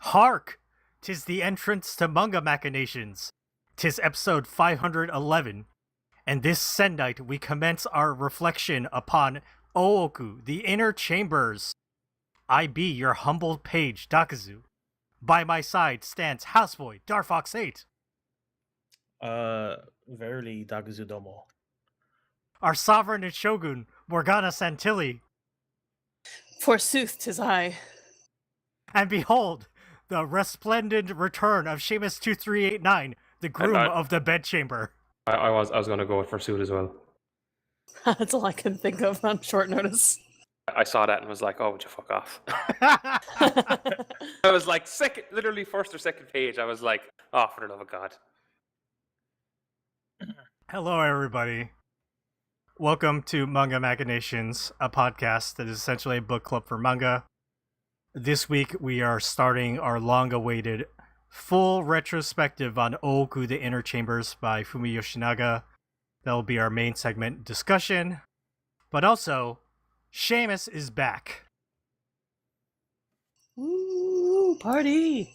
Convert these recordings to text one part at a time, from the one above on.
Hark! 'Tis the entrance to Manga Machinations. 'Tis episode 511. And this Sendite we commence our reflection upon Ooku, the Inner Chambers. I be your humble page, Dakazu. By my side stands houseboy Darfox 8. Verily, Dagazudomo. Our sovereign and shogun, Morgana Santilli. Forsooth, 'tis I. And behold, the resplendent return of Seamus 2389, the groom of the bedchamber. I was going to go with Fursuit as well. That's all I can think of on short notice. I saw that and was like, "Oh, would you fuck off?" I was like, literally first or second page. I was like, "Oh, for the love of God!" Hello, everybody. Welcome to Manga Machinations, a podcast that is essentially a book club for manga. This week, we are starting our long-awaited full retrospective on Ooku, the Inner Chambers by Fumi Yoshinaga. That will be our main segment discussion. But also, Seamus is back. Ooh, party!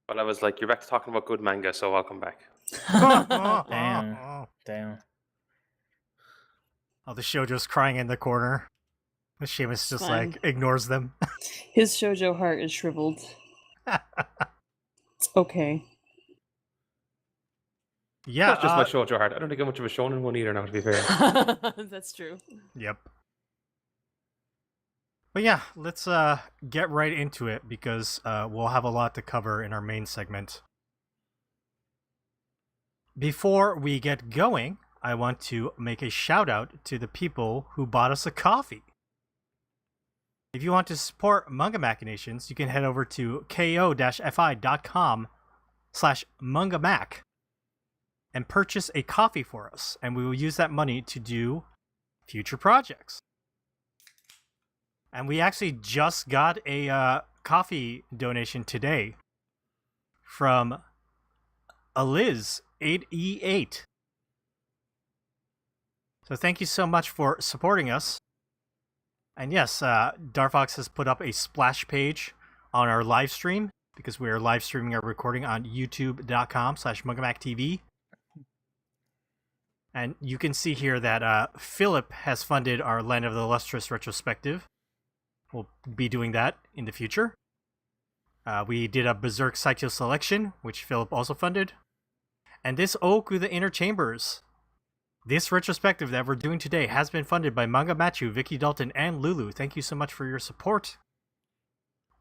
But I was like, "You're back to talking about good manga, so welcome back." Damn. Oh, the shoujo's crying in the corner. The Seamus just fine. ignores them. His shoujo heart is shriveled. It's okay. Yeah, That's just my shoujo heart. I don't think I'm much of a shonen one either now, to be fair. That's true. Yep. But yeah, let's get right into it because we'll have a lot to cover in our main segment. Before we get going, I want to make a shout out to the people who bought us a coffee. If you want to support Manga Machinations, you can head over to ko-fi.com/mangamac and purchase a coffee for us, and we will use that money to do future projects. And we actually just got a coffee donation today from Aliz8E8. So thank you so much for supporting us. And yes, Darfox has put up a splash page on our live stream because we are live streaming our recording on youtube.com/MangaMacTV. And you can see here that Philip has funded our Land of the Lustrous retrospective. We'll be doing that in the future. We did a Berserk Saikyo selection, which Philip also funded. And this Ooku, the Inner Chambers. This retrospective that we're doing today has been funded by Manga Machu, Vicky Dalton, and Lulu. Thank you so much for your support.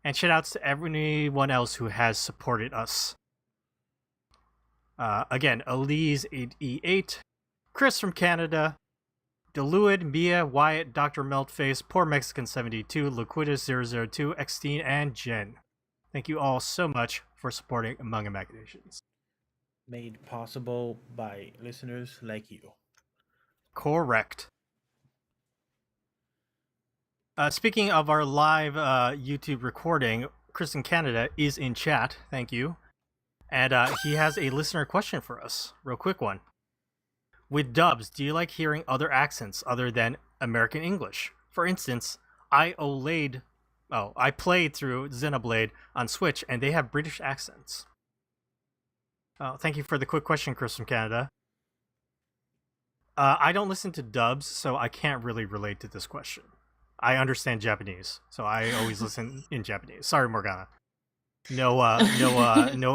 And shout outs to everyone else who has supported us. Again, Elise8E8, Chris from Canada, Deluid, Mia, Wyatt, Dr. Meltface, Poor Mexican 72, Liquidus002, Xteen, and Jen. Thank you all so much for supporting Manga Machinations. Made possible by listeners like you. Correct. Speaking of our live YouTube recording, Chris in Canada is in chat. Thank you. And he has a listener question for us. Real quick one. With dubs, do you like hearing other accents other than American English? For instance, I played through Xenoblade on Switch, and they have British accents. Thank you for the quick question, Chris from Canada. I don't listen to dubs, so I can't really relate to this question. I understand Japanese, so I always listen in Japanese. Sorry, Morgana. No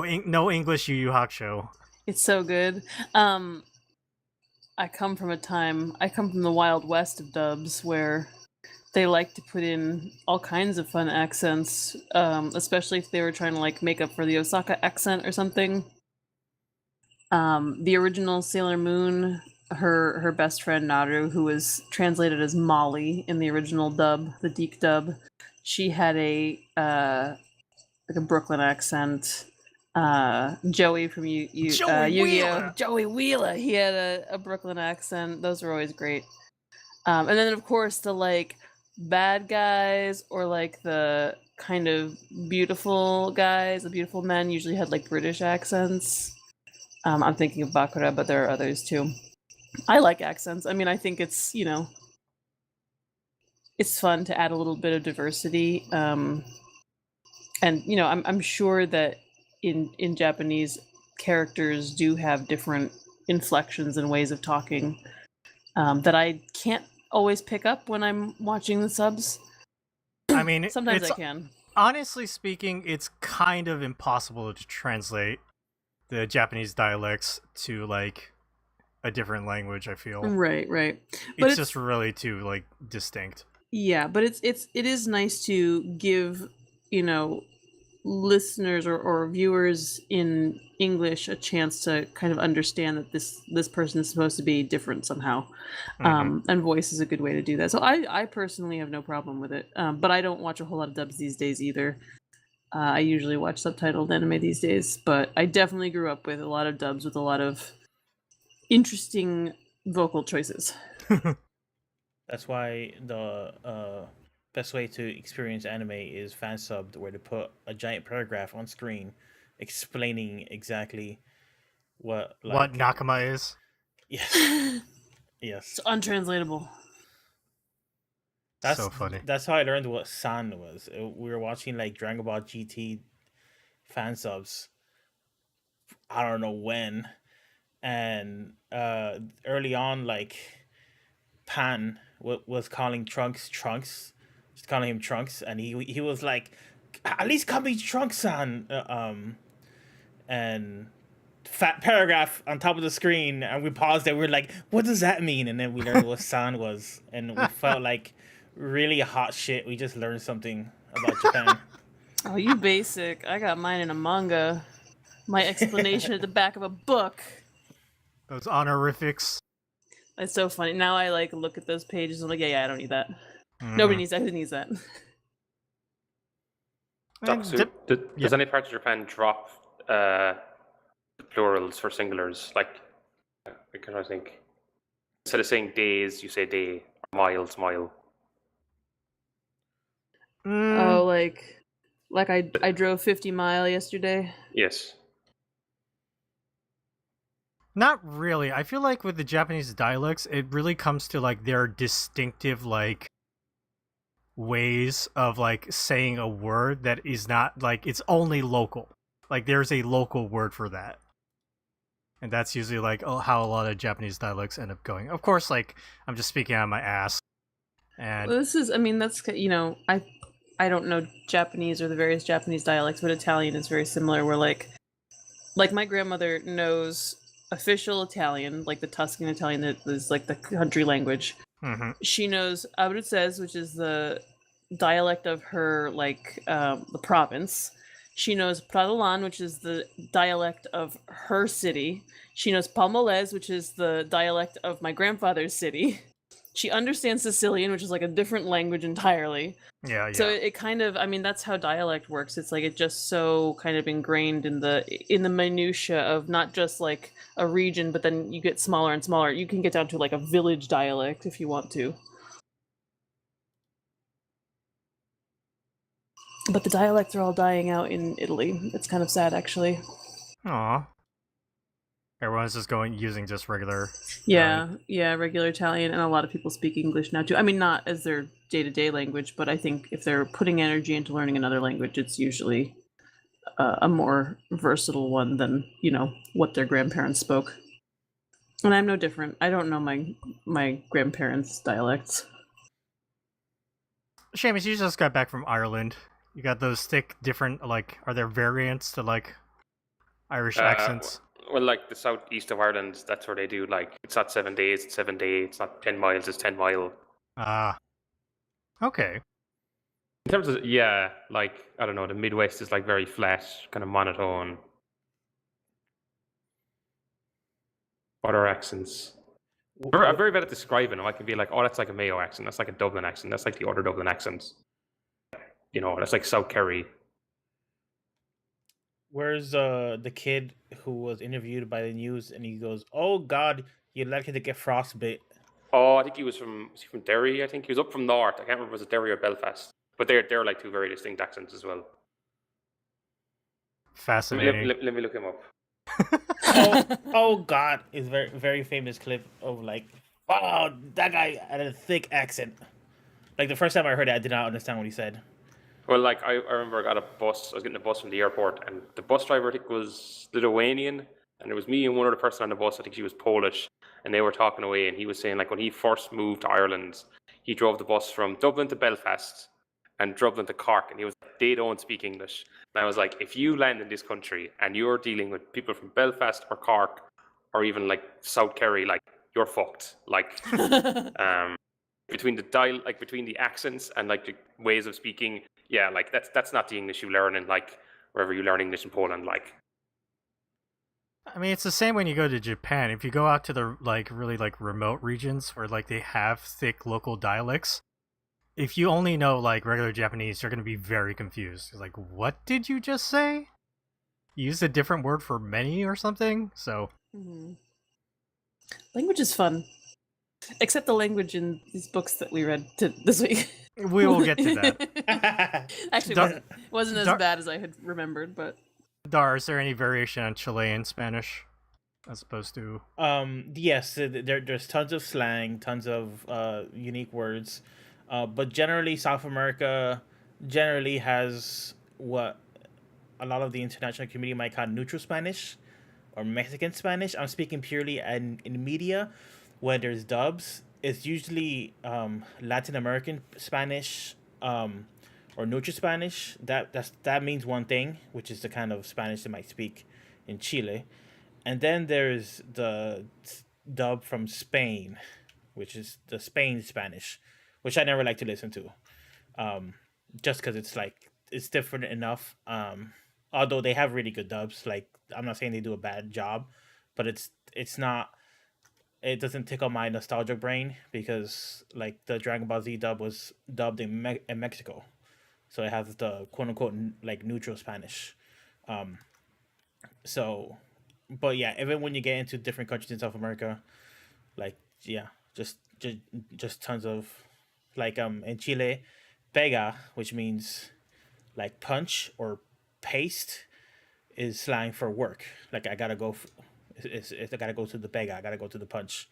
English Yu Yu Hakusho. It's so good. I come from the Wild West of dubs where they like to put in all kinds of fun accents, especially if they were trying to make up for the Osaka accent or something. The original Sailor Moon, her best friend Naru, who was translated as Molly in the original dub, the Deke dub, she had a Brooklyn accent. Joey from Yu-Gi-Oh! Joey Wheeler, he had a Brooklyn accent. Those were always great. And then of course the bad guys or the kind of beautiful guys, the beautiful men usually had British accents. I'm thinking of Bakura, but there are others too. I like accents. I mean, I think it's, it's fun to add a little bit of diversity. And I'm sure that in Japanese, characters do have different inflections and ways of talking that I can't always pick up when I'm watching the subs. I mean, Sometimes it's I can. honestly speaking, it's kind of impossible to translate the Japanese dialects to like a different language. I feel Right. But it's just really too like distinct. yeah, but it is nice to give listeners or viewers in English a chance to kind of understand that this person is supposed to be different somehow. And voice is a good way to do that. So I personally have no problem with it. But I don't watch a whole lot of dubs these days either. I usually watch subtitled anime these days, but I definitely grew up with a lot of dubs with a lot of interesting vocal choices. That's why the best way to experience anime is fan subbed, where they put a giant paragraph on screen explaining exactly what What Nakama is? Yes, It's yes. untranslatable. So funny. That's how I learned what san was. We were watching like Dragon Ball GT fan subs. I don't know when, and early on, like Pan was calling Trunks, just calling him Trunks, and he was like, at least call me Trunks-san, and fat paragraph on top of the screen, and we paused there. We were like, what does that mean? And then we learned what san was, and we felt like really hot shit. We just learned something about Japan. Oh, you basic. I got mine in a manga. My explanation at the back of a book. Those honorifics. It's so funny. Now I like look at those pages and I'm like, yeah, I don't need that. Mhm. Nobody needs that. Who needs that? Doc, so does any part of Japan drop plurals for singulars? Like, because I think instead of saying days, you say day, or miles, mile. Oh, like I drove 50 mile yesterday. Yes. Not really. I feel like with the Japanese dialects, it really comes to like their distinctive like ways of like saying a word that is not like it's only local. Like there's a local word for that. And that's usually like how a lot of Japanese dialects end up going. Of course, like I'm just speaking out of my ass. And Well, that's I don't know Japanese or the various Japanese dialects, but Italian is very similar. Where like my grandmother knows official Italian, like the Tuscan Italian that is like the country language. She knows Abruzzese, which is the dialect of her the province. She knows Pradolan, which is the dialect of her city. She knows Palmolese, which is the dialect of my grandfather's city. She understands Sicilian, which is like a different language entirely. yeah. So it kind of, I mean, that's how dialect works. It's like it just so kind of ingrained in the minutia of not just like a region, but then you get smaller and smaller. You can get down to like a village dialect if you want to. But the dialects are all dying out in Italy. It's kind of sad, actually. Aw. Everyone's just using just regular. Yeah, regular Italian, and a lot of people speak English now too. I mean, not as their day-to-day language, but I think if they're putting energy into learning another language, it's usually a more versatile one than what their grandparents spoke. And I'm no different. I don't know my grandparents' dialects. Seamus, you just got back from Ireland. You got those thick, different, like, are there variants to, like, Irish accents? Well, like the southeast of Ireland, that's where they do, like, it's not 7 days, it's 7 days, it's not 10 miles, it's 10 mile. Okay. In terms of, yeah, like, I don't know, the Midwest is, like, very flat, kind of monotone. Other accents. I'm very bad at describing them. I can be like, oh, that's like a Mayo accent, that's like a Dublin accent, that's like the other Dublin accents. That's like South Kerry. Where's the kid who was interviewed by the news and he goes, "Oh God, you're likely to get frostbite." Oh, I think he was from Derry. I think he was up from north. I can't remember if it was Derry or Belfast. But they're like two very distinct accents as well. Fascinating. Let me look him up. oh God, is very very famous clip of like, wow, that guy had a thick accent. Like the first time I heard it, I did not understand what he said. Well, like I remember I got a bus. I was getting a bus from the airport, and the bus driver I think was Lithuanian, and it was me and one other person on the bus. I think she was Polish, and they were talking away. And he was saying like when he first moved to Ireland, he drove the bus from Dublin to Belfast and Dublin to Cork, and he was like, they don't speak English. And I was like, if you land in this country and you're dealing with people from Belfast or Cork or even like South Kerry, like you're fucked. Like between the accents and like the ways of speaking, yeah, like that's not the English you learn in like wherever you learn English in Poland. Like, I mean, it's the same when you go to Japan. If you go out to the like really like remote regions where like they have thick local dialects, if you only know like regular Japanese, you're going to be very confused. Like, what did you just say? You used a different word for many or something? So Language is fun. Except the language in these books that we read this week. we will get to that. Actually, wasn't as bad as I had remembered, but... Dar, is there any variation on Chilean Spanish as opposed to... Yes, there's tons of slang, tons of unique words. But generally, South America generally has what a lot of the international community might call neutral Spanish or Mexican Spanish. I'm speaking purely in media where there's dubs. It's usually Latin American Spanish or neutral Spanish. That means one thing, which is the kind of Spanish they might speak in Chile. And then there's the dub from Spain, which is the Spain Spanish, which I never like to listen to, just because it's different enough. Although they have really good dubs, like I'm not saying they do a bad job, but it's not. It doesn't tickle my nostalgia brain because like the Dragon Ball Z dub was dubbed in Mexico, so it has the quote unquote like neutral Spanish. So, but yeah, even when you get into different countries in South America, like yeah, just tons of like in Chile, pega, which means like punch or paste, is slang for work. Like I gotta go. I gotta go to the pega. I gotta go to the punch.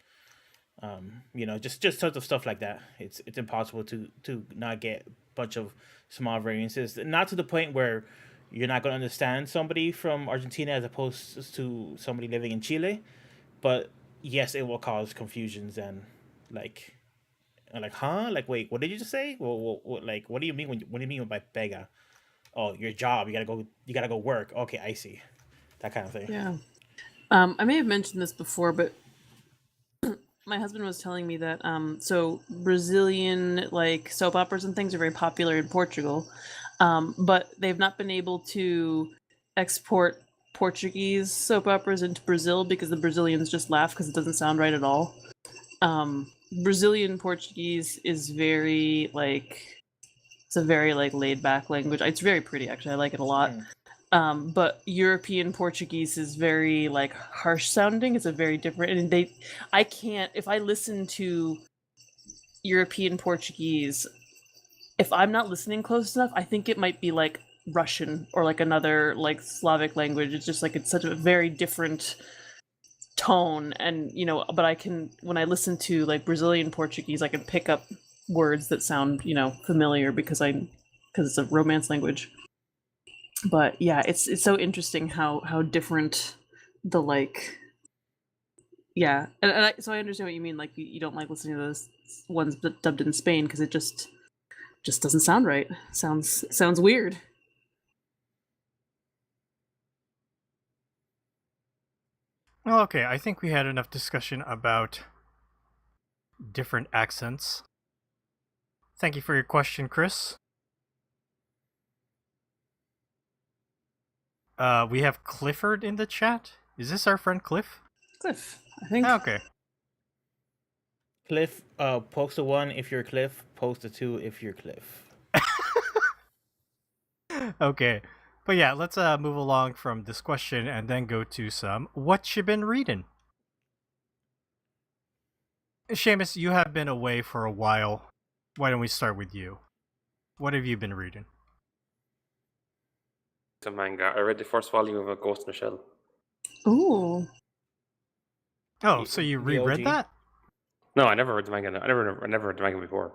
Just tons of stuff like that. It's impossible to not get a bunch of small variances. Not to the point where you're not gonna understand somebody from Argentina as opposed to somebody living in Chile, but yes, it will cause confusions and like huh? Like wait, what did you just say? Well, like what do you mean what do you mean by pega? Oh, your job. You gotta go work. Okay, I see. That kind of thing. Yeah. I may have mentioned this before, but my husband was telling me that so Brazilian like soap operas and things are very popular in Portugal, but they've not been able to export Portuguese soap operas into Brazil because the Brazilians just laugh because it doesn't sound right at all. Brazilian Portuguese is very like it's a very like laid back language. It's very pretty actually. I like it a lot. But European Portuguese is very like harsh sounding. It's a very different, and I can't, if I listen to European Portuguese, if I'm not listening close enough, I think it might be like Russian or like another like Slavic language. It's just like it's such a very different tone, and but I can, when I listen to like Brazilian Portuguese, I can pick up words that sound familiar because it's a Romance language. But yeah, it's so interesting how different the like and so I understand what you mean, like you don't like listening to those ones dubbed in Spain because it just doesn't sound right. Sounds weird. Well, okay, I think we had enough discussion about different accents. Thank you for your question, Chris. We have Clifford in the chat. Is this our friend Cliff? Cliff, I think. Okay. Cliff, post a 1 if you're Cliff, post a 2 if you're Cliff. Okay. But yeah, let's move along from this question and then go to some what you been reading. Seamus, you have been away for a while. Why don't we start with you? What have you been reading? the manga. I read the first volume of A Ghost in a Shell. Ooh. Oh, so you The reread OG? that? No, I never read the manga. I never read the manga before.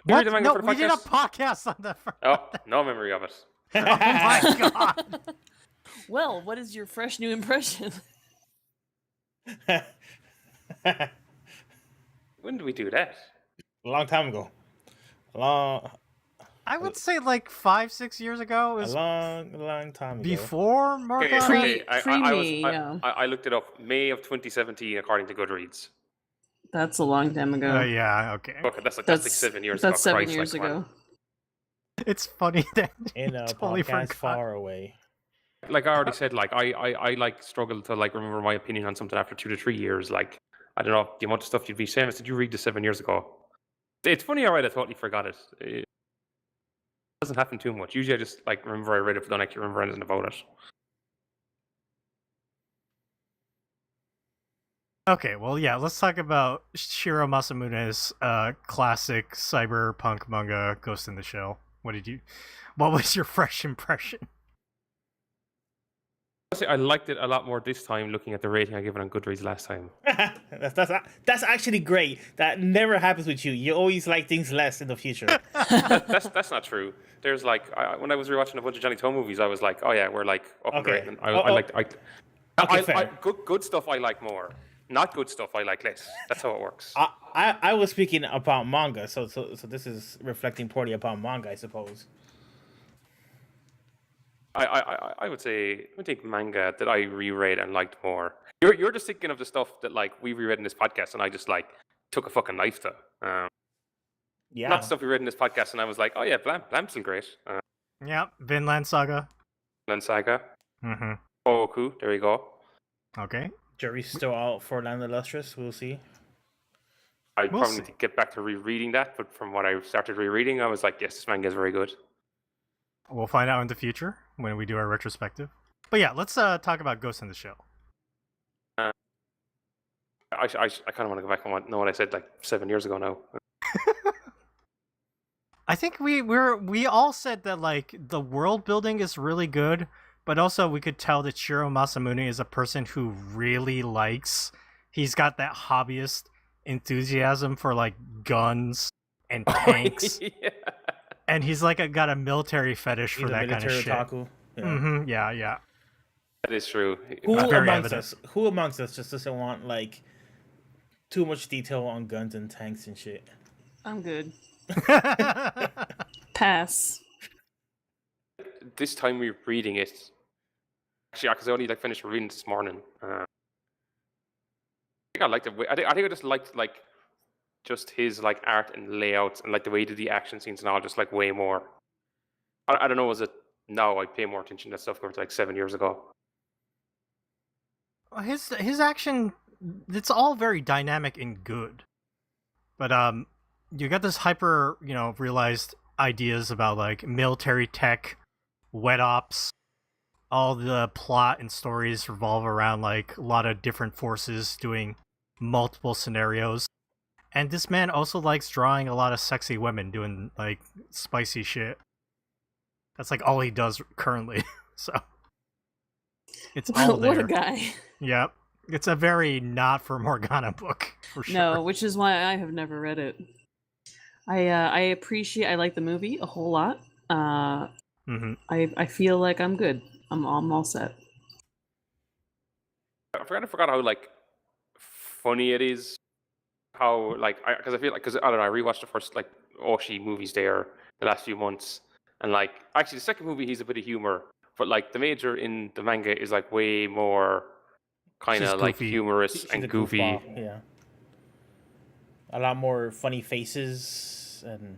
You read What? the manga No, for the we did a podcast? podcast on that. Oh, no memory of it. Oh my god. Well, what is your fresh new impression? When did we do that? A long time ago. I would say like 5-6 years ago. It A was long time ago. before Okay, Morgana. Pre- I was me, yeah. I looked it up. May of 2017, according to Goodreads. That's a long time ago. Yeah, okay. Okay, that's like 7 years That's ago. 7 Christ, years like, come on. ago. It's funny that In a totally podcast forgot. far away. Like I already said, like I like struggle to like remember my opinion on something after 2 to 3 years. Like I don't know the amount of stuff you'd be saying. Did you read this 7 years ago? It's funny, alright. I totally forgot it. It doesn't happen too much. Usually, I just like remember I read it, but don't actually remember anything about it. Okay, well, yeah, let's talk about Shiro Masamune's classic cyberpunk manga, Ghost in the Shell. What was your fresh impression? Honestly, I liked it a lot more this time, looking at the rating I gave it on Goodreads last time. that's actually great. That never happens with you. You always like things less in the future. That's not true. There's like when I was rewatching a bunch of Johnny Toe movies, I was like, oh yeah, we're like up and Okay. great. And I fair. good stuff I like more. Not good stuff I like less. That's how it works. I was speaking about manga, so this is reflecting poorly upon manga, I suppose. I would say I think manga that I reread and liked more. You're just thinking of the stuff that like we reread in this podcast, and I just like took a fucking knife to. Yeah. Not stuff we read in this podcast, and I was like, oh yeah, Blam's still great. Yeah, Vinland Saga. Land Saga, Mm-hmm. Ooku, there you go. Okay. Jury's still out for Land of the Lustrous. We'll see. I We'll probably see. need to get back to rereading that, but from what I started rereading, I was like, yes, this manga is very good. We'll find out in the future when we do our retrospective. But yeah, let's talk about Ghost in the Shell. I kind of want to go back and know what I said like 7 years ago now. I think we all said that like the world building is really good, but also we could tell that Shiro Masamune is a person who really likes. He's got that hobbyist enthusiasm for like guns and tanks, Yeah. and he's like got a military fetish for He's a that kind of military shit. otaku. Yeah. Mm-hmm. Yeah. That is true. Who Very amongst evident. Who amongst us just doesn't want like too much detail on guns and tanks and shit? I'm good. Pass. This time we're reading it. Actually, because I only like finished reading this morning. I think I liked it. I think I just liked like just his like art and layouts and like the way he did the action scenes and all, just like way more. I don't know. Was it now? I pay more attention to that stuff compared to like 7 years ago. His action, it's all very dynamic and good, but you got this hyper realized ideas about like military tech, wet ops. All the plot and stories revolve around like a lot of different forces doing multiple scenarios, and this man also likes drawing a lot of sexy women doing like spicy shit. That's like all he does currently. So it's all there. What a guy. Yep. It's a very not for Morgana book, for sure. No, which is why I have never read it. I like the movie a whole lot. Mm-hmm. I feel like I'm good. I'm all set. I forgot how like funny it is. How like because I feel like because I don't know, I rewatched the first like Oshi movies there the last few months, and like actually the second movie he's a bit of humor, but like the major in the manga is like way more kind She's of like goofy. humorous She's and a goofy. goofball, yeah. A lot more funny faces and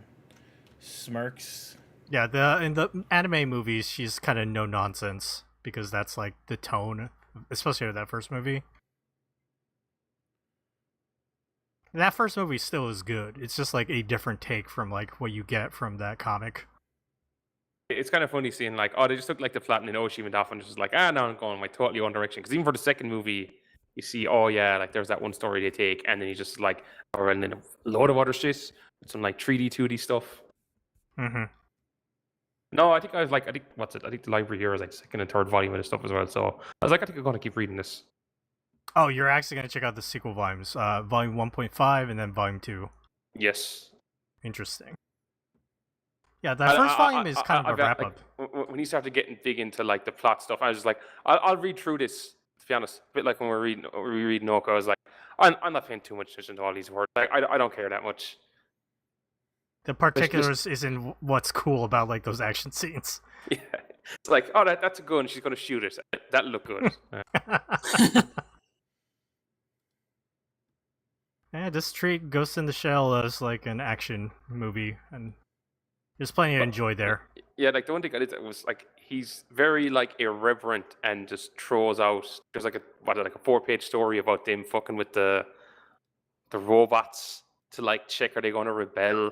smirks. Yeah, in the anime movies, she's kind of no nonsense because that's like the tone, especially with that first movie. That first movie still is good. It's just like a different take from like what you get from that comic. It's kind of funny seeing like, oh, they just took like the flattening Oshi went off and just like, now I'm going my totally one direction. Because even for the second movie, you see, oh yeah, like there's that one story they take, and then you just like, and then a load of other shit, some like 3D, 2D stuff. Mm-hmm. No, I think what's it? I think the library here is like second and third volume of this stuff as well. So I was like, I think I'm going to keep reading this. Oh, you're actually going to check out the sequel volumes, volume 1.5 and then volume 2. Yes. Interesting. Yeah, that first volume is kind of a wrap like, up. when he started getting big into like the plot stuff, I was just like, I'll read through this. To be honest, a bit like when we read Ooku, I was like, I'm not paying too much attention to all these words. Like, I don't care that much. The particulars isn't what's cool about like those action scenes. Yeah, it's like, oh, that's a gun. She's gonna shoot it. That look good. Yeah, just treat Ghost in the Shell as like an action movie, and there's plenty to enjoy there. Yeah, like the one thing I did was like he's very like irreverent and just throws out. There's like a 4-page story about them fucking with the robots to like check are they going to rebel,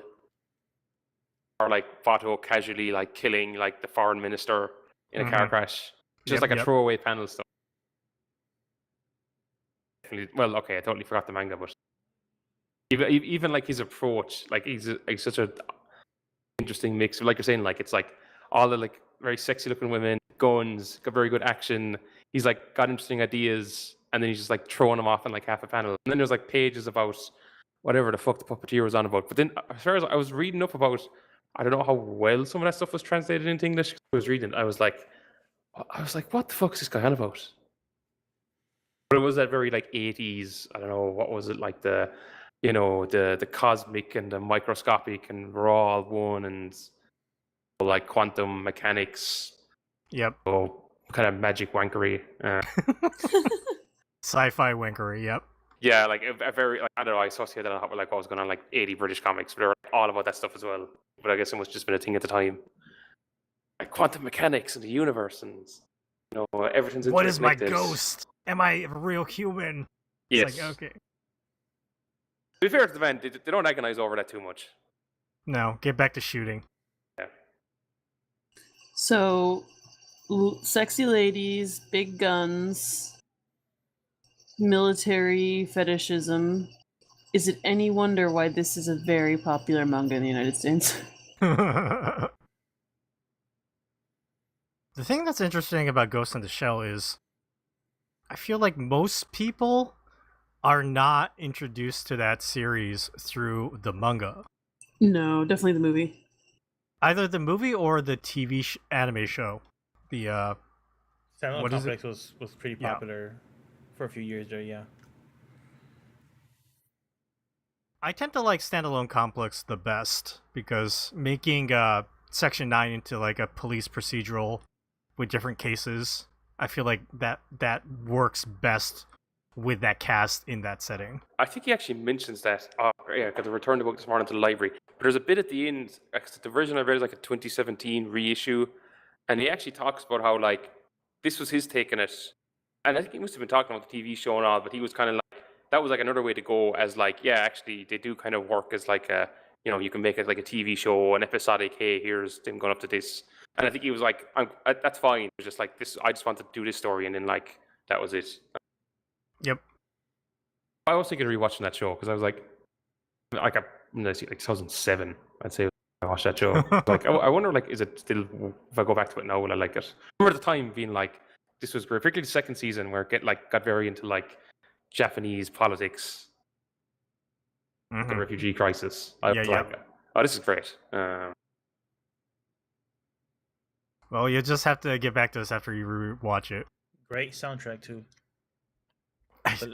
or like Vato casually like killing like the foreign minister in a car crash. Just like a throwaway panel stuff. Well, okay, I totally forgot the manga, but even like his approach, like he's such a interesting mix. Like you're saying, like it's like all the like very sexy looking women, guns, got very good action. He's like got interesting ideas, and then he's just like throwing them off in like half a panel. And then there's like pages about whatever the fuck the puppeteer was on about. But then as far as I was reading up about, I don't know how well some of that stuff was translated into English. I was reading, I was like, what the fuck is this guy on about? But it was that very like 80s. I don't know what was it like the cosmic and the microscopic, and we're all one, and like quantum mechanics. Yep. So kind of magic wankery. Sci-fi wankery. Yep. Yeah, like a very like, I don't know. I associate that a lot with like what was going on like 80 British comics, but they're all about that stuff as well. But I guess it must just been a thing at the time. Like quantum mechanics and the universe, and everything's What is my interconnected. ghost? Am I a real human? Yes. It's like, okay. To be fair to the band, they don't agonize over that too much. No, get back to shooting. Yeah. So, sexy ladies, big guns, military fetishism. Is it any wonder why this is a very popular manga in the United States? The thing that's interesting about Ghost in the Shell is I feel like most people are not introduced to that series through the manga. No, definitely the movie. Either the movie or the TV anime show. The Standalone what is Complex was pretty popular for a few years there, yeah. I tend to like Standalone Complex the best because making Section 9 into like a police procedural with different cases, I feel like that works best with that cast in that setting. I think he actually mentions that. Oh, yeah, because I returned the book this morning to the library. But there's a bit at the end, the version I read is like a 2017 reissue, and he actually talks about how like this was his take on it. And I think he must have been talking about the TV show and all, but he was kind of like, that was like another way to go as like, yeah, actually they do kind of work as like a, you can make it like a TV show, an episodic, hey, here's them going up to this. And I think he was like, that's fine. It was just like this, I just wanted to do this story, and then like, that was it. Yep. I was thinking of rewatching that show because I was like like 2007, I'd say I watched that show. Like, I wonder, like, is it still, if I go back to it now, will I like it? I remember at the time being like, this was great, particularly the second season where it got very into like Japanese politics, the refugee crisis. I was like, oh, this is great. Well, you just have to get back to us after you watch it. Great soundtrack too.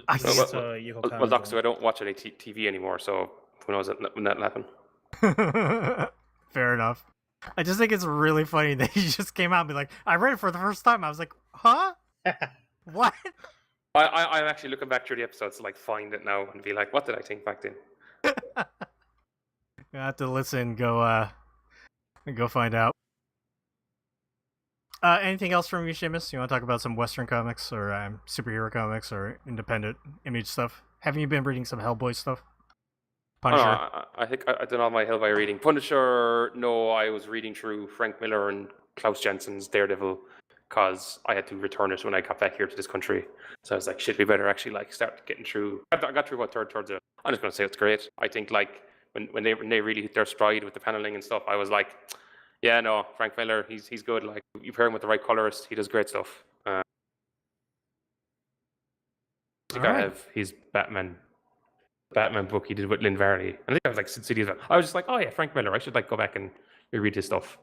Well, Doc, so I don't watch any TV anymore, so who knows when that'll happen. Fair enough. I just think it's really funny that he just came out and be like, I read it for the first time. I was like, huh? What? I'm actually looking back through the episodes to like find it now and be like, what did I think back then? You have to listen, go find out. Anything else from you, Seamus? You want to talk about some Western comics or superhero comics or independent image stuff? Haven't you been reading some Hellboy stuff? Punisher? I think I did all my Hellboy reading. Punisher, no, I was reading through Frank Miller and Klaus Jensen's Daredevil because I had to return it when I got back here to this country. So I was like, shit, we better actually like start getting through. I got through about third towards it. I'm just going to say it's great. I think like when they really hit their stride with the paneling and stuff, I was like, yeah, no, Frank Miller, he's good. Like, you pair him with the right colorist, he does great stuff. I think I have his Batman book he did with Lynn Varley. I think I was like Sin City as well. I was just like, oh yeah, Frank Miller. I should like go back and reread his stuff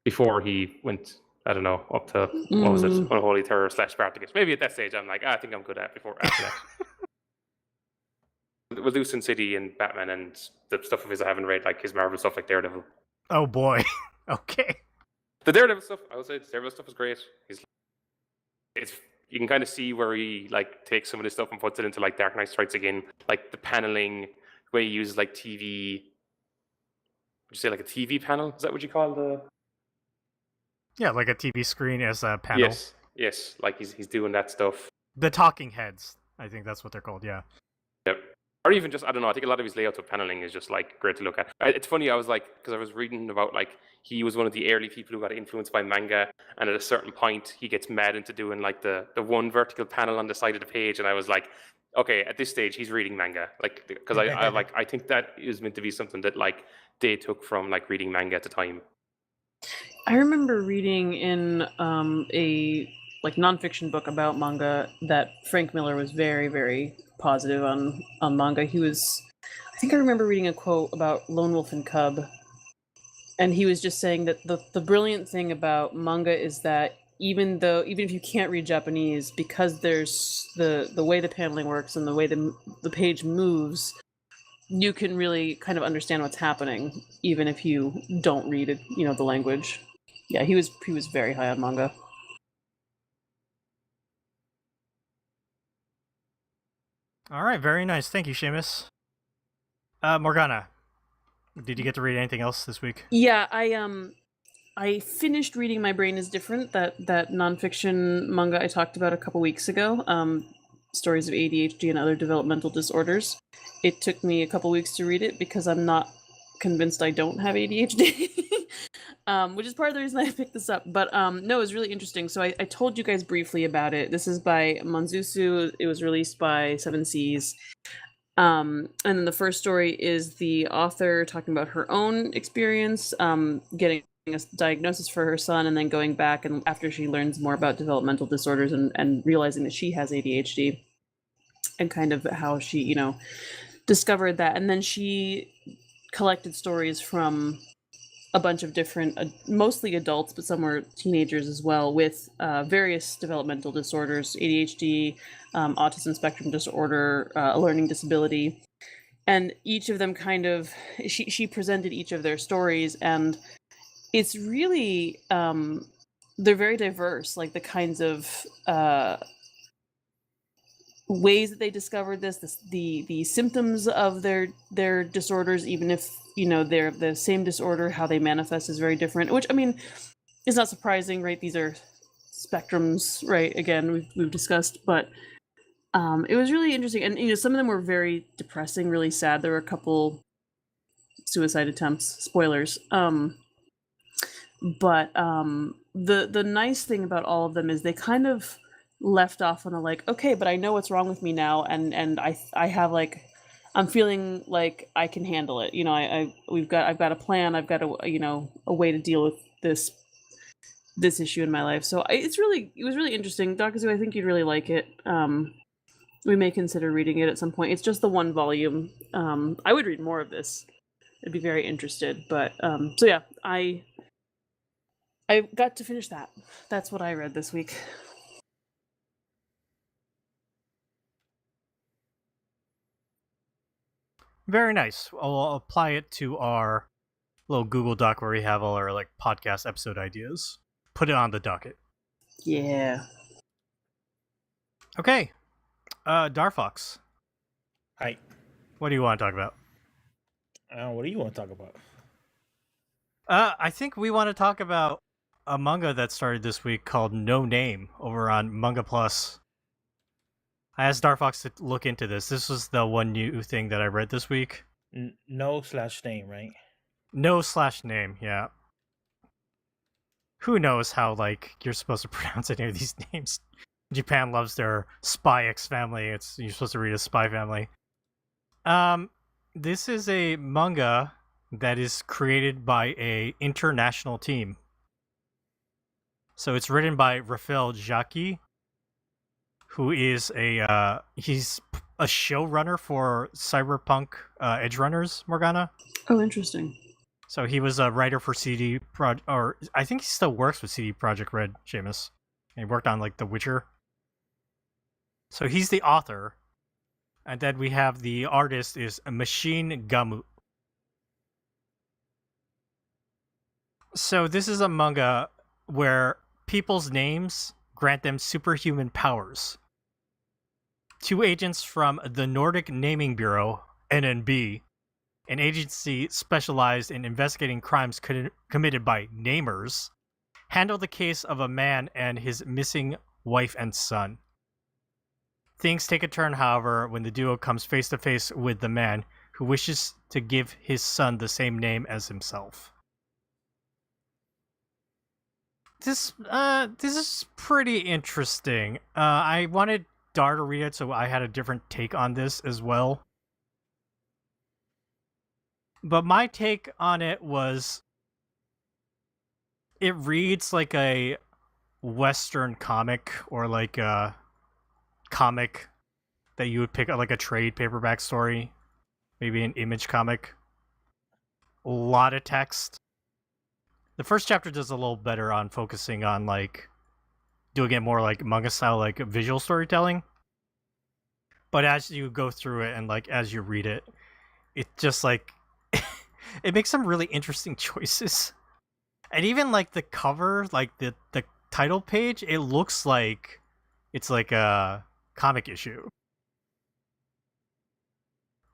before he went, I don't know, up to, what was it, Unholy Terror / Spartacus. Maybe at that stage I'm like, I think I'm good at before after that. We'll do Sin City and Batman and the stuff of his I haven't read, like his Marvel stuff like Daredevil. Oh boy. Okay. The Daredevil stuff, I would say the Daredevil stuff is great. You can kind of see where he like takes some of this stuff and puts it into like Dark Knight Strikes Again, like the paneling, where he uses like TV. Would you say like a TV panel? Is that what you call the? Yeah, like a TV screen as a panel. Yes. Like he's doing that stuff. The talking heads. I think that's what they're called. Yeah. Yep. Or even just, I don't know, I think a lot of his layouts of paneling is just like great to look at. It's funny, I was like, because I was reading about like he was one of the early people who got influenced by manga, and at a certain point he gets mad into doing like the one vertical panel on the side of the page, and I was like, okay, at this stage he's reading manga, like, because I think that is meant to be something that like they took from like reading manga at the time. I remember reading in a like nonfiction book about manga that Frank Miller was very, very positive on manga. I think I remember reading a quote about Lone Wolf and Cub, and he was just saying that the brilliant thing about manga is that even if you can't read Japanese, because there's the way the paneling works and the way the page moves, you can really kind of understand what's happening, even if you don't read it, the language. Yeah, he was very high on manga. All right, very nice. Thank you, Seamus. Morgana, did you get to read anything else this week? Yeah, I finished reading My Brain is Different, that nonfiction manga I talked about a couple weeks ago. Stories of ADHD and other developmental disorders. It took me a couple weeks to read it because I'm not convinced I don't have ADHD. Which is part of the reason I picked this up. But no, it was really interesting. So I told you guys briefly about it. This is by Manzusu. It was released by Seven Seas. And then the first story is the author talking about her own experience, getting a diagnosis for her son, and then going back and after she learns more about developmental disorders and realizing that she has ADHD, and kind of how she, discovered that. And then she collected stories from a bunch of different, mostly adults, but some were teenagers as well, with various developmental disorders, ADHD, autism spectrum disorder, a learning disability. And each of them kind of, she presented each of their stories, and it's really, they're very diverse, like the kinds of ways that they discovered the symptoms of their disorders, even if they're the same disorder, how they manifest is very different, which I mean is not surprising, right? These are spectrums, right? Again, we've discussed, but it was really interesting, and some of them were very depressing, really sad. There were a couple suicide attempts, spoilers, but the nice thing about all of them is they kind of left off on a like, okay, but I know what's wrong with me now, and I have like, I'm feeling like I can handle it. I've got a plan. I've got a way to deal with this issue in my life. So it was really interesting. Dakazu, I think you'd really like it. We may consider reading it at some point. It's just the one volume. I would read more of this. I'd be very interested. But so yeah, I got to finish that. That's what I read this week. Very nice. I'll apply it to our little Google Doc where we have all our like podcast episode ideas. Put it on the docket. Yeah. Okay. Darfox. Hi. What do you want to talk about? What do you want to talk about? I think we want to talk about a manga that started this week called No Name over on Manga Plus. I asked Darfox to look into this. This was the one new thing that I read this week. No/name, right? No/name, yeah. Who knows how like you're supposed to pronounce any of these names? Japan loves their Spy X family. You're supposed to read a Spy Family. This is a manga that is created by a international team. So it's written by Rafael Jacqui, who is he's a showrunner for Cyberpunk Edge Runners, Morgana. Oh, interesting. So he was a writer for CD or I think he still works with CD Projekt Red, Seamus. And he worked on like The Witcher. So he's the author. And then we have the artist is Machine Gamu. So this is a manga where people's names grant them superhuman powers. 2 agents from the Nordic Naming Bureau, NNB, an agency specialized in investigating crimes committed by namers, handle the case of a man and his missing wife and son. Things take a turn, however, when the duo comes face to face with the man who wishes to give his son the same name as himself. This is pretty interesting. I wanted Dar to read it, so I had a different take on this as well. But my take on it was, it reads like a Western comic, or like a comic that you would pick up, like a trade paperback story, maybe an Image comic. A lot of text. The first chapter does a little better on focusing on like doing it more like manga style, like visual storytelling. But as you go through it and like as you read it, it just like it makes some really interesting choices. And even like the cover, like the title page, it looks like it's like a comic issue.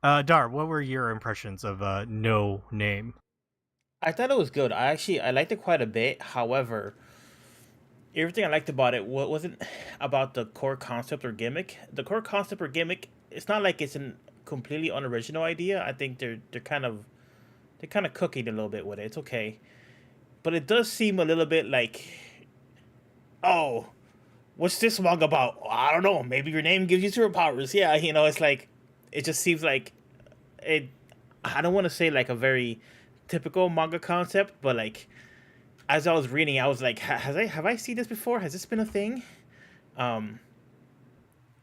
Dar, what were your impressions of No Name? I thought it was good. I liked it quite a bit. However, everything I liked about it wasn't about the core concept or gimmick. The core concept or gimmick, it's not like it's a completely unoriginal idea. I think they're kind of cooking a little bit with it. It's okay, but it does seem a little bit like, oh, what's this manga about? I don't know. Maybe your name gives you superpowers. Yeah, it's like, it just seems like it. I don't want to say like a very typical manga concept, but like as I was reading, I was like, have I seen this before? Has this been a thing?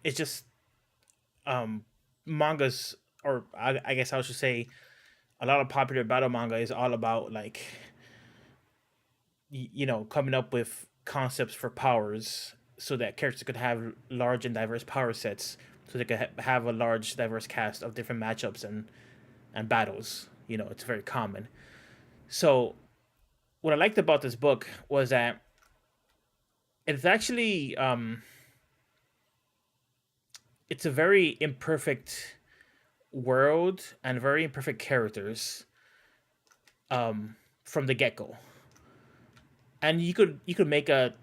It's just mangas, or I guess I should say, a lot of popular battle manga is all about like, coming up with concepts for powers so that characters could have large and diverse power sets, so they could have a large diverse cast of different matchups and battles. It's very common. So what I liked about this book was that it's actually it's a very imperfect world and very imperfect characters from the get-go. And you could make the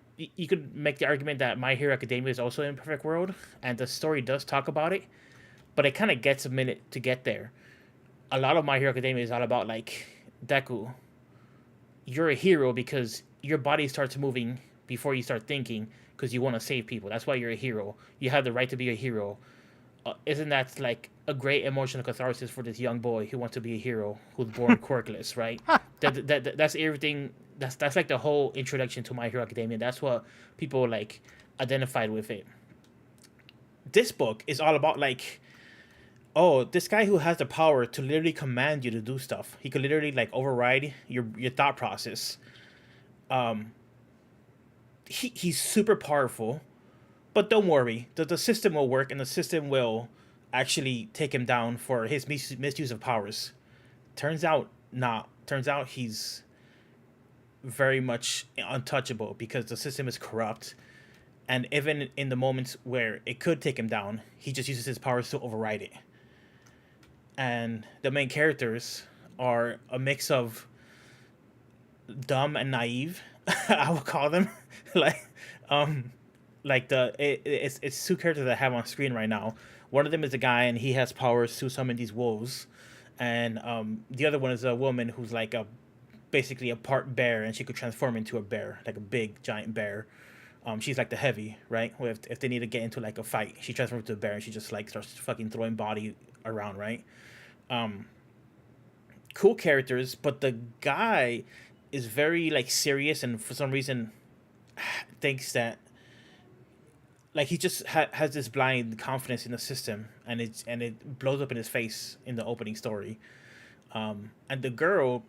argument that My Hero Academia is also an imperfect world, and the story does talk about it, but it kind of gets a minute to get there. A lot of My Hero Academia is all about like, Deku, you're a hero because your body starts moving before you start thinking, because you want to save people. That's why you're a hero. You have the right to be a hero. Isn't that like a great emotional catharsis for this young boy who wants to be a hero, who's born quirkless, right? That's everything. That's like the whole introduction to My Hero Academia. That's what people like identified with it. This book is all about like, oh, this guy who has the power to literally command you to do stuff. He could literally like override your thought process. He's super powerful, but don't worry, the system will work, and the system will actually take him down for his misuse of powers. Turns out not. Turns out he's very much untouchable because the system is corrupt. And even in the moments where it could take him down, he just uses his powers to override it. And the main characters are a mix of dumb and naive, I would call them. like it's two characters that I have on screen right now. One of them is a guy, and he has powers to summon these wolves, and the other one is a woman who's like basically a part bear, and she could transform into a bear, like a big giant bear. She's like the heavy, right? If they need to get into like a fight, she transforms into a bear, and she just like starts fucking throwing body around, right? Cool characters, but the guy is very like serious, and for some reason thinks that like he just has this blind confidence in the system, and it blows up in his face in the opening story. And the girl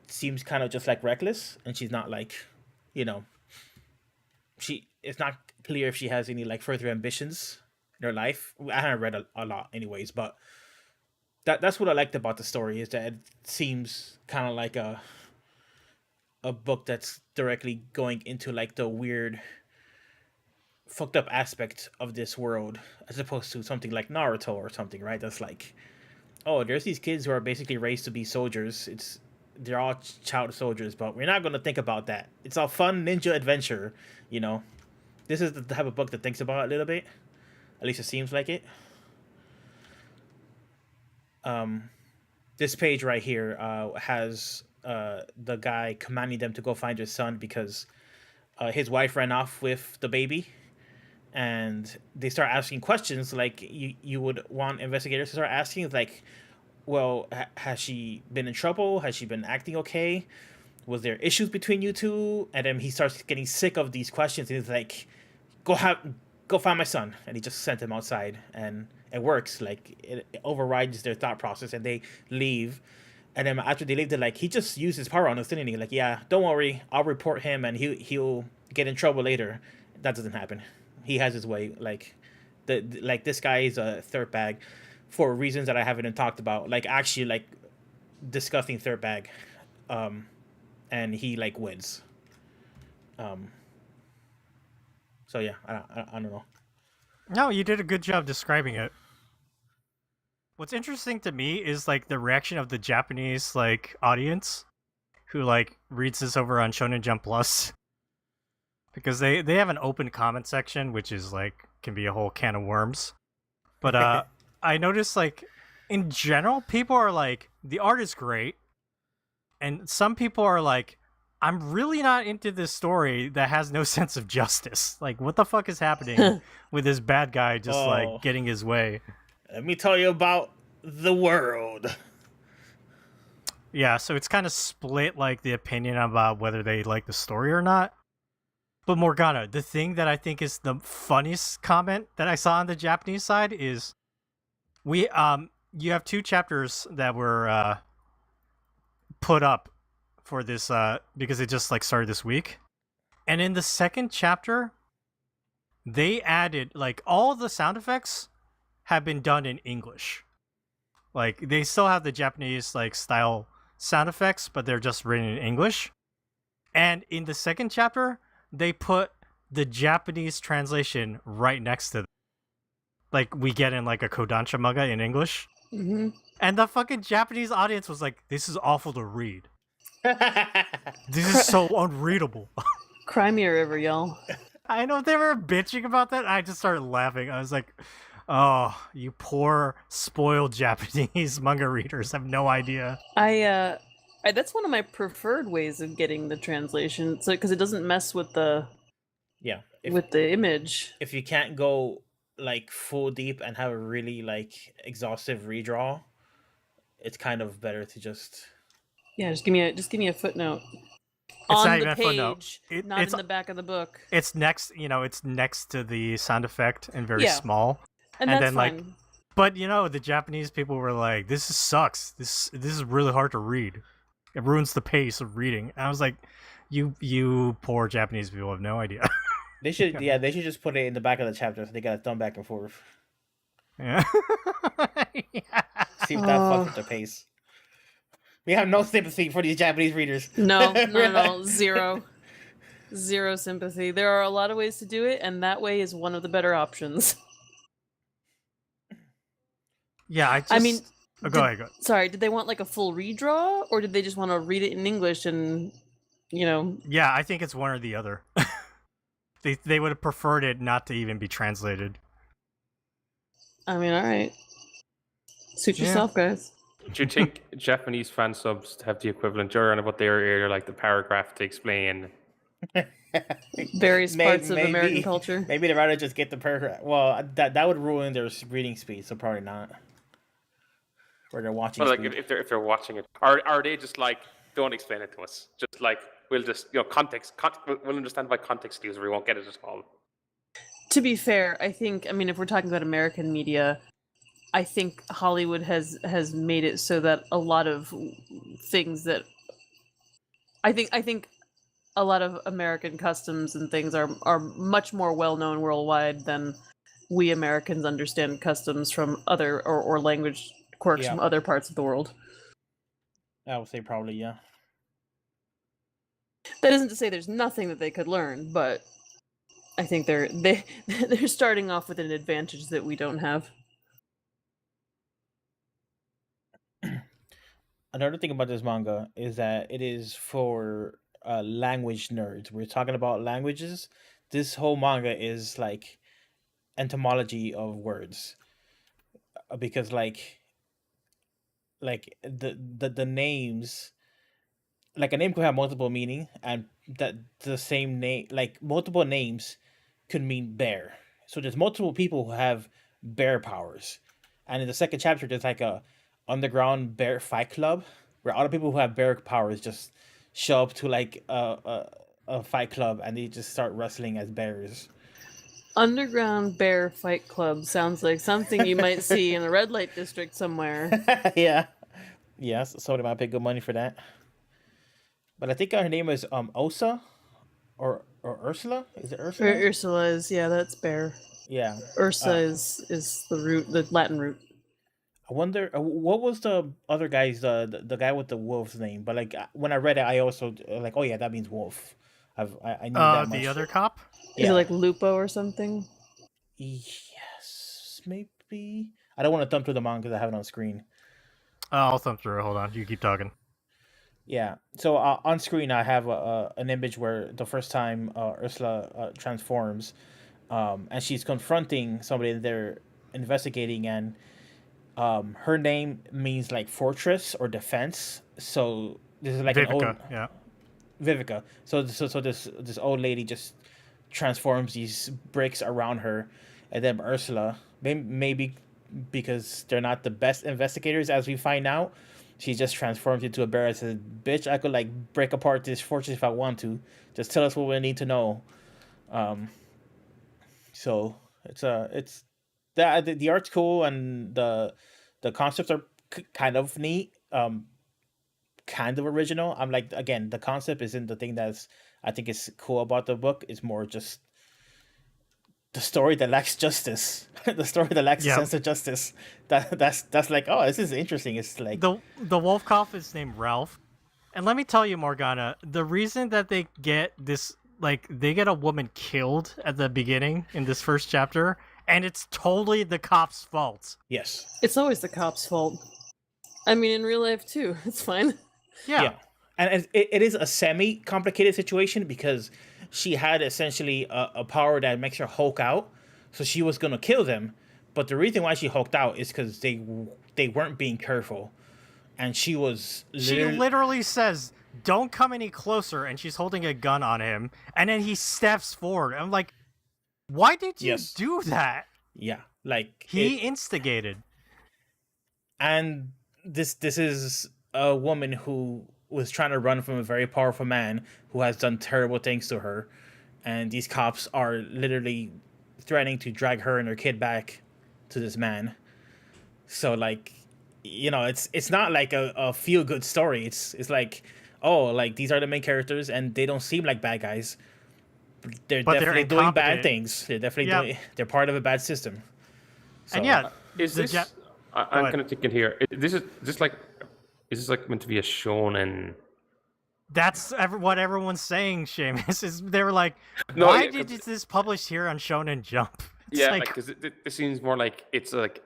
seems kind of just like reckless, and she's not like, you know, it's not clear if she has any like further ambitions in her life. I haven't read a lot, anyways, but that's what I liked about the story, is that it seems kind of like a book that's directly going into like the weird, fucked up aspect of this world, as opposed to something like Naruto or something, right? That's like, oh, there's these kids who are basically raised to be soldiers. They're all child soldiers, but we're not going to think about that. It's all fun ninja adventure, you know. This is the type of book that thinks about it a little bit. At least it seems like it. This page right here has the guy commanding them to go find his son because his wife ran off with the baby, and they start asking questions like you would want investigators to start asking, like, well, has she been in trouble? Has she been acting okay? Was there issues between you two? And then he starts getting sick of these questions, and he's like, go find my son. And he just sent him outside, and it works. Like, it overrides their thought process, and they leave. And then after they leave, they're like, he just used his power on us, didn't he? Like, yeah, don't worry, I'll report him, and he'll get in trouble later. That doesn't happen. He has his way. Like, this guy is a third bag for reasons that I haven't even talked about. Like, actually, like, disgusting third bag. And he like wins. So yeah, I don't know. No, you did a good job describing it. What's interesting to me is like the reaction of the Japanese like audience who like reads this over on Shonen Jump Plus, because they have an open comment section, which is like can be a whole can of worms. But I noticed like in general people are like the art is great, and some people are like, I'm really not into this story that has no sense of justice. Like, what the fuck is happening with this bad guy just like getting his way? Let me tell you about the world. Yeah, so it's kind of split, like, the opinion about whether they like the story or not. But Morgana, the thing that I think is the funniest comment that I saw on the Japanese side is you have 2 chapters that were put up for this because it just like started this week. And in the second chapter, they added like all the sound effects have been done in English. Like they still have the Japanese like style sound effects, but they're just written in English. And in the second chapter, they put the Japanese translation right next to them. Like we get in like a Kodansha manga in English. Mm-hmm. And the fucking Japanese audience was like, this is awful to read. This is so unreadable. Cry me a river, y'all. I know they were bitching about that. I just started laughing. I was like, oh, you poor, spoiled Japanese manga readers have no idea. That's one of my preferred ways of getting the translation. So because it doesn't mess with the with the image. If you can't go like full deep and have a really like exhaustive redraw, it's kind of better to just just give me a footnote. It's on not the even a footnote. page, not in the back of the book. It's next, it's next to the sound effect and very small. And that's then fine. like, but the Japanese people were like, "This sucks. This is really hard to read. It ruins the pace of reading." And I was like, "You poor Japanese people have no idea." They should they should just put it in the back of the chapter so they got it done back and forth. Yeah. See if that fucks with the pace. We have no sympathy for these Japanese readers. No, zero sympathy. There are a lot of ways to do it, and that way is one of the better options. Yeah, I mean, go ahead. Sorry, did they want like a full redraw, or did they just want to read it in English and, Yeah, I think it's one or the other. They would have preferred it not to even be translated. I mean, all right. Suit yourself, guys. Do you think Japanese fan subs have the equivalent genre of what they're like the paragraph to explain various parts of American culture? Maybe they'd rather just get the paragraph. Well, that would ruin their reading speed, so probably not. Or they're watching. Well, like if they're watching it, are they just like, don't explain it to us? Just like we'll just context. We'll understand by context clues, or we won't get it at all. To be fair, I mean, if we're talking about American media, I think Hollywood has made it so that a lot of things that I think a lot of American customs and things are much more well known worldwide than we Americans understand customs from other or language quirks from other parts of the world. I would say probably, yeah. That isn't to say there's nothing that they could learn, but I think they're starting off with an advantage that we don't have. Another thing about this manga is that it is for language nerds. We're talking about languages. This whole manga is like etymology of words, because like the names, like a name could have multiple meaning, and that the same name, like multiple names could mean bear. So there's multiple people who have bear powers, and in the second chapter there's like a underground bear fight club where all the people who have bear powers just show up to like a fight club, and they just start wrestling as bears. Underground Bear Fight Club sounds like something you might see in a red light district somewhere. Yeah, yes, somebody might pay good money for that. But I think her name is Osa, or Ursula. Is it Ursula? Ursula is, yeah, that's bear. Yeah. Ursa is the root, the Latin root. I wonder what was the other guy's the guy with the wolf's name. But like when I read it, I also like, oh yeah, that means wolf. I knew that much. The other cop? Is it like Lupo or something? Yes, maybe. I don't want to thumb through the manga because I have it on screen. I'll thumb through it. Hold on. You keep talking. Yeah. So on screen, I have an image where the first time Ursula transforms, and she's confronting somebody that they're investigating, and her name means like fortress or defense. So this is like Vivica, an old Vivica. So this old lady just transforms these bricks around her, and then Ursula, maybe because they're not the best investigators, as we find out, she just transforms into a bear and says, "Bitch, I could like break apart this fortress if I want to. Just tell us what we need to know." So it's the art's cool, and the concepts are kind of neat, kind of original. I'm like, again, the concept isn't the thing that's I think is cool about the book. It's more just the story that lacks justice, the story that lacks a sense of justice. That's like, oh, this is interesting. It's like the wolf cop is named Ralph, and let me tell you, Morgana, the reason that they get this, like, they get a woman killed at the beginning in this first chapter, and it's totally the cop's fault. Yes, it's always the cop's fault. I mean, in real life too, it's fine. Yeah. And it is a semi-complicated situation because she had essentially a power that makes her Hulk out. So she was going to kill them. But the reason why she hulked out is because they weren't being careful. And she was She literally says, "Don't come any closer," and she's holding a gun on him. And then he steps forward. I'm like, why did you do that? Yeah, like... He instigated. And this is a woman who was trying to run from a very powerful man who has done terrible things to her, and these cops are literally threatening to drag her and her kid back to this man. So like, you know, it's not like a feel good story. It's like, oh, like these are the main characters and they don't seem like bad guys. They're definitely doing bad things. They're definitely they're part of a bad system. So, and is this? I'm kind of thinking here. Is this like meant to be a shonen? That's what everyone's saying, Seamus. Is they were like, why did this published here on Shonen Jump? It's because it seems more like it's like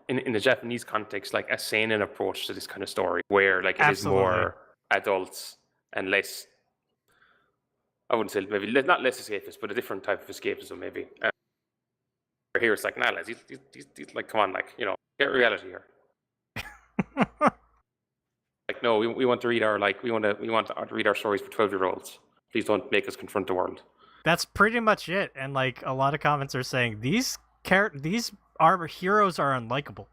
in the Japanese context, like a seinen approach to this kind of story, where like it is more adults and less. I wouldn't say maybe not less escapist, but a different type of escapism, maybe. Here it's like, nah, lads, these like, come on, like, you know, get reality here. Like, no, we want to read our we want to read our stories for 12-year-olds. Please don't make us confront the world. That's pretty much it. And like a lot of comments are saying our heroes are unlikable.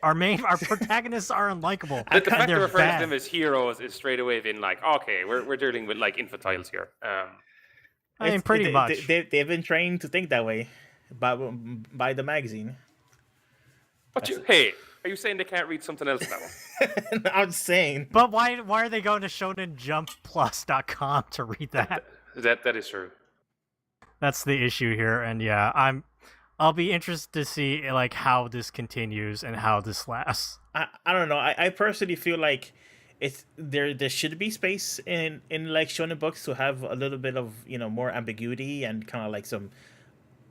Our protagonists are unlikable. The fact that referring to them as heroes is straight away being like, okay, we're dealing with like infantiles here. I mean, pretty much. They've been trained to think that way by the magazine. But Are you saying they can't read something else now? I'm saying. But why are they going to shonenjumpplus.com to read that? That is true. That's the issue here, and yeah, I'll be interested to see like how this continues and how this lasts. I don't know. I personally feel like it's there should be space in like shonen books to have a little bit of, you know, more ambiguity and kind of like some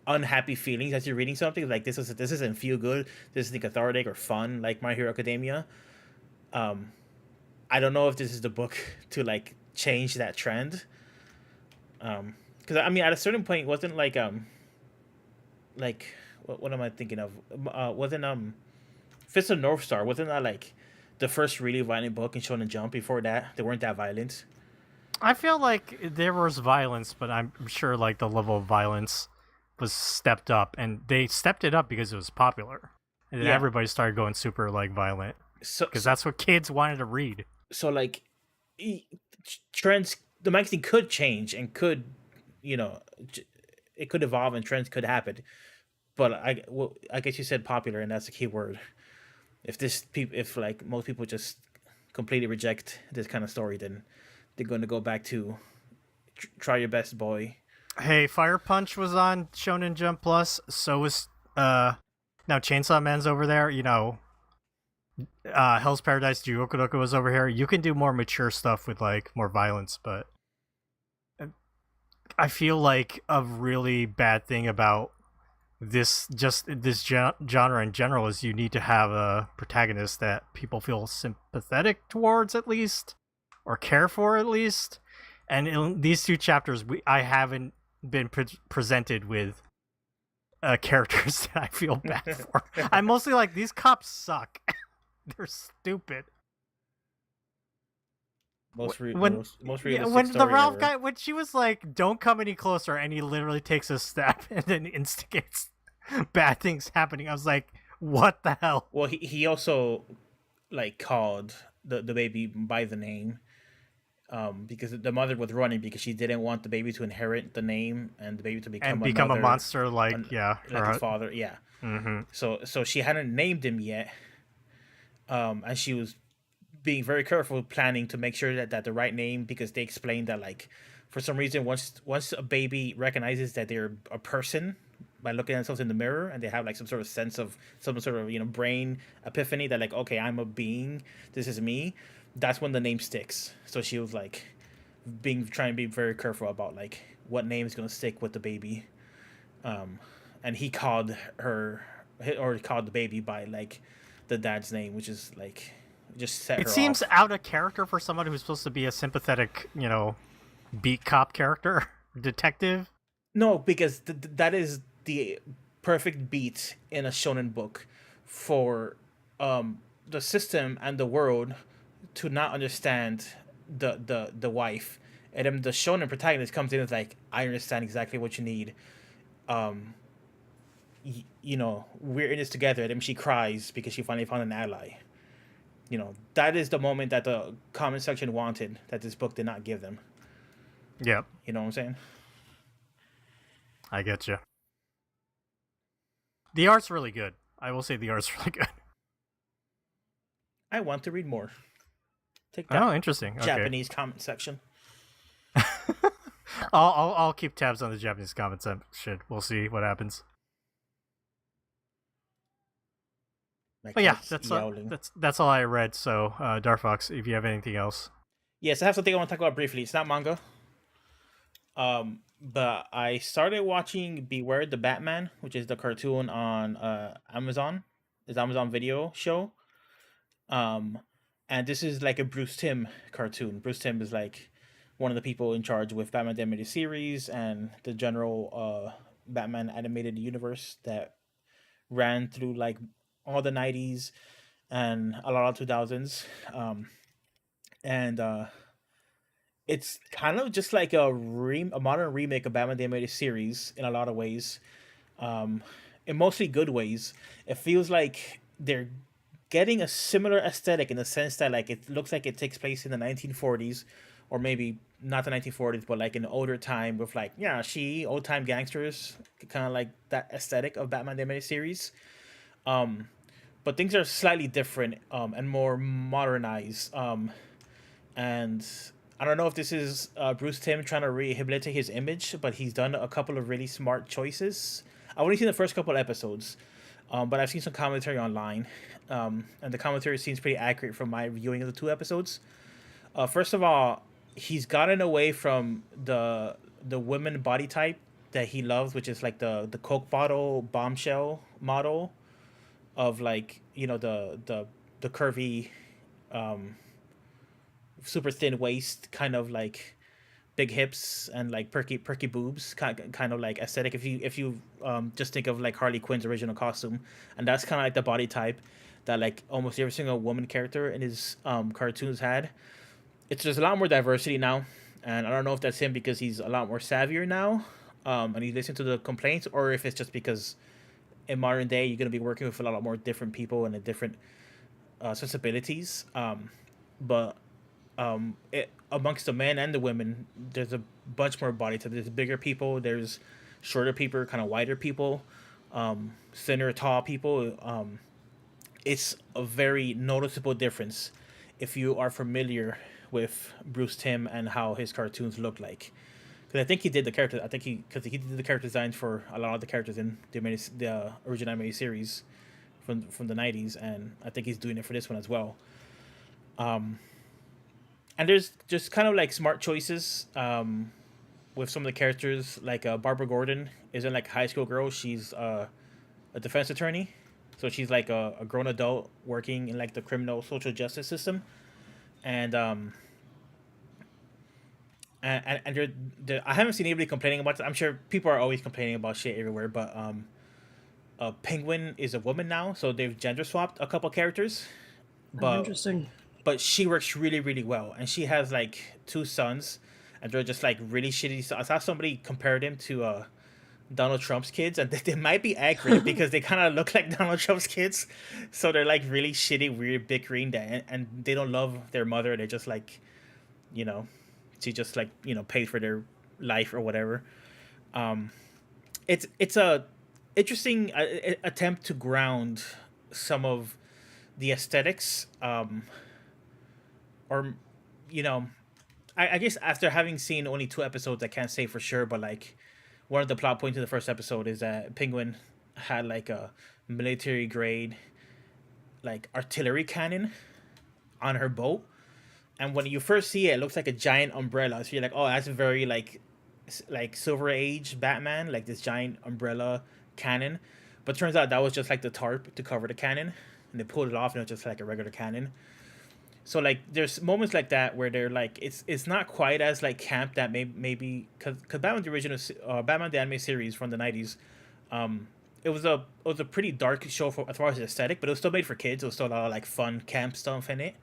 unhappy feelings as you're reading something. Like this isn't feel good. This isn't cathartic or fun like My Hero Academia. I don't know if this is the book to like change that trend. Because I mean, at a certain point, wasn't like what am I thinking of? Wasn't Fist of North Star, wasn't that like the first really violent book in Shonen Jump? Before that, they weren't that violent. I feel like there was violence, but I'm sure like the level of violence was stepped up, and they stepped it up because it was popular, and then Yeah. everybody started going super like violent So because that's what kids wanted to read. so like trends, the magazine could change and could, you know, it could evolve and trends could happen. But I guess you said popular, and that's the key word. If like most people just completely reject this kind of story, then they're going to go back to try your best, boy. Hey, Fire Punch was on Shonen Jump Plus. So was now Chainsaw Man's over there. You know, Hell's Paradise Juokudoku was over here. You can do more mature stuff with like more violence, but I feel like a really bad thing about this genre in general is you need to have a protagonist that people feel sympathetic towards at least, or care for at least. And in these two chapters, I haven't been presented with characters that I feel bad for. I'm mostly like, these cops suck. They're stupid. Most when realistic the story Ralph ever. guy, when she was like, "Don't come any closer," and he literally takes a step and then instigates bad things happening, I was like, "What the hell?" Well, he also like called the baby by the name, because the mother was running because she didn't want the baby to inherit the name and the baby to become a monster like his father. Yeah. Mm-hmm. So she hadn't named him yet, and she was being very careful, planning to make sure that the right name, because they explained that like for some reason once a baby recognizes that they're a person by looking at themselves in the mirror, and they have like some sort of sense of some sort of, you know, brain epiphany that like, okay, I'm a being, this is me, that's when the name sticks. So she was like trying to be very careful about like what name is going to stick with the baby, and he called the baby by like the dad's name, which is like just set her It seems off. out of character for someone who's supposed to be a sympathetic, you know, beat cop character, detective. No, because that is the perfect beat in a shonen book for the system and the world to not understand the wife, and then the shonen protagonist comes in and is like, I understand exactly what you need. You know, we're in this together. And then she cries because she finally found an ally. You know, that is the moment that the comment section wanted, that this book did not give them. Yep, You know what I'm saying? I get you. The art's really good. I will say the art's really good. I want to read more. Take that, Oh, interesting. Okay. Japanese comment section. I'll keep tabs on the Japanese comment section. We'll see what happens. My But yeah, cat's yowling. that's all I read. So, Darfox, if you have anything else. Yes, I have something I want to talk about briefly. It's not manga. But I started watching Beware the Batman, which is the cartoon on Amazon. It's Amazon Video show. And this is like a Bruce Timm cartoon. Bruce Timm is like one of the people in charge with Batman the Animated Series and the general Batman animated universe that ran through like all the 90s and a lot of 2000s. And it's kind of just like a modern remake of Batman the Animated Series in a lot of ways, in mostly good ways. It feels like they're getting a similar aesthetic in the sense that like it looks like it takes place in the 1940s, or maybe not the 1940s, but like an older time with like, yeah, old time gangsters, kind of like that aesthetic of Batman the Animated Series. But but things are slightly different and more modernized. And I don't know if this is Bruce Timm trying to rehabilitate his image, but he's done a couple of really smart choices. I've only seen the first couple of episodes, but I've seen some commentary online, and the commentary seems pretty accurate from my viewing of the 2 episodes. First of all, he's gotten away from the women body type that he loves, which is like the Coke bottle bombshell model of like the curvy, um, super thin waist, kind of like big hips and like perky boobs, kind of like aesthetic. If you just think of like Harley Quinn's original costume, and that's kind of like the body type that like almost every single woman character in his cartoons had. It's There's a lot more diversity now, and I don't know if that's him because he's a lot more savvier now, and he listens to the complaints, or if it's just because in modern day you're gonna be working with a lot more different people and a different sensibilities. But amongst the men and the women, there's a bunch more body type. There's bigger people. There's shorter people, kind of wider people, thinner, tall people. It's a very noticeable difference if you are familiar with Bruce Timm and how his cartoons look like. Because I think he did the character. I think because he did the character designs for a lot of the characters in the original anime series from the '90s, and I think he's doing it for this one as well. And there's just kind of like smart choices with some of the characters. Like Barbara Gordon isn't like a high school girl. She's a defense attorney, so she's like a grown adult working in like the criminal social justice system, and I haven't seen anybody complaining about it. I'm sure people are always complaining about shit everywhere, but Penguin is a woman now, so they've gender swapped a couple characters, Oh, but interesting. she works really really well, and she has like 2 sons, and they're just like really shitty. So I saw somebody compared him to Donald Trump's kids, and they might be accurate because they kind of look like Donald Trump's kids. So they're like really shitty, weird, bickering, and they don't love their mother. They're just like, you know, she just like paid for their life or whatever. Um, it's a interesting attempt to ground some of the aesthetics, or you know, I guess after having seen only 2 episodes, I can't say for sure, but like one of the plot points in the first episode is that Penguin had like a military grade like artillery cannon on her boat, and when you first see it, it looks like a giant umbrella. So you're like, oh, that's very like Silver Age Batman, like this giant umbrella cannon. But turns out that was just like the tarp to cover the cannon, and they pulled it off, and it was just like a regular cannon. So like, there's moments like that where they're like, it's not quite as like camp that maybe because Batman the original Batman the anime series from the '90s, it was a pretty dark show for as far as the aesthetic, but it was still made for kids. It was still a lot of like fun camp stuff in it.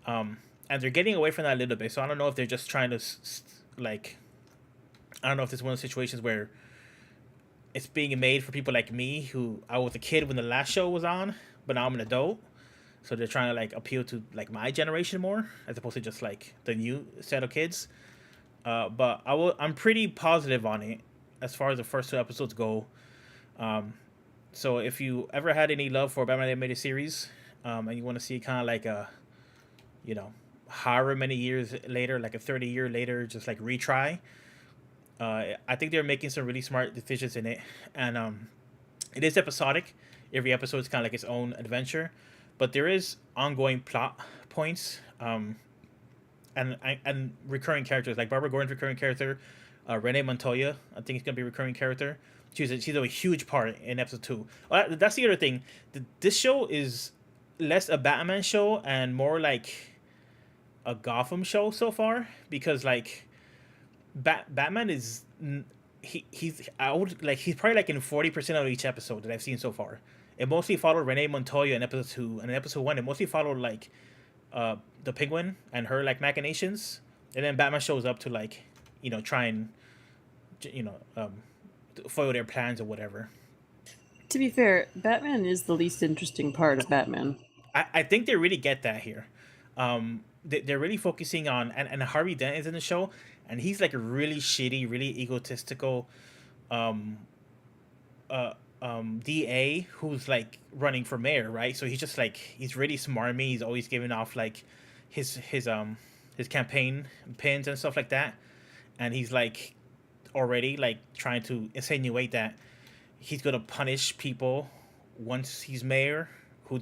And they're getting away from that a little bit. So I don't know if they're just trying to like, I don't know if it's one of those situations where it's being made for people like me, who I was a kid when the last show was on, but now I'm an adult. So they're trying to like appeal to like my generation more, as opposed to just like the new set of kids. But I'm pretty positive on it as far as the first 2 episodes go. So if you ever had any love for Batman the Animated Series, and you want to see kind of like a, you know, however many years later, like a 30-year later, just like retry. I think they're making some really smart decisions in it, and it is episodic. Every episode is kind of like its own adventure, but there is ongoing plot points, and recurring characters like Barbara Gordon's recurring character, Renee Montoya. I think it's gonna be a recurring character. She's a huge part in episode 2. Well, that's the other thing. This show is less a Batman show and more like a Gotham show so far, because like Batman is he's I would like he's probably like in 40% of each episode that I've seen so far. It mostly followed Renee Montoya in episode 2, and in episode 1 it mostly followed like the Penguin and her like machinations, and then Batman shows up to like try and you know um, foil their plans or whatever. To be fair, Batman is the least interesting part of Batman. I think they really get that here. They're really focusing on, and Harvey Dent is in the show, and he's like a really shitty, really egotistical, um, DA who's like running for mayor, right? So he's just like he's really smarmy. He's always giving off like his campaign pins and stuff like that, and he's like already like trying to insinuate that he's gonna punish people once he's mayor who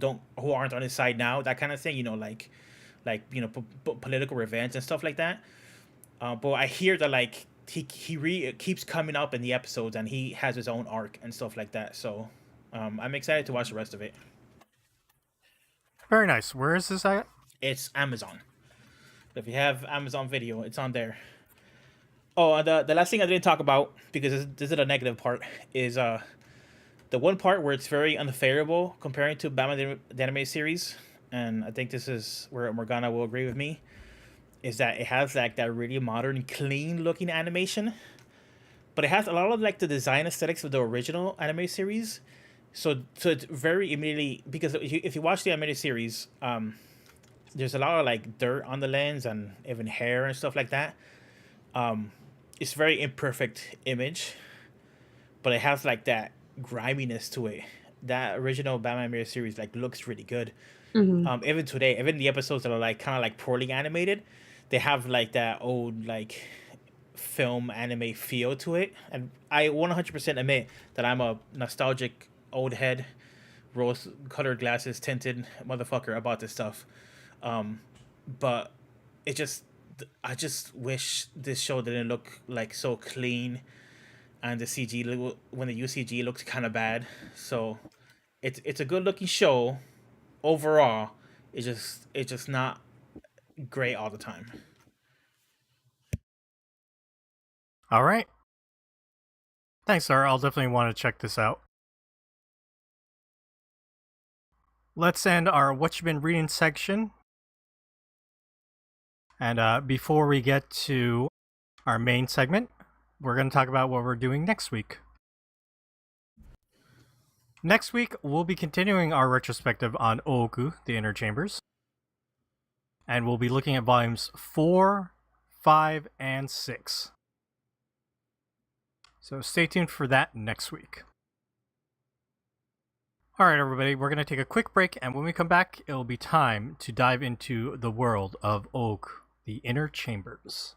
aren't on his side now, that kind of thing. Political revenge and stuff like that. But I hear that like keeps coming up in the episodes, and he has his own arc and stuff like that. So I'm excited to watch the rest of it. Very nice. Where is this at? It's Amazon. If you have Amazon Video, it's on there. Oh, and the last thing I didn't talk about, because this is the negative part, is the one part where it's very unfavorable comparing to Batman the Animated Series, and I think this is where Morgana will agree with me, is that it has like that really modern, clean looking animation, but it has a lot of like the design aesthetics of the original animated series. So it's very immediately, because if you watch the animated series, there's a lot of like dirt on the lens and even hair and stuff like that. It's very imperfect image, but it has like that griminess to it. That original Batman animated series like looks really good. Even today, even the episodes that are like kind of like poorly animated, they have like that old like film anime feel to it. And I 100% admit that I'm a nostalgic old head, rose colored glasses tinted motherfucker about this stuff. But it just, I just wish this show didn't look like so clean, and the CG when the UCG looks kind of bad. So it's a good looking show overall. It's just not great all the time. All right. Thanks, sir. I'll definitely want to check this out. Let's end our What You Been Reading section. And before we get to our main segment, we're going to talk about what we're doing next week. Next week, we'll be continuing our retrospective on Ooku, The Inner Chambers. And we'll be looking at volumes 4, 5, and 6. So stay tuned for that next week. Alright, everybody, we're going to take a quick break, and when we come back, it'll be time to dive into the world of Ooku, The Inner Chambers.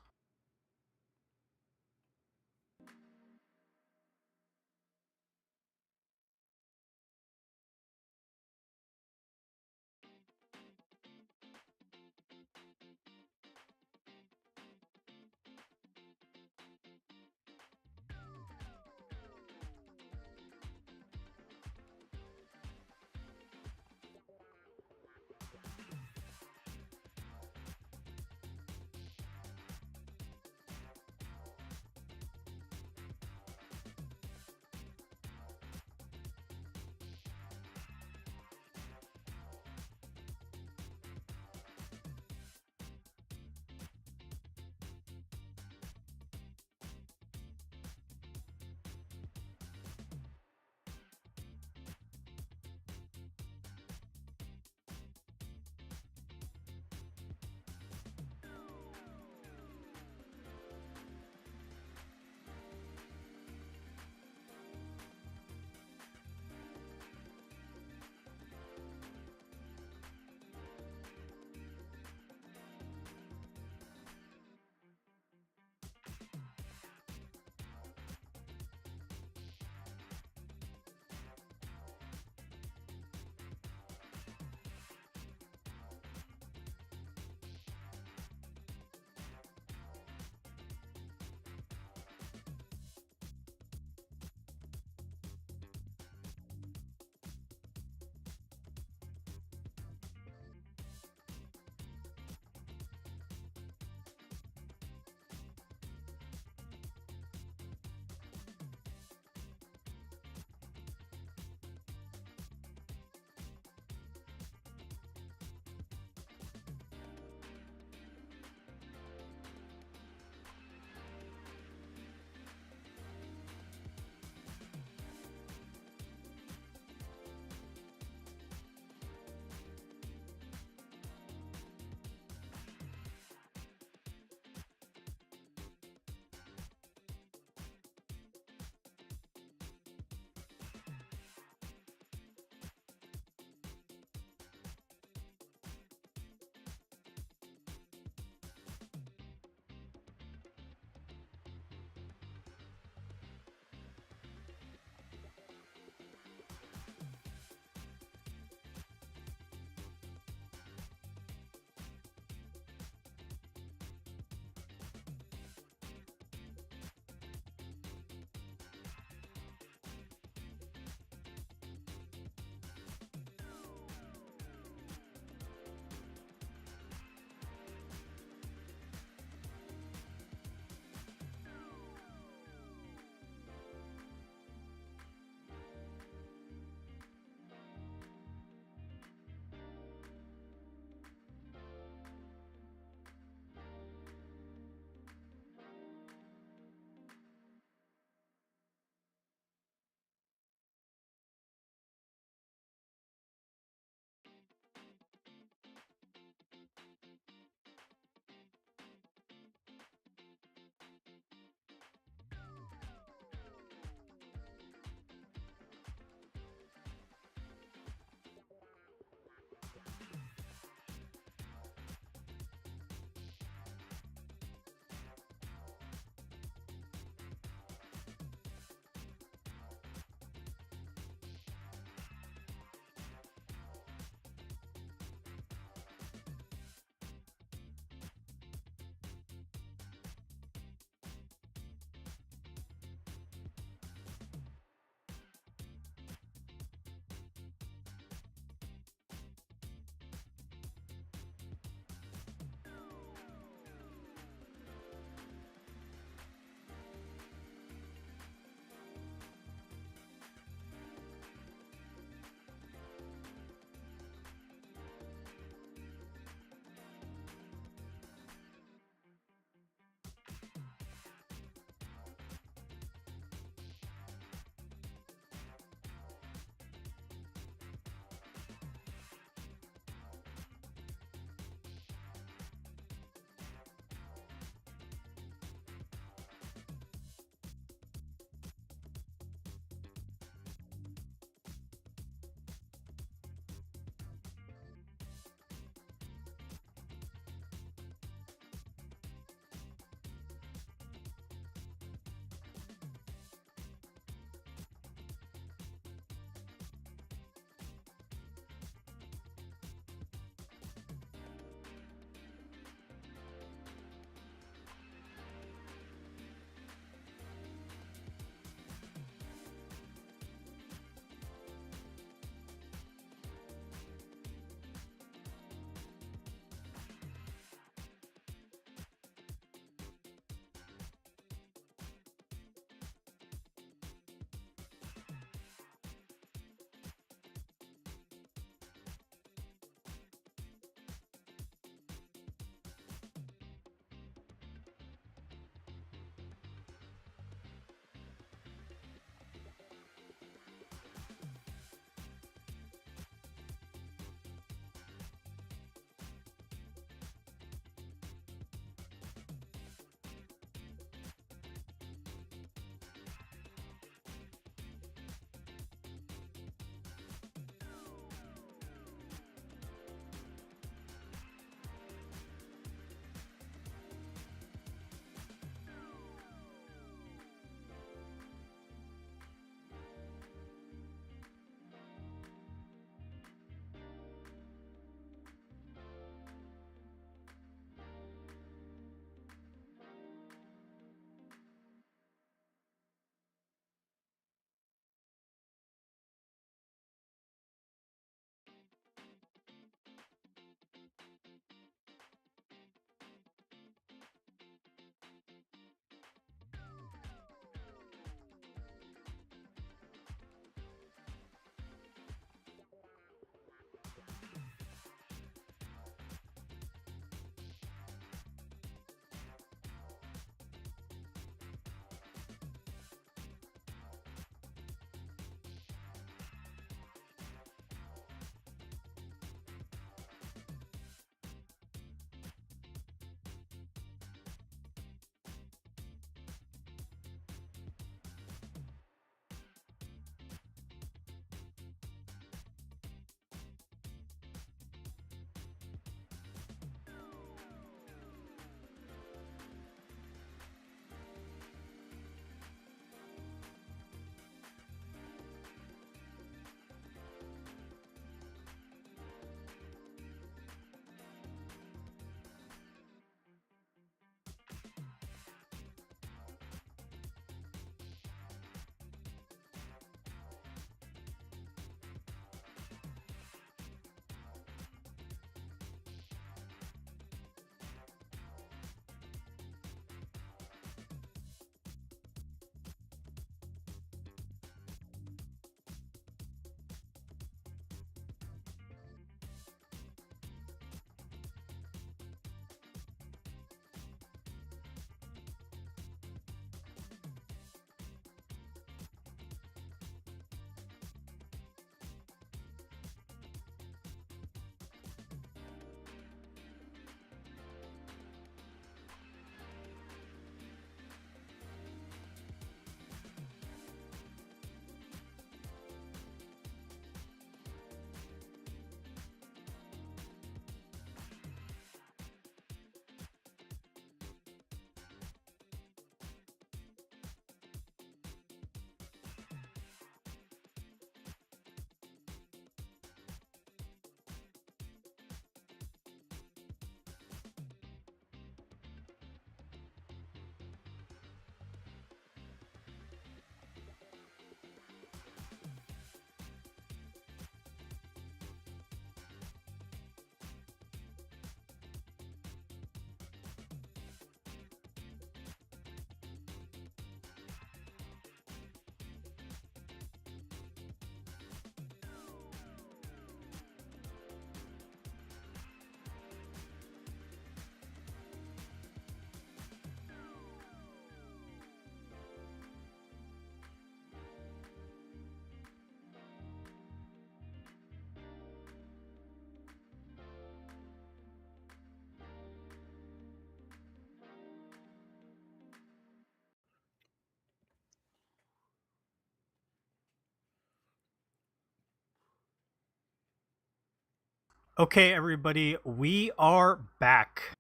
Okay, everybody, we are back.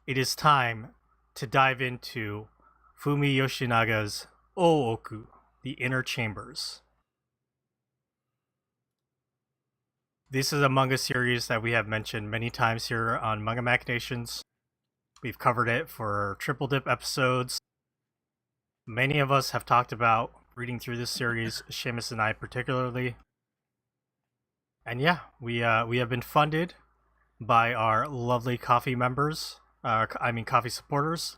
It is time to dive into Fumi Yoshinaga's Ooku, the Inner Chambers. This is a manga series that we have mentioned many times here on Manga Machinations. We've covered it for Triple Dip episodes. Many of us have talked about reading through this series, Seamus and I particularly. And yeah, we have been funded by our lovely coffee members, coffee supporters.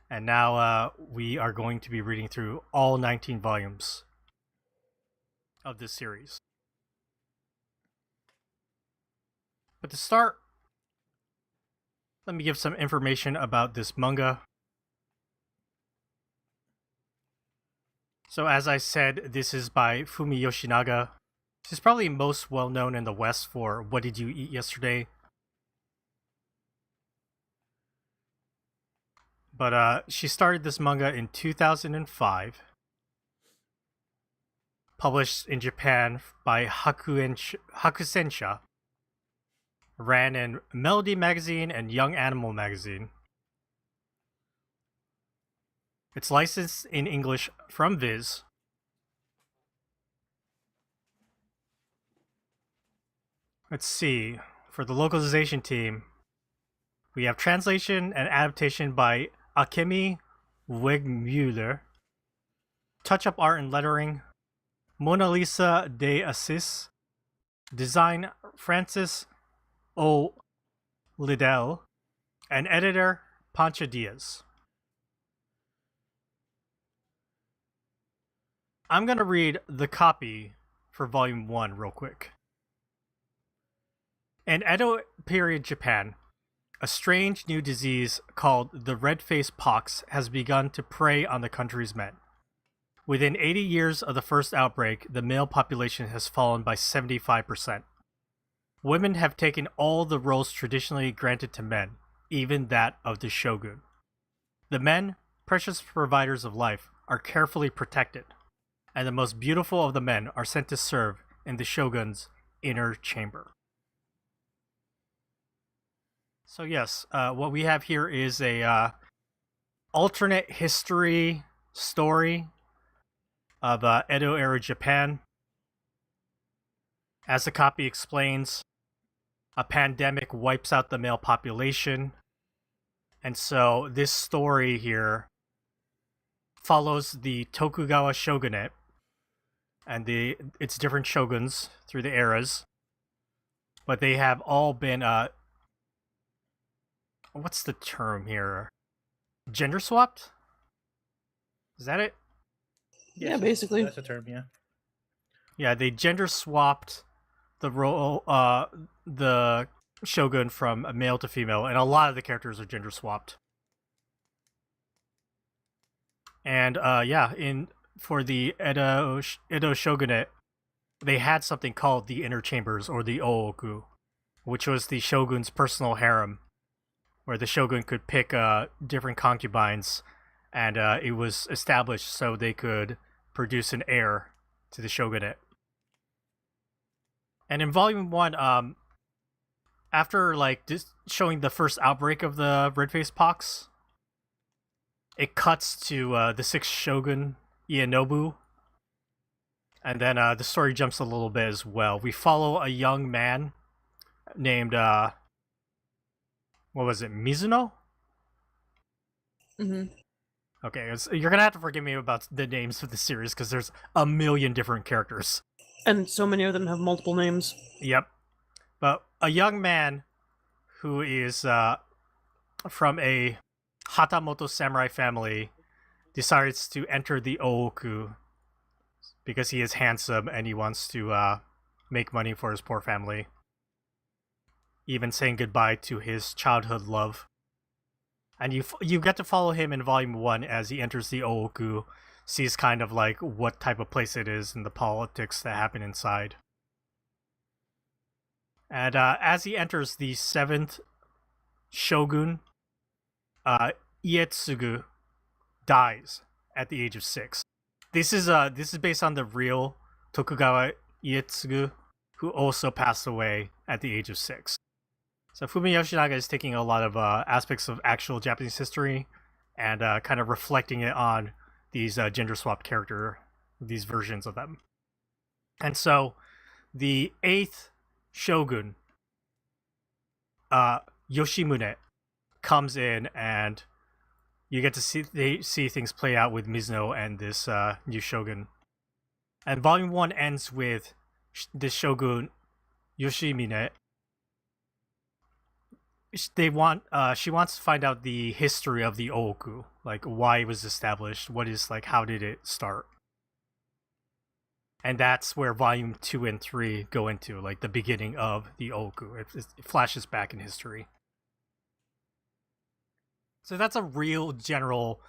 And now we are going to be reading through all 19 volumes of this series. But to start, let me give some information about this manga. So as I said, this is by Fumi Yoshinaga. She's probably most well known in the West for What Did You Eat Yesterday? But she started this manga in 2005. Published in Japan by Hakusensha. Ran in Melody Magazine and Young Animal Magazine. It's licensed in English from Viz. Let's see. For the localization team, we have translation and adaptation by Akemi Wegmuller. Touch-up art and lettering, Mona Lisa de Assis. Design, Francis O. Liddell. And editor, Pancha Diaz. I'm going to read the copy for Volume 1 real quick. In Edo period Japan, a strange new disease called the red-faced pox has begun to prey on the country's men. Within 80 years of the first outbreak, the male population has fallen by 75%. Women have taken all the roles traditionally granted to men, even that of the shogun. The men, precious providers of life, are carefully protected, and the most beautiful of the men are sent to serve in the shogun's inner chamber. So yes, what we have here is a alternate history story of Edo era Japan. As the copy explains, a pandemic wipes out the male population, and so this story here follows the Tokugawa shogunate and its different shoguns through the eras, but they have all been what's the term here? Gender swapped? Is that it? Yeah, basically. That's a term, yeah. Yeah, they gender swapped the role, the shogun from a male to female, and a lot of the characters are gender swapped. And for the Edo shogunate, they had something called the inner chambers, or the Ooku, which was the shogun's personal harem, where the shogun could pick different concubines, and it was established so they could produce an heir to the shogunate. And in Volume 1, after showing the first outbreak of the red-faced pox, it cuts to the sixth shogun, Ieyasu, and then the story jumps a little bit as well. We follow a young man named what was it, Mizuno? Mm-hmm. Okay, you're gonna have to forgive me about the names of the series because there's a million different characters. And so many of them have multiple names. Yep. But a young man who is from a Hatamoto samurai family decides to enter the Ooku because he is handsome and he wants to make money for his poor family. Even saying goodbye to his childhood love. And you get to follow him in Volume 1 as he enters the Ooku, sees kind of like what type of place it is and the politics that happen inside. And as he enters the 7th shogun, Ietsugu dies at the age of 6. This is based on the real Tokugawa Ietsugu, who also passed away at the age of 6. So Fumi Yoshinaga is taking a lot of aspects of actual Japanese history and kind of reflecting it on these gender swapped these versions of them. And so the 8th shogun, Yoshimune, comes in, and you get to see things play out with Mizuno and this new shogun. And volume 1 ends with this shogun Yoshimune. She wants to find out the history of the Ooku, like why it was established, how did it start? And that's where volume 2 and 3 go into, like the beginning of the Ooku. It flashes back in history. So that's a real general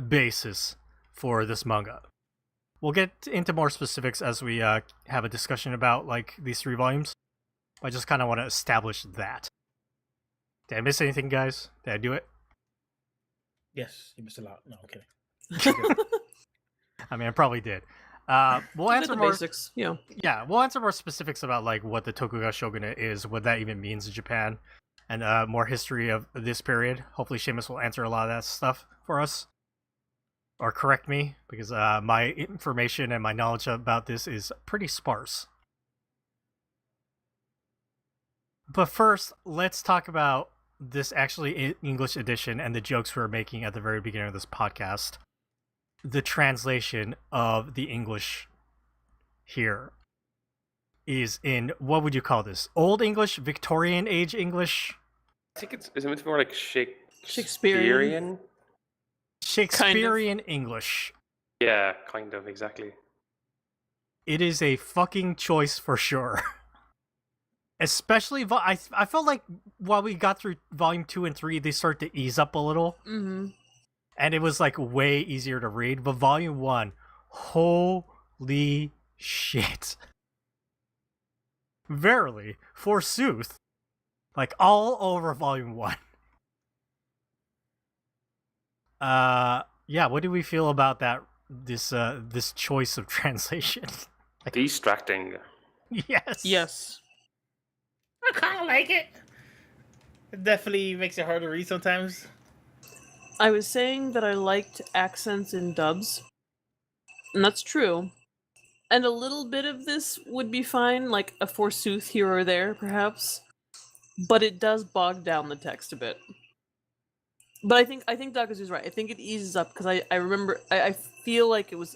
basis for this manga. We'll get into more specifics as we have a discussion about like these 3 volumes. I just kind of want to establish that. Did I miss anything, guys? Did I do it? Yes, you missed a lot. No, I'm kidding. I mean, I probably did. We'll You answer did the more basics. Yeah. Yeah, we'll answer more specifics about like what the Tokugawa shogunate is, what that even means in Japan, and more history of this period. Hopefully, Seamus will answer a lot of that stuff for us, or correct me, because my information and my knowledge about this is pretty sparse. But first, let's talk about this actually English edition and the jokes we were making at the very beginning of this podcast. The translation of the English here is in, what would you call this? Old English? Victorian age English? I think is it meant to be more like Shakespearean. Shakespearean English. Yeah, kind of, exactly. It is a fucking choice for sure. Especially, I felt like while we got through volume 2 and 3, they start to ease up a little. Mm-hmm. And it was like way easier to read. But volume 1, holy shit. Verily, forsooth. Like all over volume 1. Yeah, what do we feel about that? This choice of translation? Distracting. Yes. Yes. I kind of like it. It definitely makes it hard to read sometimes. I was saying that I liked accents in dubs, and that's true. And a little bit of this would be fine, like a forsooth here or there, perhaps. But it does bog down the text a bit. But I think Dakazu's right. I think it eases up because I remember I feel like it was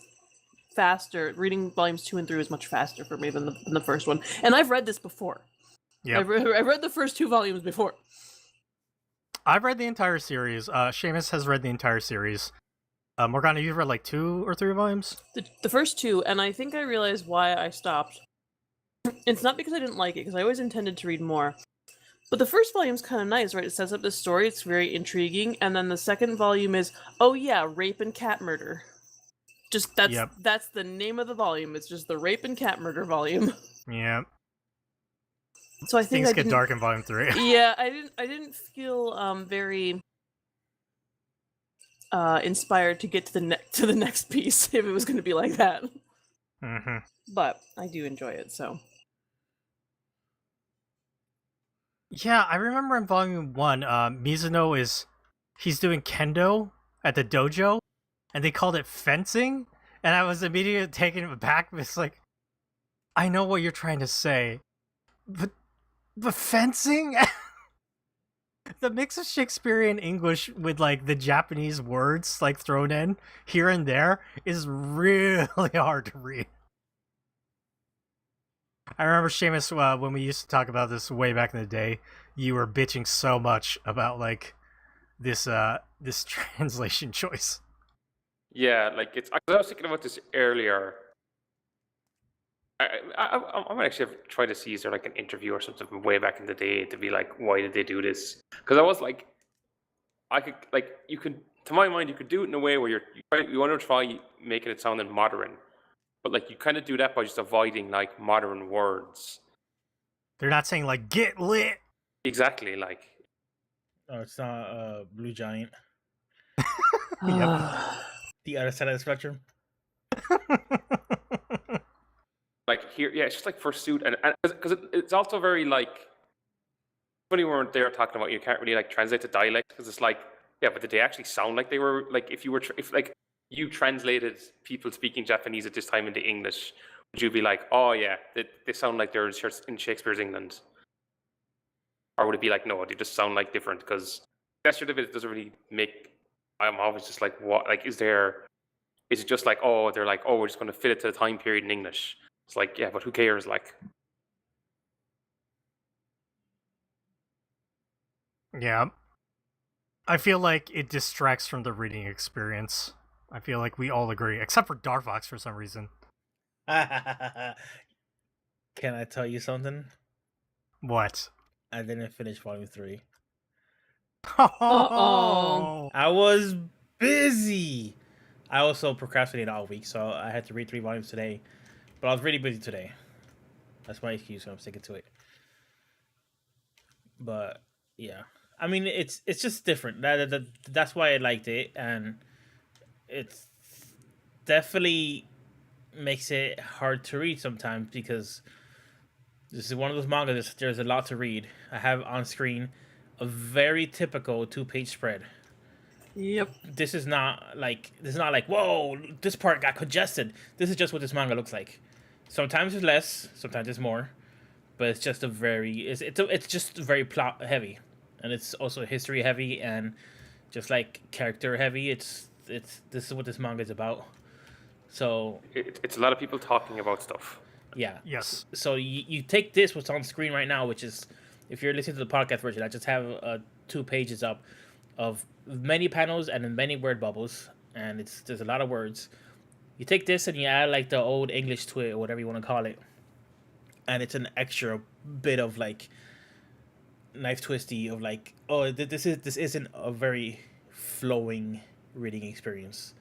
faster. Reading volumes 2 and 3 was much faster for me than the first one. And I've read this before. Yeah. I've read the first 2 volumes before. I've read the entire series. Seamus has read the entire series. Morgana, you've read like 2 or 3 volumes? The first 2, and I think I realized why I stopped. It's not because I didn't like it, because I always intended to read more. But the first volume's kind of nice, right? It sets up the story, it's very intriguing, and then the second volume is, oh yeah, rape and cat murder. Just that's the name of the volume. It's just the rape and cat murder volume. Yeah. So I think things get dark in volume 3. Yeah, I didn't feel very inspired to get to the next piece if it was going to be like that. Mm-hmm. But I do enjoy it, so. Yeah, I remember in volume 1, Mizuno he's doing kendo at the dojo, and they called it fencing, and I was immediately taken aback. It's like, I know what you're trying to say, but fencing? The mix of Shakespearean English with like the Japanese words like thrown in here and there is really hard to read. I remember, Seamus, when we used to talk about this way back in the day, you were bitching so much about like this translation choice. Yeah, like I was thinking about this earlier. I'm actually trying to see is there like an interview or something from way back in the day to be like, why did they do this? Because I was like, you could, to my mind, you could do it in a way where you want to try making it sound modern, but like you kind of do that by just avoiding like modern words. They're not saying like get lit. Exactly, like. Oh, it's not Blue Giant. Yep. The other side of the spectrum. Like here, yeah, it's just like fursuit, and because it's also very like funny when they're talking about you can't really like translate to dialect because it's like yeah, but did they actually sound like they were like if you were if like you translated people speaking Japanese at this time into English, would you be like, oh yeah, they sound like they're in Shakespeare's England, or would it be like no, they just sound like different because that sort of it doesn't really make. I'm always just like what like is it just like oh they're like oh we're just going to fit it to the time period in English. It's like yeah, but who cares like. Yeah. I feel like it distracts from the reading experience. I feel like we all agree, except for Darvox for some reason. Can I tell you something? What? I didn't finish volume 3. Uh-oh. I was busy. I also procrastinated all week, so I had to read 3 volumes today. But I was really busy today. That's my excuse, so I'm sticking to it. But yeah, I mean it's just different. That's why I liked it, and it's definitely makes it hard to read sometimes because this is one of those mangas. There's a lot to read. I have on screen a very typical 2-page spread. Yep. This is not like whoa, this part got congested. This is just what this manga looks like. Sometimes it's less, sometimes it's more, but it's just it's just very plot heavy, and it's also history heavy and just like character heavy. It's this is what this manga is about. So It's a lot of people talking about stuff. yeah. Yes. So you take this what's on screen right now, which is if you're listening to the podcast version, I just have 2 pages up of many panels and many word bubbles, and there's a lot of words. You take this and you add like the old English to it or whatever you want to call it, and it's an extra bit of like knife twisty of like oh this isn't a very flowing reading experience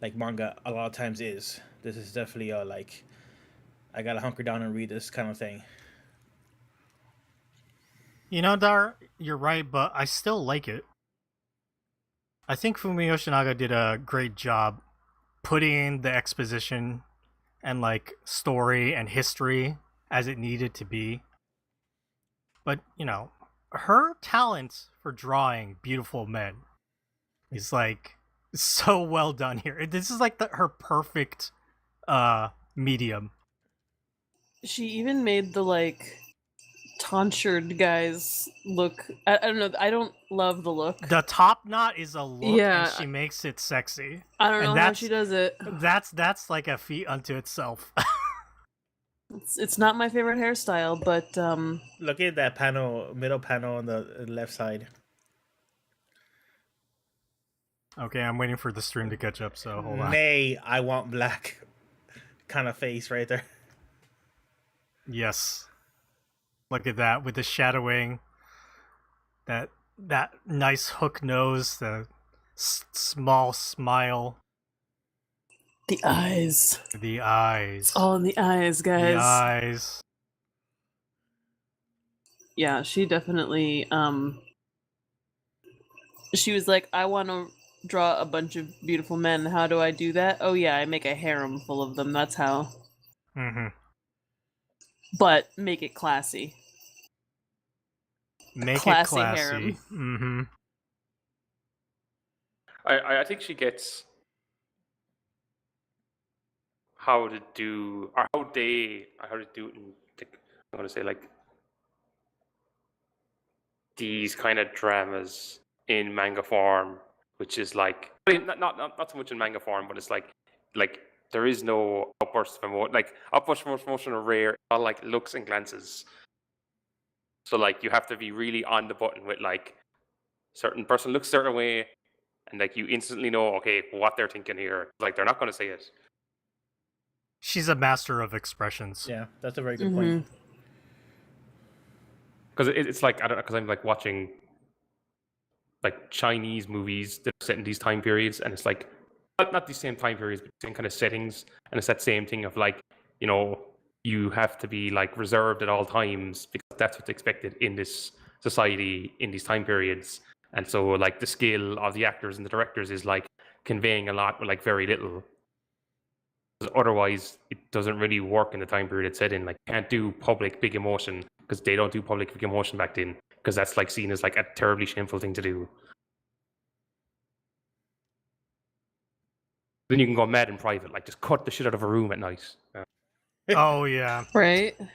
like manga a lot of times is. This is definitely a like I gotta hunker down and read this kind of thing. You know, Dar, you're right, but I still like it. I think Fumi Yoshinaga did a great job putting in the exposition and like story and history as it needed to be. But, you know, her talent for drawing beautiful men is like so well done here. This is like her perfect medium. She even made the like tonsured guys look. I don't know. I don't love the look. The top knot is a look, Yeah. and she makes it sexy. I don't and know how she does it. That's like a feat unto itself. It's not my favorite hairstyle, but Look at that middle panel on the left side. Okay, I'm waiting for the stream to catch up, so hold on. Nay, I want black kind of face right there. Yes. Look at that with the shadowing. That nice hook nose, the small smile. the eyes. The eyes. It's all in the eyes, guys. The eyes. Yeah, she definitely she was like, I want to draw a bunch of beautiful men. How do I do that? Oh yeah, I make a harem full of them. That's how. Mm-hmm. But make it classy. Make classy it classy. harem. Mm-hmm. I think she gets how to do it in I'm gonna say like these kind of dramas in manga form, which is like I mean, not so much in manga form, but it's like there is no upburst of emotion. Like upburst of emotion are rare. It's all like looks and glances. So like you have to be really on the button with like certain person looks a certain way, and like you instantly know okay what they're thinking here. Like they're not going to say it. She's a master of expressions. Yeah, that's a very good point. Because it's like I don't know. Because I'm like watching like Chinese movies that are set in these time periods, and it's like not these same time periods, but same kind of settings, and it's that same thing of like you know you have to be like reserved at all times because that's what's expected in this society in these time periods, and so like the skill of the actors and the directors is like conveying a lot with like very little. 'Cause otherwise, it doesn't really work in the time period it's set in. Like, can't do public big emotion because they don't do public big emotion back then because that's like seen as like a terribly shameful thing to do. Then you can go mad in private, like just cut the shit out of a room at night. Oh yeah. Right? I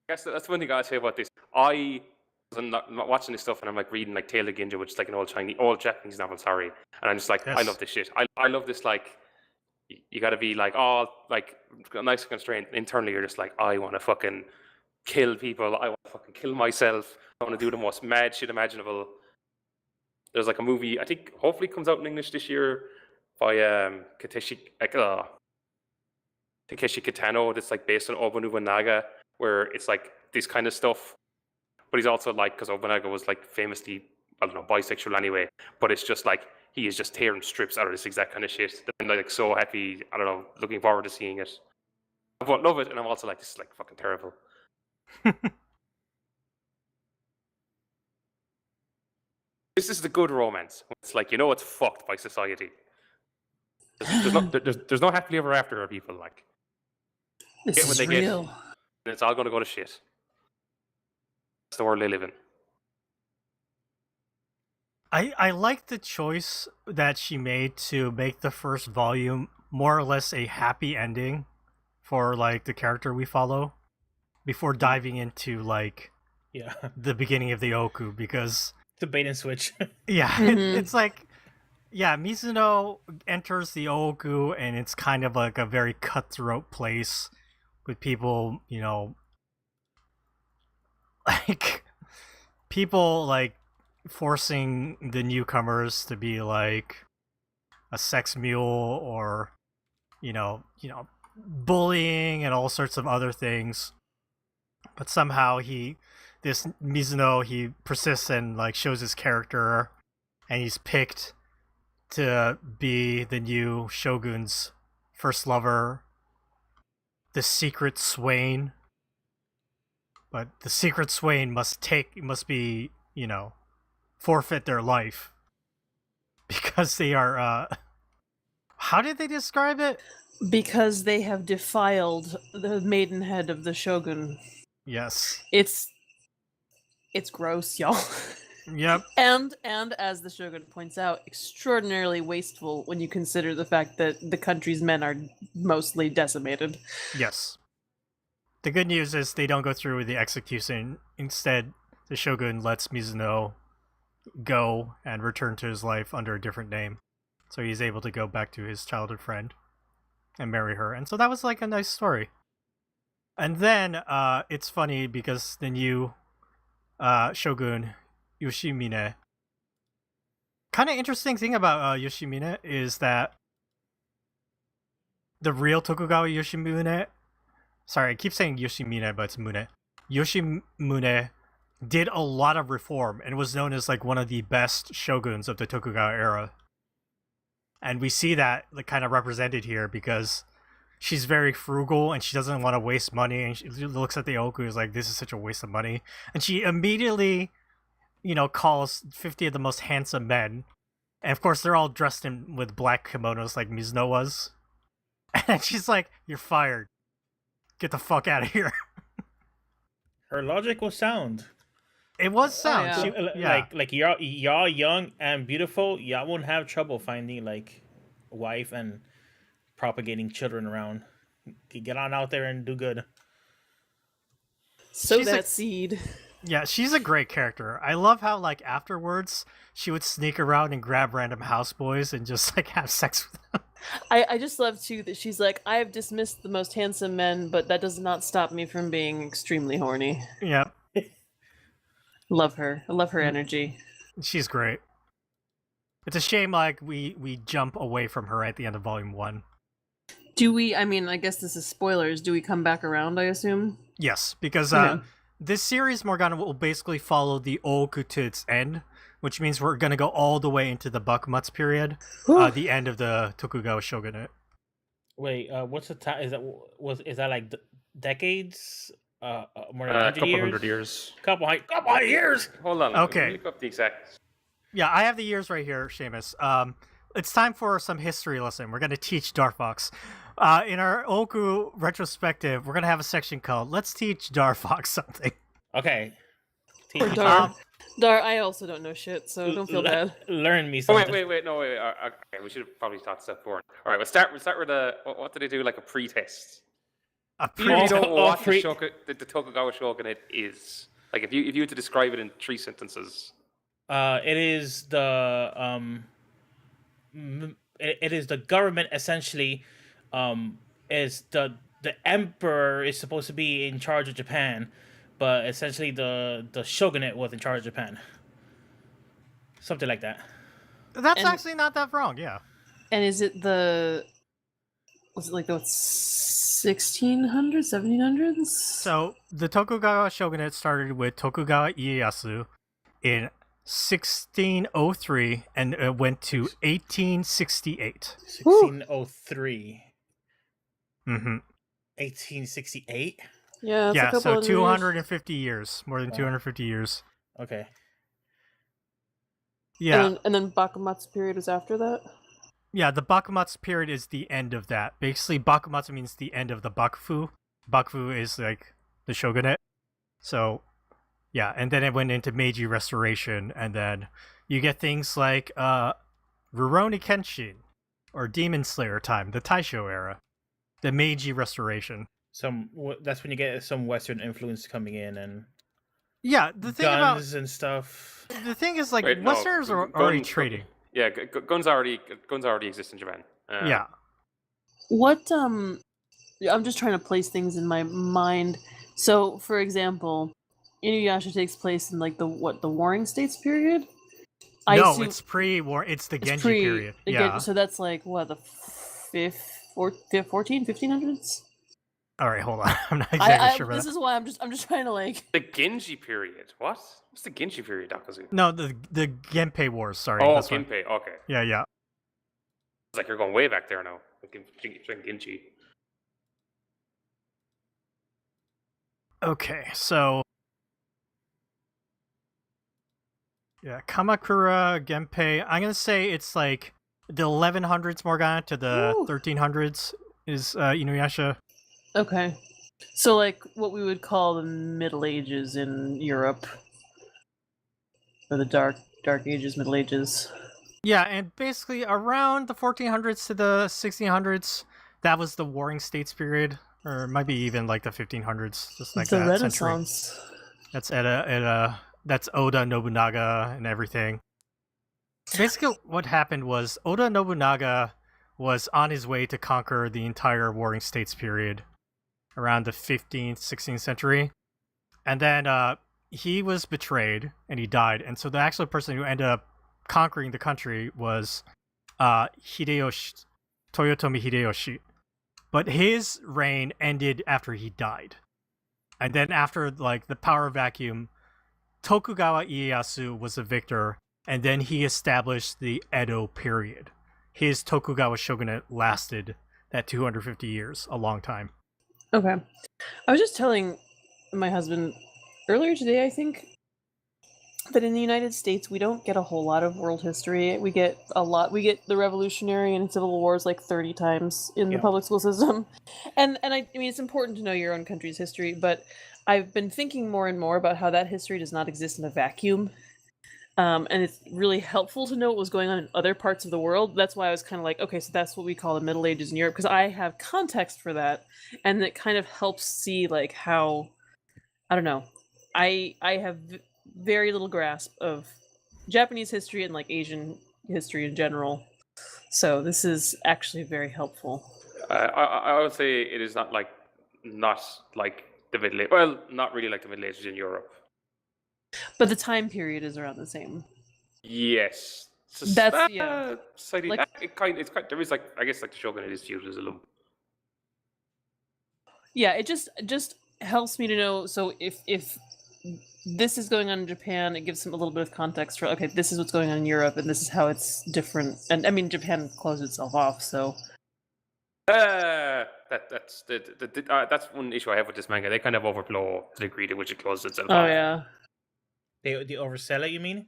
guess that's one thing I gotta say about this. I'm not watching this stuff and I'm like reading like Tale of Ginja, which is like an old Japanese novel, sorry. And I'm just like, I Yes. love this shit. I love this, like, you gotta be like, oh, like, nice and constrained. Internally, you're just like, I wanna fucking kill people. I wanna fucking kill myself. I wanna do the most mad shit imaginable. There's like a movie, I think hopefully comes out in English this year by Takeshi Kitano, that's like based on Oba Nobunaga, where it's like this kind of stuff. But he's also like, because Nobunaga was like famously, I don't know, bisexual anyway. But it's just like he is just tearing strips out of this exact kind of shit. I'm like so happy. I don't know, looking forward to seeing it. I love it, and I'm also like, this is like fucking terrible. This is the good romance. It's like, you know, it's fucked by society. There's no happily ever after for people. Like, This get what is they get. real. And it's all going to go to shit. That's the world they live in. I like the choice that she made to make the first volume more or less a happy ending for like the character we follow before diving into like Yeah, the beginning of the Ooku, because it's a bait and switch. yeah, Mhm. it's like, yeah, Mizuno enters the Ooku and it's kind of like a very cutthroat place with people, you know, like people like forcing the newcomers to be like a sex mule, or you know bullying and all sorts of other things. But somehow this Mizuno, he persists and like shows his character, and he's picked to be the new shogun's first lover, the secret swain. But the secret swain must be, you know, forfeit their life because they are how did they describe it? Because they have defiled the maidenhead of the shogun. Yes. It's gross, y'all. Yep. And as the shogun points out, extraordinarily wasteful when you consider the fact that the country's men are mostly decimated. Yes. The good news is they don't go through with the execution. Instead, the shogun lets Mizuno go and return to his life under a different name. So he's able to go back to his childhood friend and marry her. And so that was like a nice story. And then it's funny because the new shogun, Yoshimine. Kind of interesting thing about Yoshimine is that the real Tokugawa Yoshimune, sorry, I keep saying Yoshimine, but it's Mune. Yoshimune did a lot of reform and was known as like one of the best shoguns of the Tokugawa era. And we see that like kind of represented here because she's very frugal and she doesn't want to waste money, and she looks at the Ooku and is like, this is such a waste of money. And she immediately, you know, calls 50 of the most handsome men. And of course they're all dressed in with black kimonos like Mizuno was. And she's like, you're fired. Get the fuck out of here. Her logic was sound. It was sound. yeah. She, yeah. Like y'all young and beautiful, y'all won't have trouble finding like a wife and propagating children around. Get on out there and do good. Sow She's that a- seed. Yeah, she's a great character. I love how like afterwards she would sneak around and grab random houseboys and just like have sex with them. I just love too that she's like, I have dismissed the most handsome men, but that does not stop me from being extremely horny. Yeah, Love her. I love her energy. she's great. It's a shame like we jump away from her at the end of volume 1. Do we, I mean, I guess this is spoilers. Do we come back around, I assume? Yes, because Yeah. this series, Morgana, will basically follow the Ooku to its end, which means we're going to go all the way into the Bakumatsu period, the end of the Tokugawa shogunate. Wait, what's the time? Is that like decades? More than A 100 couple years? hundred years. Couple hundred years. Hold on. Okay. Let me look up the exact. Yeah, I have the years right here, Seamus. It's time for some history lesson. We're going to teach Dartbox. In our Ooku retrospective, we're gonna have a section called "Let's Teach Darfox Something." Okay. Poor Teach Dar. Um, Dar, I also don't know shit, so don't feel bad. Learn me Oh, something. wait, no, wait. Okay, we should have probably talked step forward. All right, we'll start with what do they do, like a pre-test? a Even if you pre- don't know what pre- the Tokugawa shogunate is, like if you were to describe it in 3 sentences. It is the it is the government essentially. Is the emperor is supposed to be in charge of Japan, but essentially the shogunate was in charge of Japan. Something like that. That's And- actually not that wrong. Yeah. And is it was it like the 1600s, 1700s? So the Tokugawa shogunate started with Tokugawa Ieyasu in 1603 and it went to 1868. 1603. Mm-hmm. 1868. Yeah, it's a Yeah, couple so of 250 years, more than Wow. 250 years. Okay. Yeah, And then Bakumatsu period was after that? yeah. The Bakumatsu period is the end of that. Basically, Bakumatsu means the end of the Bakufu. Bakufu is like the shogunate. So, yeah, and then it went into Meiji Restoration, and then you get things like Rurouni Kenshin or Demon Slayer time, the Taisho era, the Meiji Restoration. That's when you get some Western influence coming in and Yeah, the thing about guns and stuff. the thing is like Wait, no, Westerners are gun- already gun- trading. Yeah, guns already exist in Japan. Yeah. What I'm just trying to place things in my mind. So, for example, Inuyasha takes place in like the Warring States period. I No, assume it's pre-war. It's the it's Genji period. Yeah. So that's like what, the 1500s? All right, hold on. I'm not exactly sure about This that. is why I'm just trying to like. The Genji period. What? What's the Genji period, Dakazu? No, the Genpei Wars. Sorry. Oh, that's one. Ginpei. Okay. Yeah, yeah. It's like you're going way back there now. Genji. Okay, so yeah, Kamakura Genpei. I'm gonna say it's like the 1100s Morgana to the Ooh. 1300s is Inuyasha. Okay, so like what we would call the Middle Ages in Europe, or the Dark Ages, Middle Ages. Yeah, and basically around the 1400s to the 1600s, that was the Warring States period, or it might be even like the 1500s, just like It's a that Renaissance. century. That's that's Oda Nobunaga and everything. Basically, what happened was Oda Nobunaga was on his way to conquer the entire Warring States period around the 15th, 16th century, and then he was betrayed and he died. And so the actual person who ended up conquering the country was Toyotomi Hideyoshi. But his reign ended after he died. And then after like the power vacuum, Tokugawa Ieyasu was the victor, and then he established the Edo period. His Tokugawa shogunate lasted that 250 years, a long time. Okay, I was just telling my husband earlier today, I think, that in the United States we don't get a whole lot of world history. We get the Revolutionary and Civil Wars like 30 times in the Yeah. public school system. And I mean it's important to know your own country's history, but I've been thinking more and more about how that history does not exist in a vacuum. And it's really helpful to know what was going on in other parts of the world. That's why I was kind of like, okay, so that's what we call the Middle Ages in Europe, because I have context for that, and it kind of helps see like how, I don't know, I have very little grasp of Japanese history and like Asian history in general. So this is actually very helpful. I would say it is not like the Middle Ages. Well, not really like the Middle Ages in Europe. But the time period is around the same. Yes. That's- yeah. Slightly, Like- it's kind. There is like, I guess, like the shogunate is feudalism. Yeah, it just helps me to know. So if this is going on in Japan, it gives them a little bit of context for, okay, this is what's going on in Europe, and this is how it's different. And I mean, Japan closed itself off, so That's one issue I have with this manga. They kind of overblow the degree to which it closes itself oh off. yeah. They oversell it, you mean?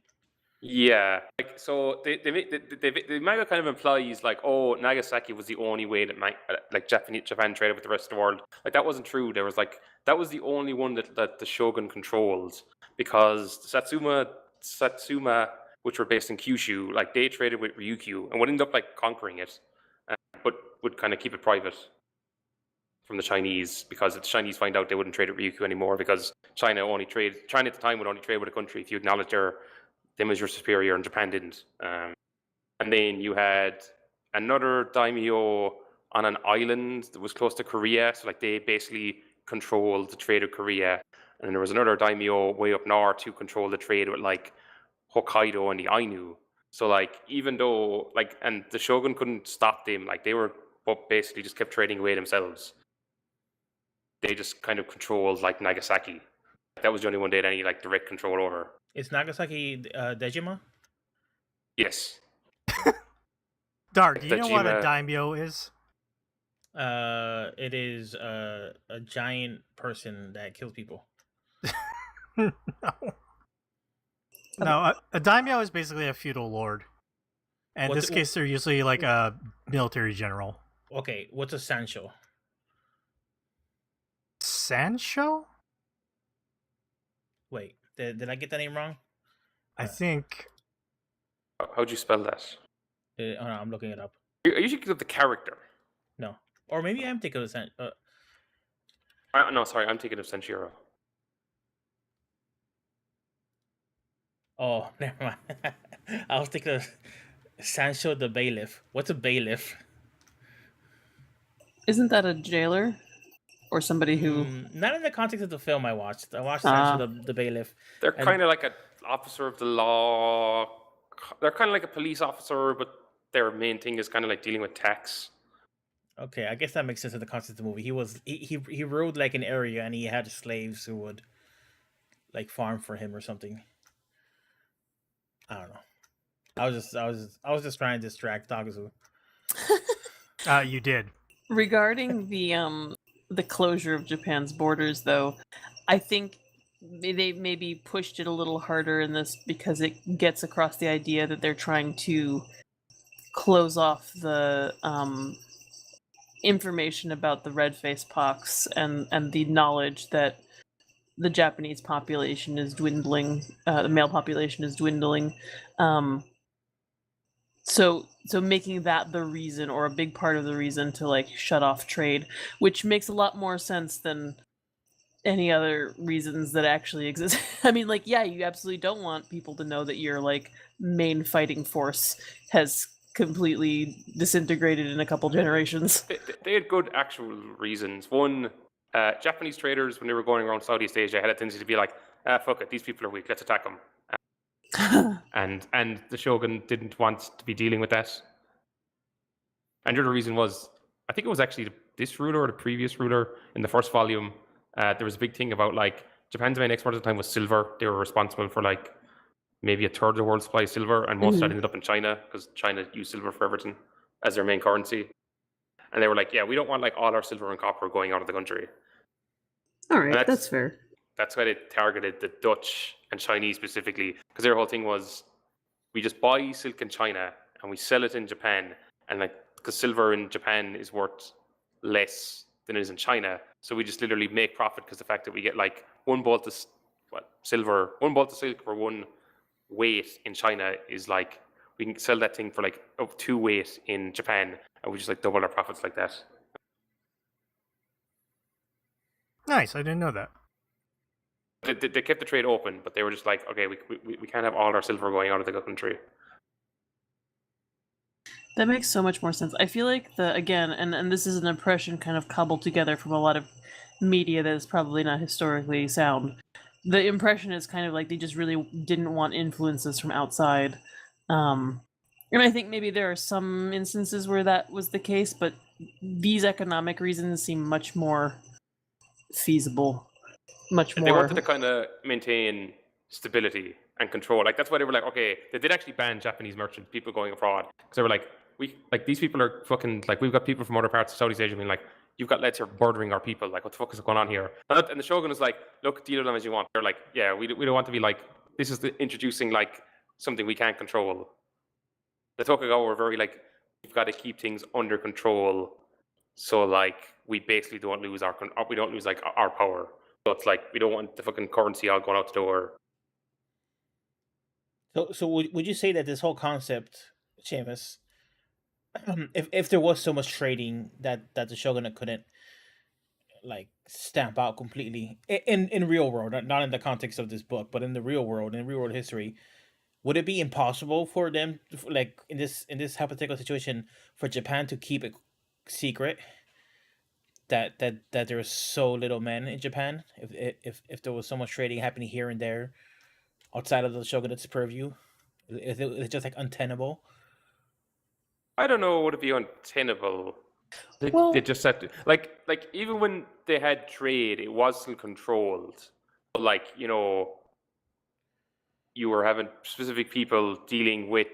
Yeah, like so the manga kind of implies like, oh, Nagasaki was the only way that like Japan traded with the rest of the world. Like that wasn't true. There was like that was the only one that the shogun controlled, because Satsuma, which were based in Kyushu, like they traded with Ryukyu and would end up like conquering it, but would kind of keep it private from the Chinese, because if the Chinese find out, they wouldn't trade with Ryukyu anymore, because China at the time would only trade with a country if you acknowledged them as your superior, and Japan didn't. And then you had another daimyo on an island that was close to Korea, so like they basically controlled the trade of Korea. And then there was another daimyo way up north who controlled the trade with like Hokkaido and the Ainu. So like even though like, and the shogun couldn't stop them, like they were basically just kept trading away themselves. They just kind of controlled like Nagasaki. That was the only one they had any like direct control over. Is Nagasaki Dejima? Yes. Dark, do you know what a Dejima- daimyo is? It is a giant person that kills people. No. No, a daimyo is basically a feudal lord. And in What's- this case, they're usually like a military general. Okay, what's a Sancho? Sancho? Wait, did I get that name wrong? I think. How'd you spell that? Oh no, I'm looking it up. Are you thinking of the character? No, or maybe I'm thinking of San. No, sorry, I'm thinking of Senshiro. Oh, never mind. I was thinking of Sancho the bailiff. What's a bailiff? Isn't that a jailer or somebody who? Not in the context of the film I watched. I watched Ah. Sancho the bailiff. They're And- kind of like an officer of the law. They're kind of like a police officer, but their main thing is kind of like dealing with tax. Okay, I guess that makes sense in the context of the movie. He ruled like an area, and he had slaves who would like farm for him or something. I don't know. I was just trying to distract Dagazu. You did. Regarding the closure of Japan's borders, though, I think they maybe pushed it a little harder in this because it gets across the idea that they're trying to close off the information about the red face pox and the knowledge that the Japanese population is dwindling, the male population is dwindling. So making that the reason, or a big part of the reason, to like shut off trade, which makes a lot more sense than any other reasons that actually exist. I mean, like, yeah, you absolutely don't want people to know that your like main fighting force has completely disintegrated in a couple generations. They had good actual reasons. One, Japanese traders, when they were going around Southeast Asia, had a tendency to be like, fuck it, these people are weak, let's attack them. And the shogun didn't want to be dealing with that. And the other reason was, I think it was actually this ruler or the previous ruler in the first volume. There was a big thing about like Japan's main export at the time was silver. They were responsible for like maybe a third of the world's supply of silver, and most of that ended up in China because China used silver for everything as their main currency. And they were like, yeah, we don't want like all our silver and copper going out of the country. All right, that's- that's fair. That's why they targeted the Dutch and Chinese specifically, because their whole thing was, we just buy silk in China and we sell it in Japan, and like because silver in Japan is worth less than it is in China, so we just literally make profit because the fact that we get like one bolt of silk for one weight in China is like we can sell that thing for like up 2 weight in Japan, and we just like double our profits like that. Nice, I didn't know that. They kept the trade open, but they were just like, okay, we can't have all our silver going out of the country. That makes so much more sense. I feel like and this is an impression kind of cobbled together from a lot of media that is probably not historically sound. The impression is kind of like they just really didn't want influences from outside. And I think maybe there are some instances where that was the case, but these economic reasons seem much more feasible. Much And they more. wanted to kind of maintain stability and control. Like that's why they were like, okay, they did actually ban Japanese merchant people going abroad, because they were like, these people are fucking like, we've got people from other parts of Southeast Asia being like, you've got lads here murdering our people. Like, what the fuck is going on here? And the shogun was like, look, deal with them as you want. They're like, yeah, we don't want to be like, this is introducing like something we can't control. The Tokugawa were very like, we've got to keep things under control, so like we basically don't lose we don't lose like our power. So it's like we don't want the fucking currency all going out the door. So would you say that this whole concept, Seamus, if there was so much trading that the shogunate couldn't like stamp out completely in real world, not in the context of this book, but in the real world, in real world history, would it be impossible for them, like in this hypothetical situation, for Japan to keep it secret that there's so little men in Japan, if there was so much trading happening here and there outside of the shogunate's purview? It's just like untenable. I don't know, would it be untenable? Well- They just had to, like even when they had trade, it was still controlled. But like, you know, you were having specific people dealing with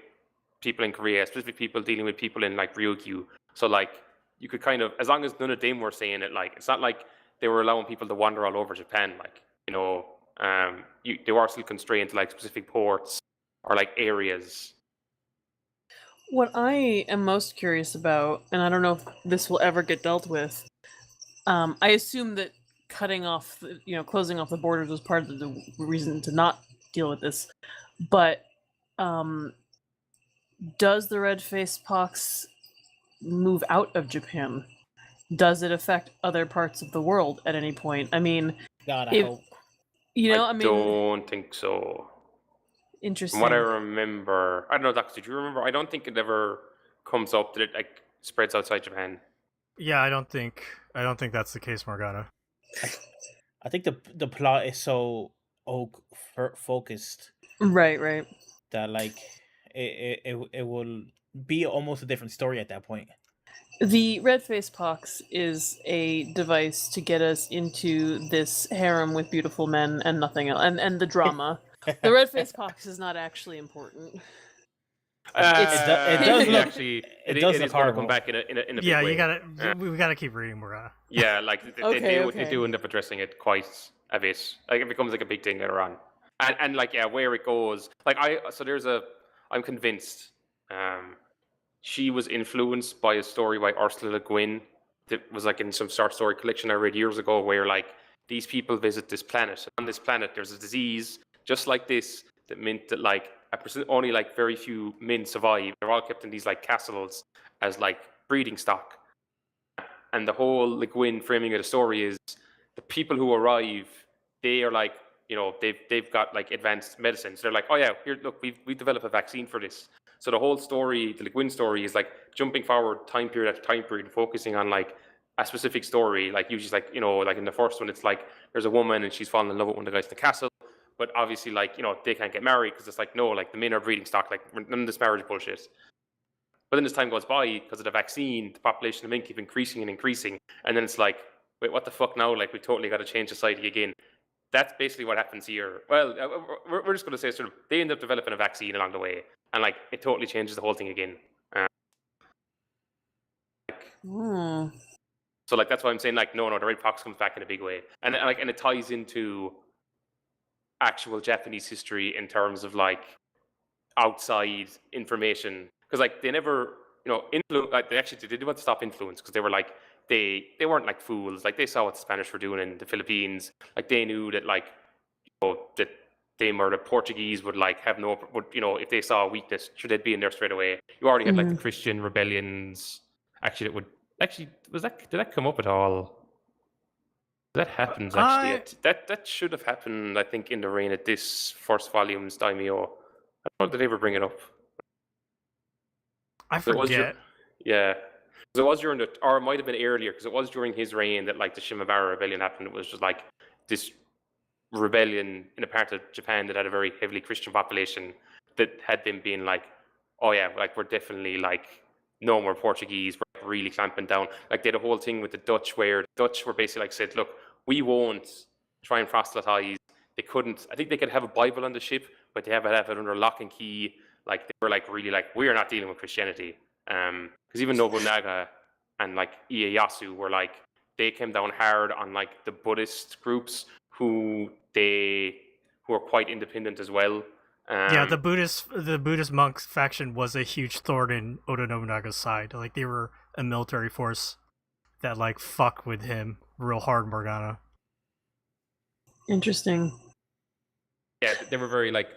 people in Korea, specific people dealing with people in like Ryukyu. So like you could kind of, as long as none of them were saying it, like it's not like they were allowing people to wander all over Japan. Like, you know, they were still constrained to like specific ports or like areas. What I am most curious about, and I don't know if this will ever get dealt with, I assume that cutting off, closing off the borders was part of the reason to not deal with this. But does the red face pox move out of Japan? Does it affect other parts of the world at any point? I mean, God, I hope. I don't think so. Interesting. From what I remember, I don't know, Dax, did you remember? I don't think it ever comes up that it like spreads outside Japan. Yeah, I don't think that's the case, Morgana. I think the plot is so focused, right, that like it will be almost a different story at that point. The red face pox is a device to get us into this harem with beautiful men and nothing else, and the drama. The red face pox is not actually important. It does look actually. it It does is look going to horrible. come back in a big Yeah, way. you gotta. We gotta keep reading, Morgana. Yeah, like Okay. they do end up addressing it quite a bit. Like it becomes like a big thing later on, and like yeah, where it goes. Like I'm convinced. She was influenced by a story by Ursula Le Guin that was like in some short story collection I read years ago, where like these people visit this planet. On this planet, there's a disease just like this that meant that like only like very few men survive. They're all kept in these like castles as like breeding stock. And the whole Le Guin framing of the story is the people who arrive, they are like, you know, they've got like advanced medicine. So they're like, oh yeah, here, look, we've developed a vaccine for this. So the whole story, the Le Guin story, is like jumping forward time period after time period, focusing on like a specific story. Like usually, like, you know, like in the first one, it's like there's a woman and she's fallen in love with one of the guys in the castle. But obviously, like, you know, they can't get married because it's like, no, like the men are breeding stock, like none of this marriage bullshit. But then as time goes by, because of the vaccine, the population of men keep increasing and increasing. And then it's like, wait, what the fuck now? Like, we totally got to change society again. That's basically what happens here. Well, we're just going to say sort of they end up developing a vaccine along the way. And like, it totally changes the whole thing again. So like, that's why I'm saying like, no, the red pox comes back in a big way. And like, and it ties into actual Japanese history in terms of like outside information. Because like they never, you know, like they did want to stop influence because they were like they weren't like fools. Like they saw what the Spanish were doing in the Philippines. Like they knew that like, you know, that them or the Portuguese would like have would, you know, if they saw a weakness, should they'd be in there straight away. You already had like the Christian rebellions. Actually, did that come up at all? That happens actually. That should have happened, I think, in the reign of this first volume's daimyo. I don't know if they ever bring it up. I forget. Yeah. Because it was during or it might have been earlier, because it was during his reign that like the Shimabara rebellion happened. It was just like this rebellion in a part of Japan that had a very heavily Christian population that had them being like, oh yeah, like we're definitely like no more Portuguese, we're like, really clamping down. Like they had a whole thing with the Dutch where the Dutch were basically like said, look, we won't try and proselytize. They couldn't, I think they could have a Bible on the ship, but they have it under lock and key. Like they were like really like, we're not dealing with Christianity. Because even Nobunaga and like Ieyasu were like, they came down hard on like the Buddhist groups who are quite independent as well. Yeah, the Buddhist monks faction was a huge thorn in Oda Nobunaga's side. Like they were a military force that like fuck with him real hard, Morgana. Interesting. Yeah, they were very like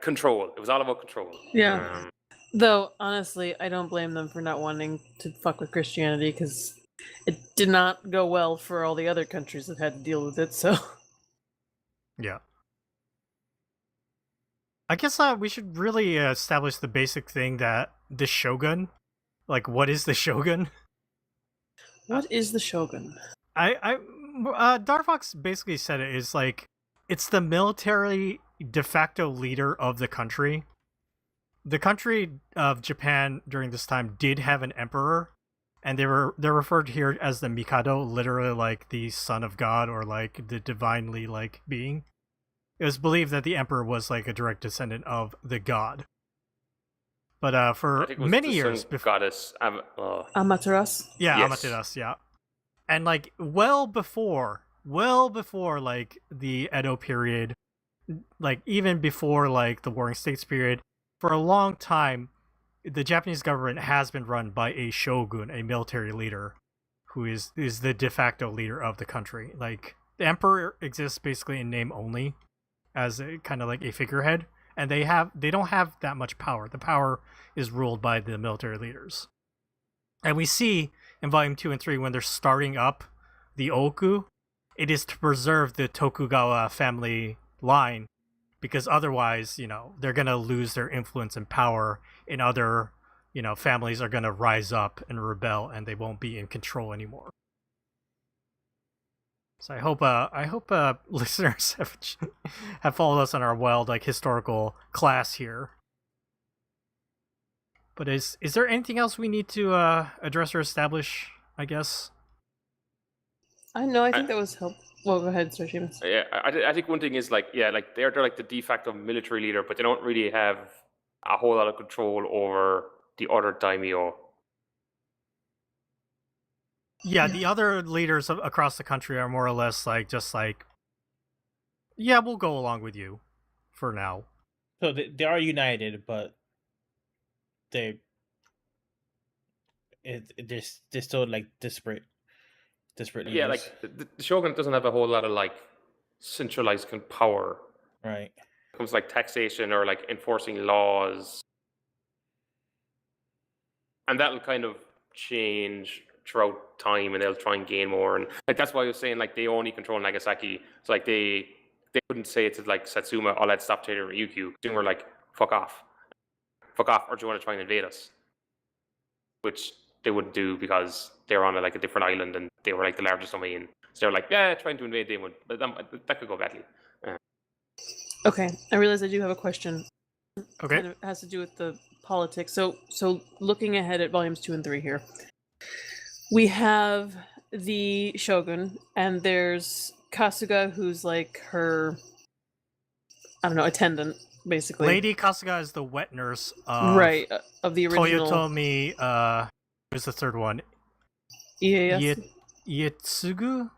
control. It was all about control. Yeah. Though honestly, I don't blame them for not wanting to fuck with Christianity because it did not go well for all the other countries that had to deal with it. So Yeah. I guess we should really establish the basic thing that the shogun, like, what is the shogun? what is the shogun? Darfox basically said it is like it's the military de facto leader of the country. The country of Japan during this time did have an emperor, and they're referred here as the Mikado, literally like the son of God or like the divinely like being. It was believed that the emperor was like a direct descendant of the god. But for many years before goddess Amaterasu. Yeah, Yes. Amaterasu, yeah. And like well before like the Edo period, like even before like the Warring States period, for a long time the Japanese government has been run by a shogun, a military leader who is the de facto leader of the country. Like the emperor exists basically in name only as a kind of like a figurehead, and they don't have that much power. The power is ruled by the military leaders. And we see in volume 2 and 3 when they're starting up the Ooku, it is to preserve the Tokugawa family line, because otherwise, they're going to lose their influence and power, and other, families are going to rise up and rebel, and they won't be in control anymore. So I hope listeners have followed us on our wild like historical class here. But is there anything else we need to address or establish? I guess. I know. I think that was helpful. Well, go ahead, Sir Seamus. Yeah, I think one thing is like they're like the de facto military leader, but they don't really have a whole lot of control over the other daimyo. Yeah, the other leaders across the country are more or less like just like, yeah, we'll go along with you for now. So they are united, but they're still like disparate leaders. Yeah, like the shogunate doesn't have a whole lot of like centralized power. Right. It comes like taxation or like enforcing laws, and that'll kind of change throughout time, and they'll try and gain more. And like that's why I was saying like they only control Nagasaki. So like they couldn't say to like Satsuma, "Oh, let's stop trading with Ryukyu." They were like, fuck off, or do you want to try and invade us?" Which they wouldn't do because they were on like a different island and they were like the largest domain. So they were like, yeah, trying to invade, they would, but that could go badly. Okay, I realize I do have a question. Okay. Kind of has to do with the politics. So looking ahead at volumes 2 and 3 here, we have the shogun, and there's Kasuga, who's like her, I don't know, attendant, basically. Lady Kasuga is the wet nurse of right, of the original. Toyotomi, who's the third one? Ieyasu? Ietsugu,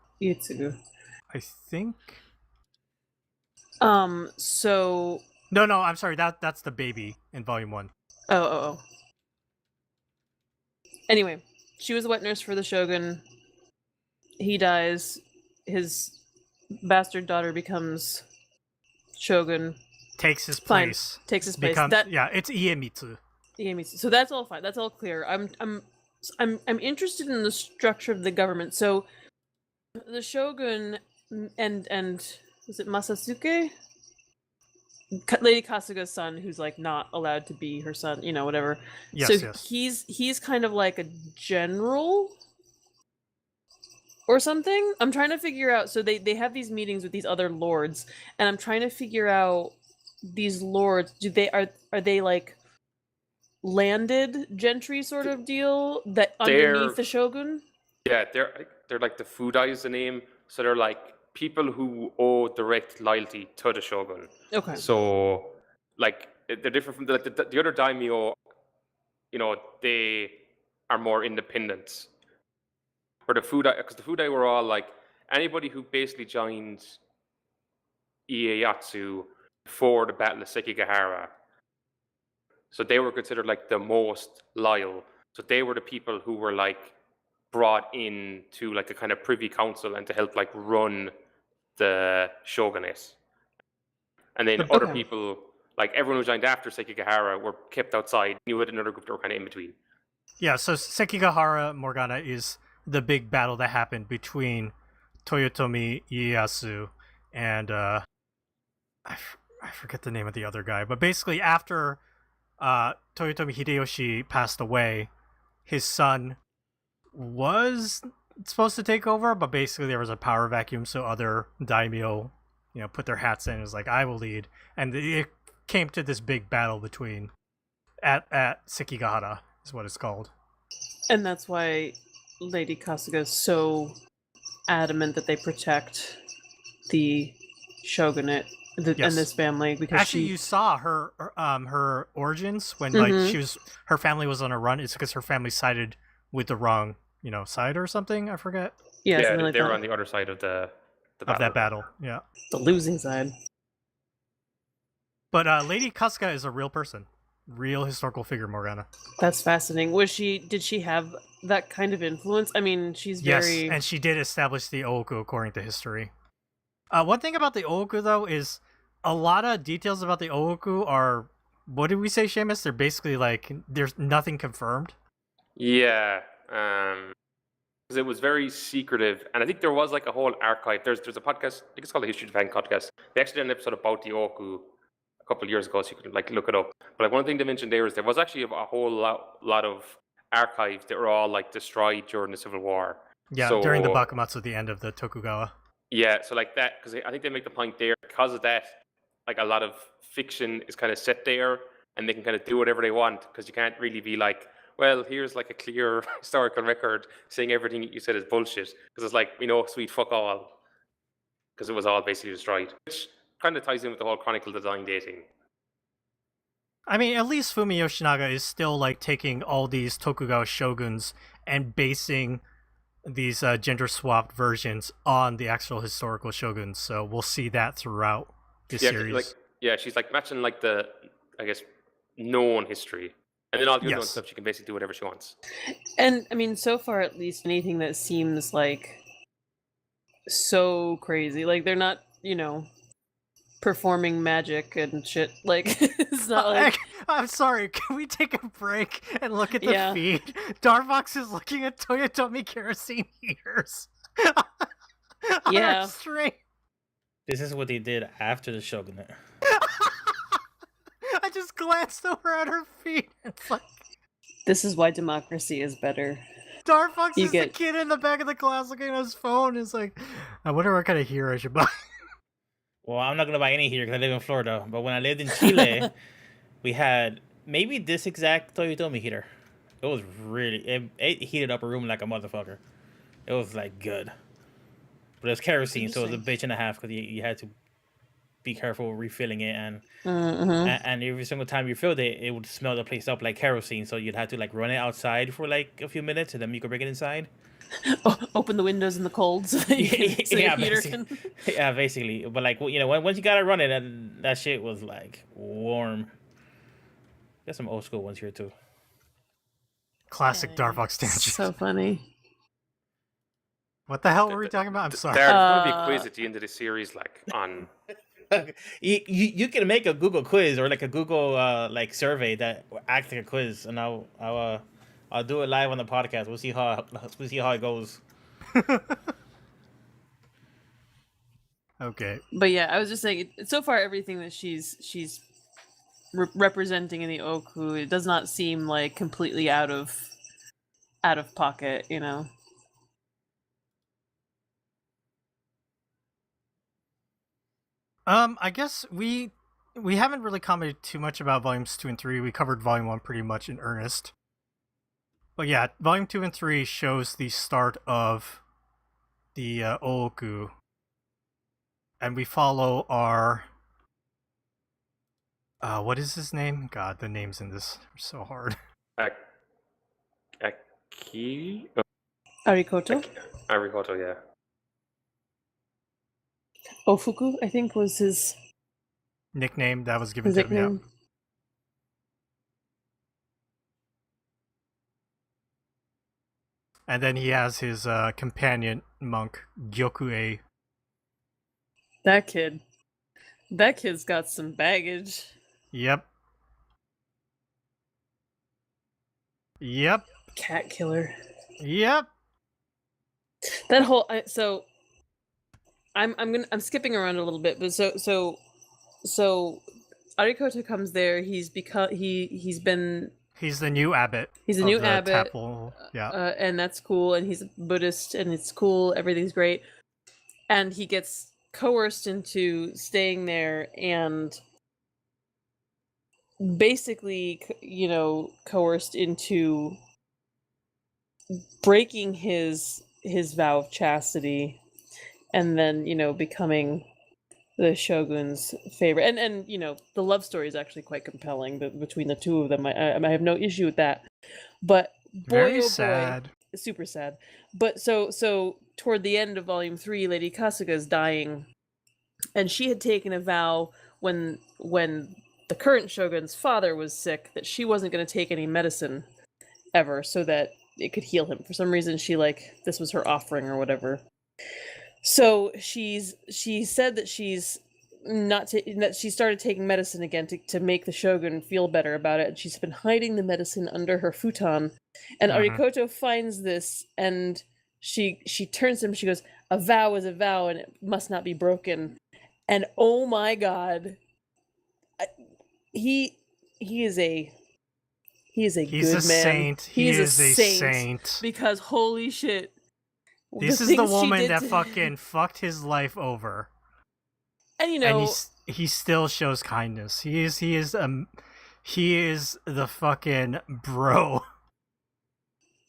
I think. So No, I'm sorry. That's the baby in volume 1. Oh. Anyway, she was a wet nurse for the shogun. He dies. His bastard daughter becomes shogun. Takes his place. Takes his place. It's Iemitsu. So that's all fine. That's all clear. I'm interested in the structure of the government. So the shogun and was it Masasuke? Lady Kasuga's son, who's like not allowed to be her son, whatever. Yes. He's kind of like a general or something. I'm trying to figure out. So they have these meetings with these other lords, and I'm trying to figure out these lords. Are they like landed gentry sort of deal that underneath the shogun? Yeah, they're like the Fudai is the name, so they're like people who owe direct loyalty to the shogun. Okay. So, like, they're different from the other daimyo. They are more independent. Or the Fudai, because the Fudai were all like anybody who basically joined Ieyasu before the Battle of Sekigahara. So they were considered like the most loyal. So they were the people who were like brought in to like a kind of privy council and to help like run the shogunate. And then other Okay. people, like everyone who joined after Sekigahara, were kept outside. You had another group that were kind of in between. Yeah, so Sekigahara Morgana is the big battle that happened between Toyotomi Ieyasu and I forget the name of the other guy, but basically after Toyotomi Hideyoshi passed away, his son was supposed to take over, but basically there was a power vacuum, so other daimyo, put their hats in and was like, I will lead. And it came to this big battle between at Sekigahara is what it's called. And that's why Lady Kasuga is so adamant that they protect the shogunate Yes. and this family, because Actually, you saw her origins when like her family was on a run. It's because her family sided with the wrong side or something. I forget. yeah, Yeah, something like they were that. on the other side of the battle. Of that battle. Yeah. The losing side. But Lady Kasuga is a real person, real historical figure, Morgana. That's fascinating. Did she have that kind of influence? I mean, she's Yes, very... and she did establish the Ooku according to history. One thing about the Ooku, though, is a lot of details about the Ooku are, what did we say, Seamus? They're basically like, there's nothing confirmed. Yeah, because it was very secretive, and I think there was like a whole archive. There's a podcast, I think it's called the History of Japan podcast. They actually did an episode about the Ooku a couple of years ago, so you can like look it up. But like one thing they mentioned there is there was actually a whole lot of archives that were all like destroyed during the Civil War. Yeah, so, during the Bakumatsu, the end of the Tokugawa. Yeah, so like that, because I think they make the point there, because of that, like a lot of fiction is kind of set there, and they can kind of do whatever they want, because you can't really be like, well, here's like a clear historical record saying everything you said is bullshit, because it's like, sweet fuck all, because it was all basically destroyed, which kind of ties in with the whole chronicle design dating. I mean, at least Fumi Yoshinaga is still like taking all these Tokugawa shoguns and basing these gender swapped versions on the actual historical shoguns, so we'll see that throughout this series. She's like matching like the, I guess, known history, and then all the unknown Yes. stuff she can basically do whatever she wants. And I mean, so far at least, anything that seems like so crazy, like they're not, performing magic and shit. Like it's not like... I'm sorry, can we take a break and look at the Yeah. feed? Darvox is looking at Toyotomi kerosene heaters. On Yeah. our stream. This is what they did after the shogunate. I just glanced over at her feed. It's like, This is why democracy is better. Darfox You is get- the kid in the back of the class looking at his phone. It's like, I wonder what kind of heater I should buy. Well, I'm not gonna buy any here because I live in Florida. But when I lived in Chile, we had maybe this exact Toyotomi heater. It was really it heated up a room like a motherfucker. It was like good, but it was kerosene, so it was a bitch and a half because you had to be careful refilling it, and and every single time you filled it, it would smell the place up like kerosene. So you'd have to like run it outside for like a few minutes, and then you could bring it inside. Open the windows in the cold so that you can, so your heater can... Yeah, basically. But like once you got it running, that shit was like warm. Got some old school ones here too. Classic Darfox tangent. So funny. What the hell were we talking about? I'm sorry. There's going to be a quiz at the end of the series, like on. You can make a Google quiz or like a Google like survey that acts like a quiz, and I'll do it live on the podcast. We'll see how it goes. Okay. But yeah, I was just saying, so far everything that she's representing in the Ooku, it does not seem like completely out of pocket, I guess we haven't really commented too much about volumes 2 and 3. We covered volume 1 pretty much in earnest. But yeah, volume 2 and 3 shows the start of the Ooku. And we follow our what is his name? God, the names in this are so hard. Arikoto? Arikoto, yeah. Ofuku, I think, was his... nickname that was given His to him. Yeah. nickname. And then he has his companion monk, Gyokue. That kid's got some baggage. Yep. Yep. Cat killer. Yep. That whole so I'm skipping around a little bit, but so Arikoto comes there. He's been He's the new abbot. He's a of new the abbot. temple. Yeah. And that's cool. And he's a Buddhist, and it's cool. Everything's great. And he gets coerced into staying there, and basically, coerced into breaking his vow of chastity, and then becoming the shogun's favorite. And the love story is actually quite compelling between the two of them. I have no issue with that. But boy, Very oh boy, sad. super sad. But so toward the end of volume 3, Lady Kasuga is dying, and she had taken a vow when the current shogun's father was sick that she wasn't going to take any medicine ever, so that it could heal him. For some reason, this was her offering or whatever. So she said that she's that she started taking medicine again to make the shogun feel better about it, and she's been hiding the medicine under her futon. And Arikoto finds this, and she turns to him. She goes, "A vow is a vow, and it must not be broken." And oh my god, he is a He's good a man. saint. He is a saint. Because holy shit, this is the woman that fucking fucked his life over. And and he still shows kindness. He is the fucking bro.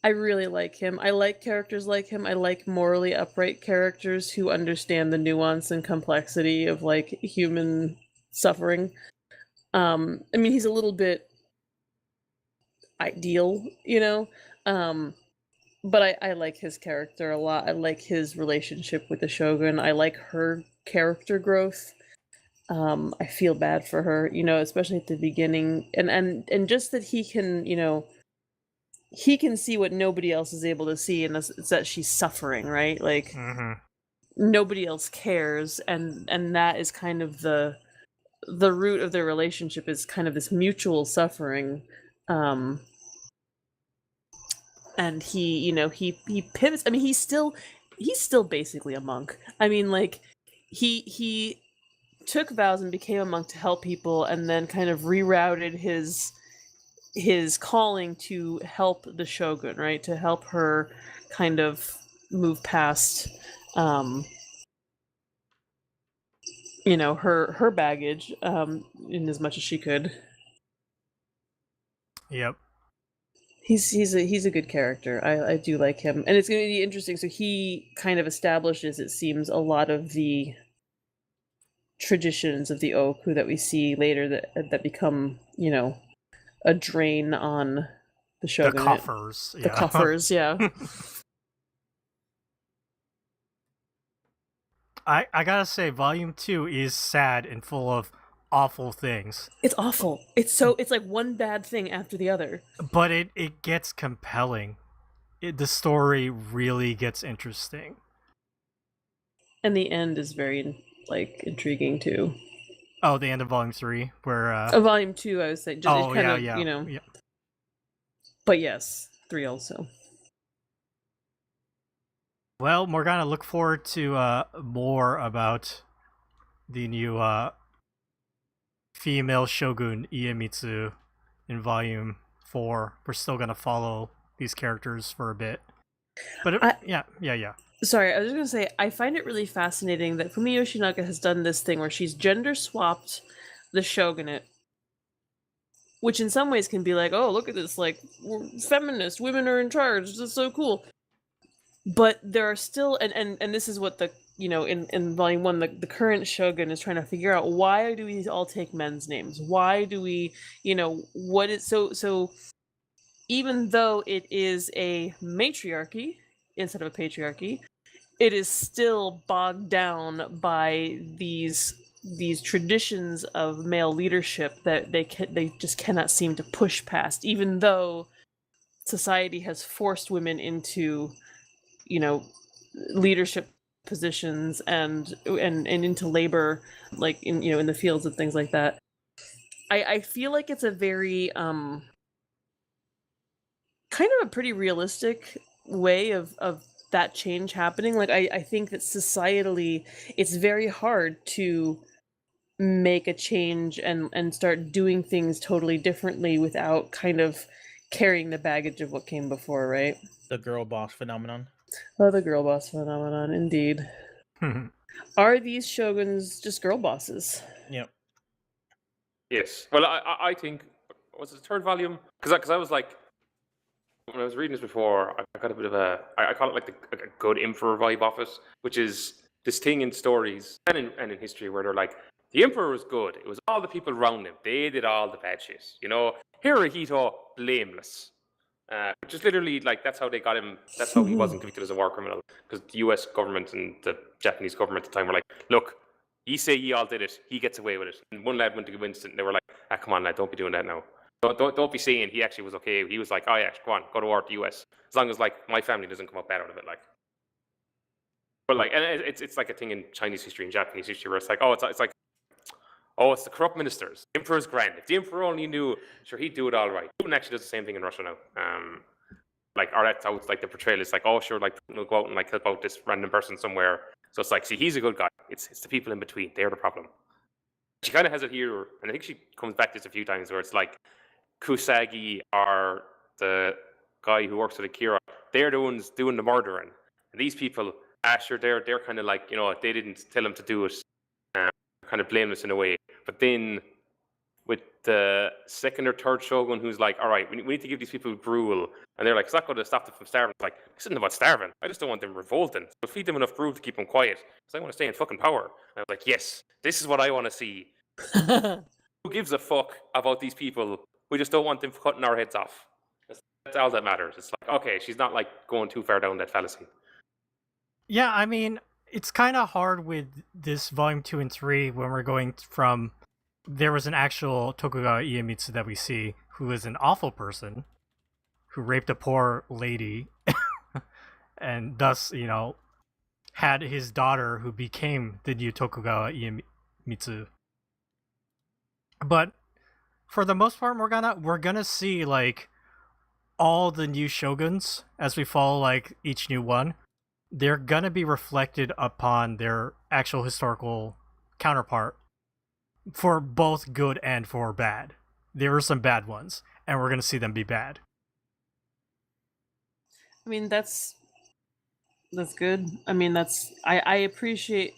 I really like him. I like characters like him. I like morally upright characters who understand the nuance and complexity of human suffering. I mean, he's a little bit ideal, but I like his character a lot. I like his relationship with the shogun. I like her character growth. I feel bad for her, especially at the beginning, and just that he can, he can see what nobody else is able to see, and it's that she's suffering, right? Nobody else cares, and that is kind of the root of their relationship, is kind of this mutual suffering. And he pivots. I mean, he's still basically a monk. I mean, he took vows and became a monk to help people, and then kind of rerouted his calling to help the shogun, right? To help her kind of move past her baggage in as much as she could. Yep. He's a good character. I do like him, and it's going to be interesting. So he kind of establishes, it seems, a lot of the traditions of the Ooku that we see later that become, a drain on the shogunate. The coffers. The coffers, yeah. I gotta say, Volume 2 is sad and full of awful things. It's awful. It's like one bad thing after the other. But it gets compelling. The story really gets interesting. And the end is very, intriguing, too. Oh, the end of Volume 3, where... Volume 2, I was saying. Just Yeah. But yes, 3 also. Well, Morgana, look forward to more about the new female shogun Iemitsu in Volume 4. We're still going to follow these characters for a bit. But yeah. Sorry, I was just going to say, I find it really fascinating that Fumi Yoshinaga has done this thing where she's gender swapped the shogunate, which in some ways can be like, oh, look at this, we're feminist, women are in charge, this is so cool. But there are still, and this is what the, in Volume 1, the current shogun is trying to figure out, why do we all take men's names? Why do we, what is, so even though it is a matriarchy instead of a patriarchy, it is still bogged down by these these traditions of male leadership that they just cannot seem to push past, even though society has forced women into, leadership positions and into labor, like in the fields and things like that. I feel like it's a very kind of a pretty realistic way of that change happening. Like I think that societally it's very hard to make a change and start doing things totally differently without kind of carrying the baggage of what came before, right? The girl boss phenomenon. Oh, the girl boss phenomenon, indeed. Are these shoguns just girl bosses? Yep. Yes. Well, I think, was it the third volume? Because I was like, when I was reading this before, I got a bit of I call it like a good emperor vibe off it, which is this thing in stories and in history where they're like, the emperor was good. It was all the people around him. They did all the bad shit. Hirohito, blameless. Which is literally like, that's how they got him. That's how he wasn't convicted as a war criminal. Because the US government and the Japanese government at the time were like, look, you say ye all did it, he gets away with it. And one lad went to Winston and they were like, come on lad, don't be doing that now. Don't be saying he actually was okay. He was like, oh yeah, go on, go to war with the US. As long as like my family doesn't come up bad out of it, like. But like, and it's like a thing in Chinese history and Japanese history where it's like, it's like, it's the corrupt ministers. The emperor's grand. If the emperor only knew, sure, he'd do it all right. Putin actually does the same thing in Russia now. Or that's how it's like the portrayal is like, sure, like Putin will go out and like help out this random person somewhere. So it's like, see, he's a good guy. It's the people in between. They're the problem. She kind of has it here, and I think she comes back to this a few times where it's like, Kusagi or the guy who works with Akira, they're the ones doing the murdering. And these people, Asher, they're kind of like, they didn't tell him to do it, kind of blameless in a way. But then with the second or third shogun who's like, all right, we need to give these people gruel. And they're like, it's not going to stop them from starving. It's like, this isn't about starving. I just don't want them revolting. So feed them enough gruel to keep them quiet. Because I want to stay in fucking power. And I was like, yes, this is what I want to see. Who gives a fuck about these people? We just don't want them cutting our heads off. That's all that matters. It's like, okay, she's not like going too far down that fallacy. Yeah, I mean, it's kind of hard with this volume 2 and 3 when we're going from, there was an actual Tokugawa Iemitsu that we see who is an awful person who raped a poor lady and thus, had his daughter who became the new Tokugawa Iemitsu. But for the most part, we're gonna see like all the new shoguns as we follow like each new one. They're gonna be reflected upon their actual historical counterpart for both good and for bad. There were some bad ones, and we're gonna see them be bad. I mean, that's good. I mean, I appreciate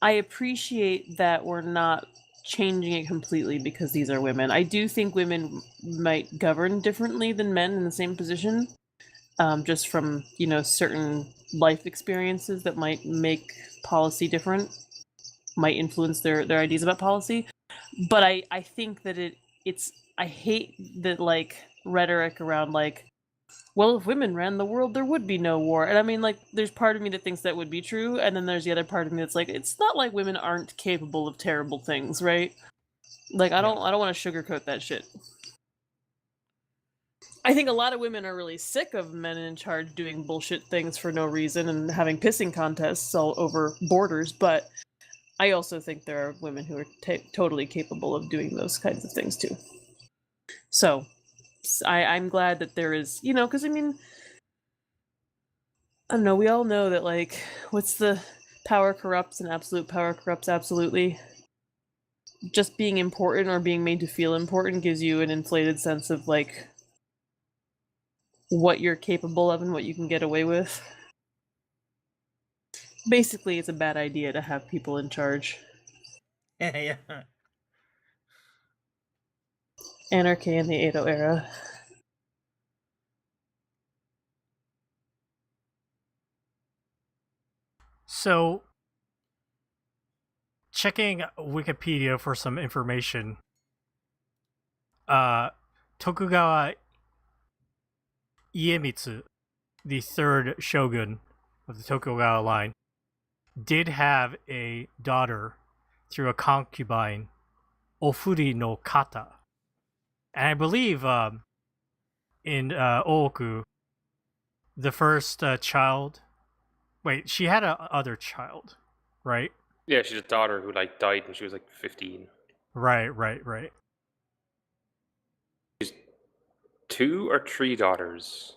I appreciate that we're not changing it completely because these are women. I do think women might govern differently than men in the same position, just from certain life experiences that might make policy different, might influence their ideas about policy. But I think that it's I hate that like rhetoric around like, well, if women ran the world, there would be no war. And I mean, like, there's part of me that thinks that would be true, and then there's the other part of me that's like, it's not like women aren't capable of terrible things, right? Like, I don't want to sugarcoat that shit. I think a lot of women are really sick of men in charge doing bullshit things for no reason and having pissing contests all over borders, but I also think there are women who are totally capable of doing those kinds of things too. So I'm glad that there is, because I mean, I don't know, we all know that like, what's the power corrupts and absolute power corrupts absolutely. Just being important or being made to feel important gives you an inflated sense of like what you're capable of and what you can get away with. Basically, it's a bad idea to have people in charge. Yeah. Anarchy in the Edo era. So, checking Wikipedia for some information, Tokugawa Iemitsu, the third shogun of the Tokugawa line, did have a daughter through a concubine, Ofuri no Kata. And I believe in Ooku, the first child. Wait, she had a other child, right? Yeah, she's a daughter who like died when she was like 15. Right. She's 2 or 3 daughters.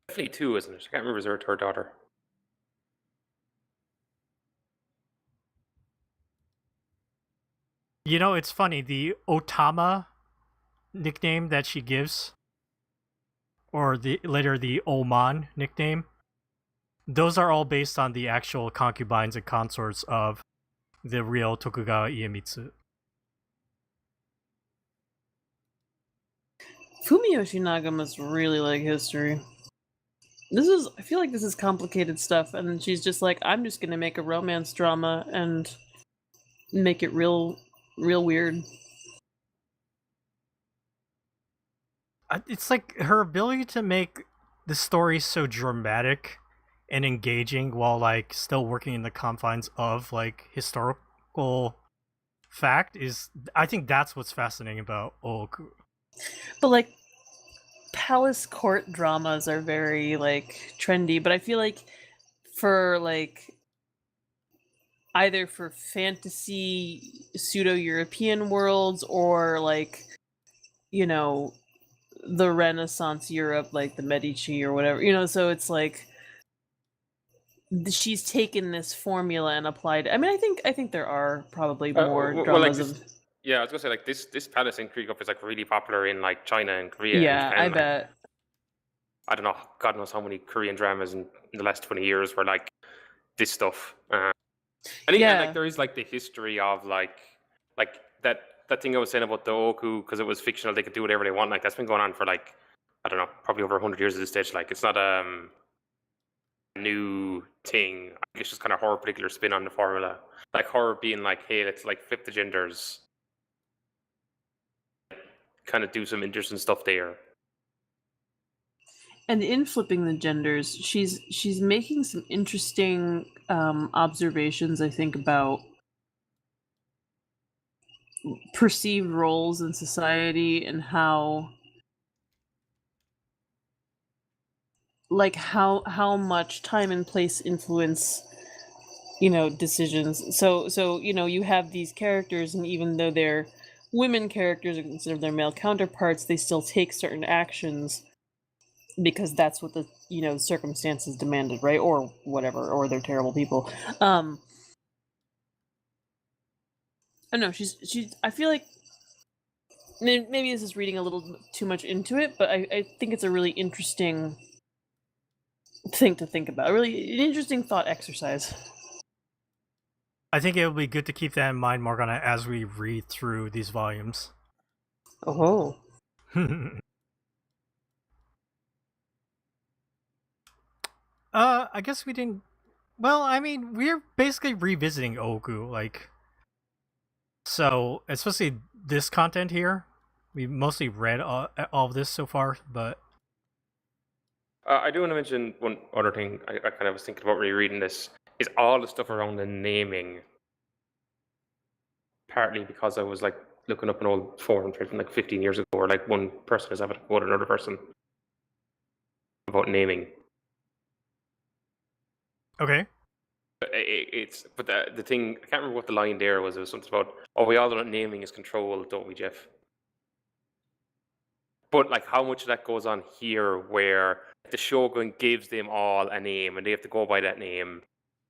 Definitely 2, isn't it? I can't remember if it's her daughter. You know, it's funny. The Otama nickname that she gives, or the later the Oman nickname, those are all based on the actual concubines and consorts of the real Tokugawa Iemitsu. Fumio Yoshinaga must really like history. I feel like this is complicated stuff, and she's just like, I'm just gonna make a romance drama and make it real weird. It's like her ability to make the story so dramatic and engaging while like still working in the confines of like historical fact is, I think that's what's fascinating about Ooku. But like, palace court dramas are very like trendy, but I feel like for like either for fantasy pseudo-European worlds or like, you know, the Renaissance Europe, like the Medici or whatever, you know, so it's like she's taken this formula and applied it. I mean, I think there are probably more dramas like of. Yeah, I was gonna say like this palace intrigue is like really popular in like China and Korea and Yeah, Japan. I like, bet. I don't know, God knows how many Korean dramas in the last 20 years were like this stuff. And Yeah. like there is like the history of like that thing I was saying about the Oku, because it was fictional, they could do whatever they want. Like that's been going on for like, I don't know, probably over 100 years at this stage. Like it's not a new thing. I think it's just kind of her particular spin on the formula. Like her being like, hey, let's like flip the genders, kind of do some interesting stuff there. And in flipping the genders, she's making some interesting observations, I think, about perceived roles in society and how much time and place influence, you know, decisions. So you know, you have these characters, and even though they're women characters instead of their male counterparts, they still take certain actions because that's what the, you know, circumstances demanded, right? Or whatever, or they're terrible people. I don't know, she's I feel like maybe this is reading a little too much into it, but I think it's a really interesting thing to think about. Really an interesting thought exercise. I think it would be good to keep that in mind, Morgana, as we read through these volumes. Oh. I guess we didn't. Well, I mean, we're basically revisiting Oku, like. So, especially this content here, we mostly read all of this so far, but. I do want to mention one other thing I kind of was thinking about rereading this, is all the stuff around the naming. Partly because I was like looking up an old forum thread from like 15 years ago, where like one person is having to quote another person about naming. Okay. But the thing, I can't remember what the line there was. It was something about, oh, we all know that naming is control, don't we, Jeff? But like how much of that goes on here, where the shogun gives them all a name and they have to go by that name,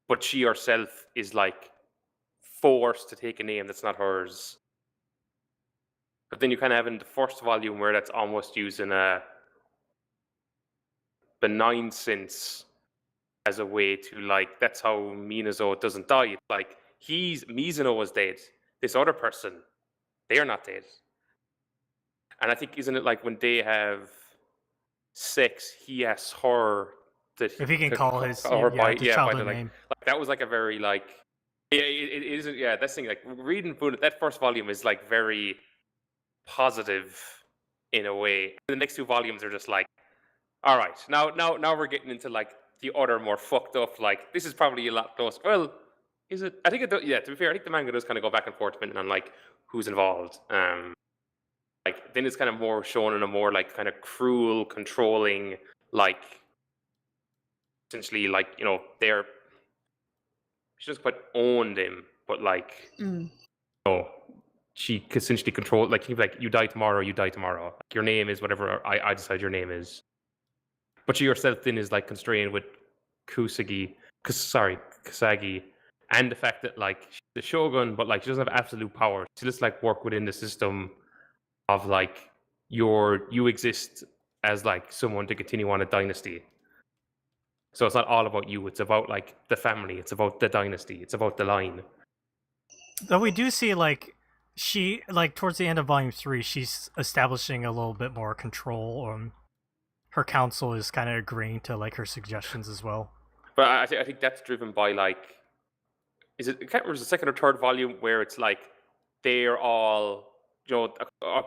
but she herself is like forced to take a name that's not hers. But then you kind of have in the first volume where that's almost used in a benign sense as a way to like, that's how Minazo doesn't die. Like Mizuno is dead. This other person, they are not dead. And I think, isn't it like when they have sex, he asks her that If he can call his her by the the childhood like, name. like that was like a very like, yeah, it isn't, yeah, that's the thing, like reading that first volume is like very positive in a way. The next 2 volumes are just like, all right, now we're getting into like the other more fucked up. Like this is probably a lot closer. Well, is it? I think it. Yeah, to be fair, I think the manga does kind of go back and forth depending on like who's involved. Like then it's kind of more shown in a more like kind of cruel, controlling, like essentially like they're she doesn't quite own them, but like she essentially control like you die tomorrow, you die tomorrow. Like, your name is whatever I decide your name is. But she herself then is like constrained with Kasagi, and the fact that like she's the shogun, but like she doesn't have absolute power. She just like work within the system of like you exist as like someone to continue on a dynasty. So it's not all about you. It's about like the family. It's about the dynasty. It's about the line. Though we do see like she like towards the end of volume 3, she's establishing a little bit more control. Her council is kind of agreeing to like her suggestions as well. But I think that's driven by like, I can't remember the second or third volume where it's like they're all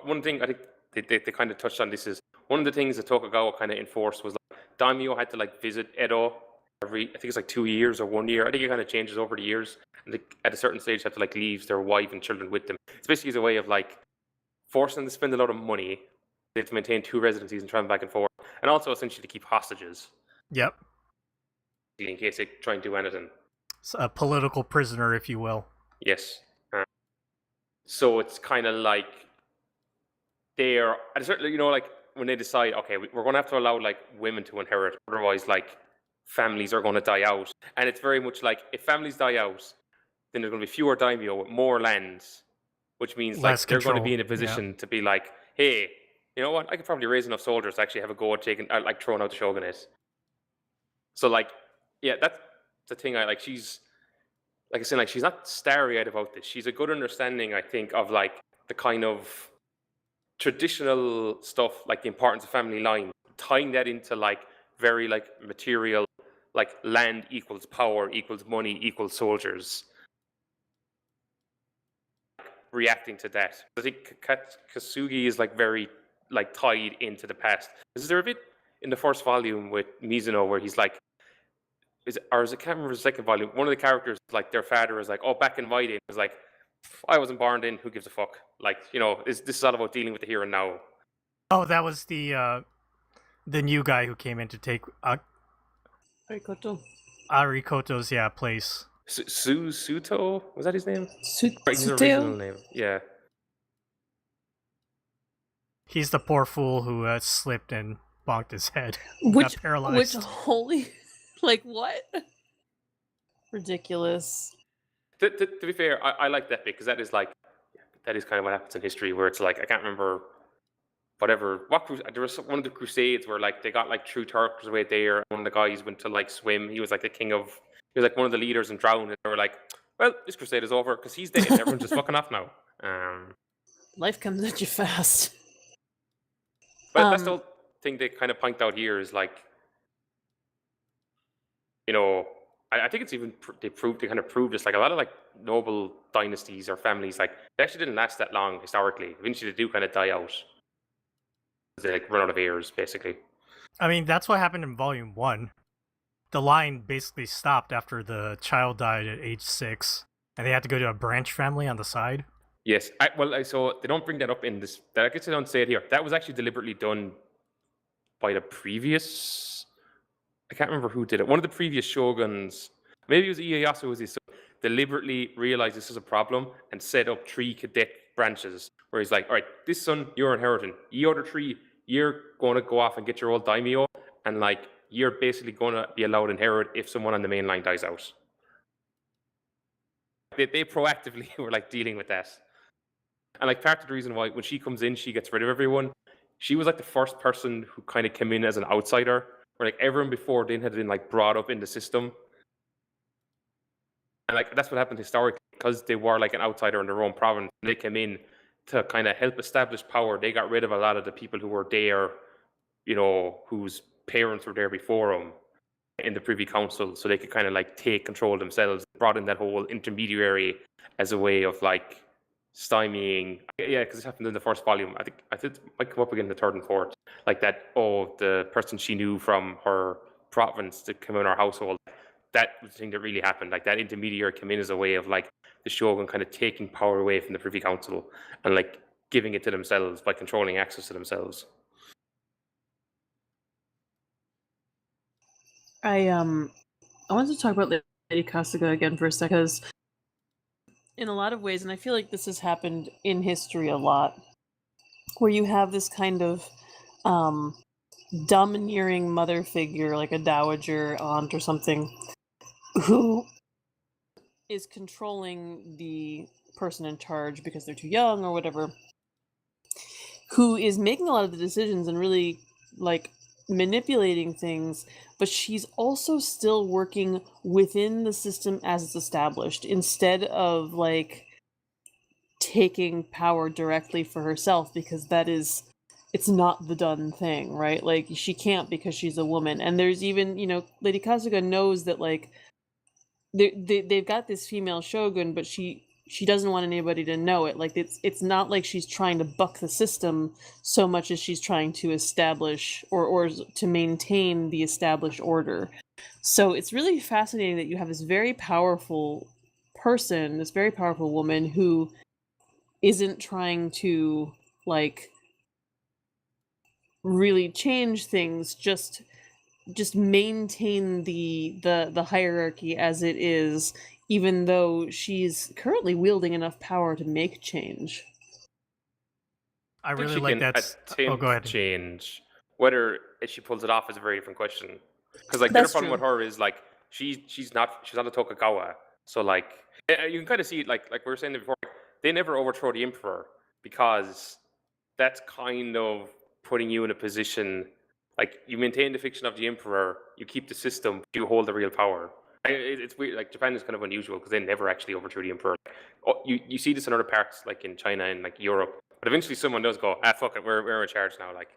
one thing I think they kind of touched on this is one of the things that Tokugawa kind of enforced was like daimyo had to like visit Edo every, I think it's like 2 years or 1 year. I think it kind of changes over the years. And at a certain stage, have to like leave their wife and children with them. It's basically as a way of like forcing them to spend a lot of money. They have to maintain 2 residencies and travel back and forth, and also essentially to keep hostages. Yep. In case they try and do anything. It's a political prisoner, if you will. Yes. So it's kind of like they're at a certain, like when they decide, okay, we're going to have to allow like women to inherit, otherwise like families are going to die out. And it's very much like if families die out, then there's going to be fewer daimyo with more lands, which means like they're going to be in a position to be like, hey, you know what? I could probably raise enough soldiers to actually have a go at throwing out the shogunate. So like, yeah, that's the thing. I like. She's like I said, like she's not starry-eyed about this. She's a good understanding, I think, of like the kind of traditional stuff, like the importance of family line, tying that into like very like material, like land equals power equals money equals soldiers. Reacting to that, I think Kasugi is like very like tied into the past. Is there a bit in the first volume with Mizuno where he's like, I can't remember the second volume. One of the characters, like their father, is like, oh, back in my day, it was like, I wasn't born then. Who gives a fuck? Like, this is all about dealing with the here and now. Oh, that was the new guy who came in to take Arikoto's place. Suto, was that his name? His Suto? original name, yeah. He's the poor fool who slipped and bonked his head. Got paralyzed. Holy, like what? Ridiculous. To be fair, I like that bit because that is kind of what happens in history where it's like I can't remember there was one of the Crusades where like they got like true Turks away there. One of the guys went to like swim. He was like he was like one of the leaders and drowned. And they were like, well, this crusade is over because he's dead. Everyone's just fucking off now. Life comes at you fast. But that's the whole thing they kind of point out here is like, I think it's even they kind of proved this. Like a lot of like noble dynasties or families, like they actually didn't last that long historically. Eventually, they do kind of die out. They like run out of heirs, basically. I mean, that's what happened in Volume 1. The line basically stopped after the child died at age 6, and they had to go to a branch family on the side. Yes, so they don't bring that up in this. I guess they don't say it here. That was actually deliberately done by the previous. I can't remember who did it. One of the previous shoguns, maybe it was Ieyasu, was his son, deliberately realized this is a problem and set up 3 cadet branches where he's like, all right, this son, you're inheriting. You other 3, you're going to go off and get your old daimyo, and like you're basically going to be allowed to inherit if someone on the main line dies out. They proactively were like dealing with that. And like part of the reason why when she comes in, she gets rid of everyone. She was like the first person who kind of came in as an outsider, where like everyone before then had been like brought up in the system. And like that's what happened historically, because they were like an outsider in their own province. They came in to kind of help establish power. They got rid of a lot of the people who were there, whose parents were there before them in the Privy Council, so they could kind of like take control themselves. Brought in that whole intermediary as a way of like stymieing. Yeah, because it happened in the first volume. I think it might come up again in the third and fourth. Like that, the person she knew from her province to come in our household. That was the thing that really happened. Like that intermediary came in as a way of like the shogun kind of taking power away from the Privy Council and like giving it to themselves by controlling access to themselves. I wanted to talk about Lady Kasuga again for a second, because in a lot of ways, and I feel like this has happened in history a lot, where you have this kind of domineering mother figure, like a dowager aunt or something, who is controlling the person in charge because they're too young or whatever, who is making a lot of the decisions and really like manipulating things, but she's also still working within the system as it's established, instead of like taking power directly for herself, because it's not the done thing, right? Like she can't, because she's a woman. And there's even, Lady Kasuga knows that like they've got this female shogun, but she doesn't want anybody to know it. Like it's not like she's trying to buck the system so much as she's trying to establish or to maintain the established order. So it's really fascinating that you have this very powerful person, this very powerful woman, who isn't trying to like really change things, just maintain the hierarchy as it is, even though she's currently wielding enough power to make change. I really like that. Oh, go ahead. Change. Whether she pulls it off is a very different question. Because like the That's other problem true. with her is like she's not a Tokugawa, so like you can kind of see it, like we were saying before, they never overthrow the emperor because that's kind of putting you in a position like you maintain the fiction of the emperor, you keep the system, but you hold the real power. It's weird. Like Japan is kind of unusual because they never actually overthrew the emperor. You see this in other parts, like in China and like Europe, but eventually someone does go, fuck it, we're in charge now. Like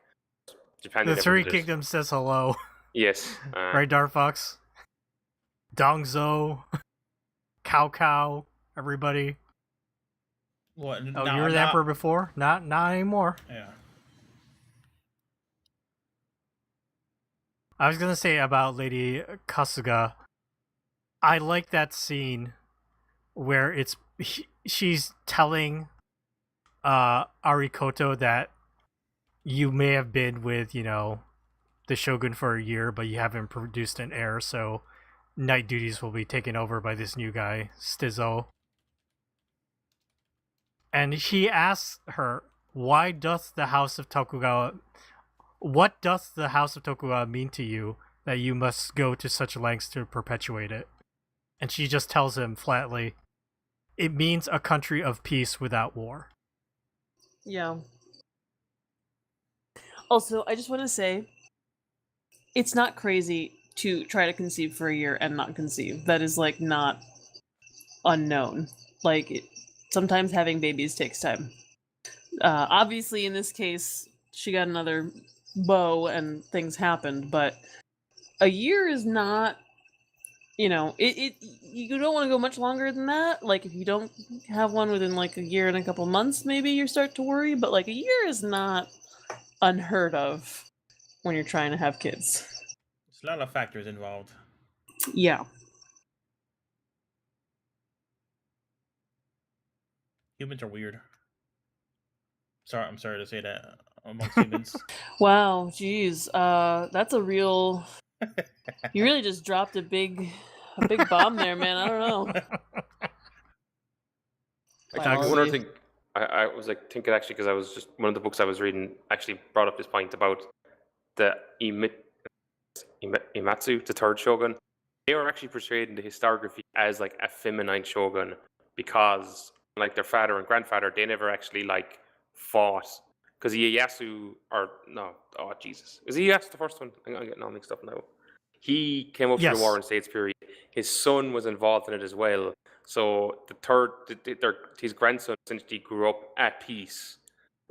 Japan. The never Three did it. Kingdoms says hello. Yes. Right, Dark Fox? Dongzhou, Cao, everybody. What? Oh, you were the emperor before? Not anymore. Yeah. I was gonna say about Lady Kasuga, I like that scene where she's telling Arikoto that you may have been with, the shogun for a year, but you haven't produced an heir, so night duties will be taken over by this new guy, Stizzo. And he asks her, what doth the House of Tokugawa mean to you that you must go to such lengths to perpetuate it? And she just tells him flatly, it means a country of peace without war. Yeah. Also, I just want to say, it's not crazy to try to conceive for a year and not conceive. That is like not unknown. Like sometimes having babies takes time. Obviously, in this case, she got another beau and things happened, but a year is not, you don't want to go much longer than that. Like if you don't have one within like a year and a couple months, maybe you start to worry, but like a year is not unheard of when you're trying to have kids. There's a lot of factors involved. Yeah. Humans are weird. I'm sorry to say that amongst humans. Wow, geez. That's a real. You really just dropped a big bomb there, man. I don't know. Like one other thing, I was like thinking actually because I was just one of the books I was reading actually brought up this point about the Imatsu, the third shogun. They were actually portrayed in the historiography as like a feminine shogun because like their father and grandfather, they never actually like fought. Because Ieyasu, is Ieyasu the first one? I'm getting all mixed up now. He came up through the War and States period. His son was involved in it as well. So his grandson essentially grew up at peace.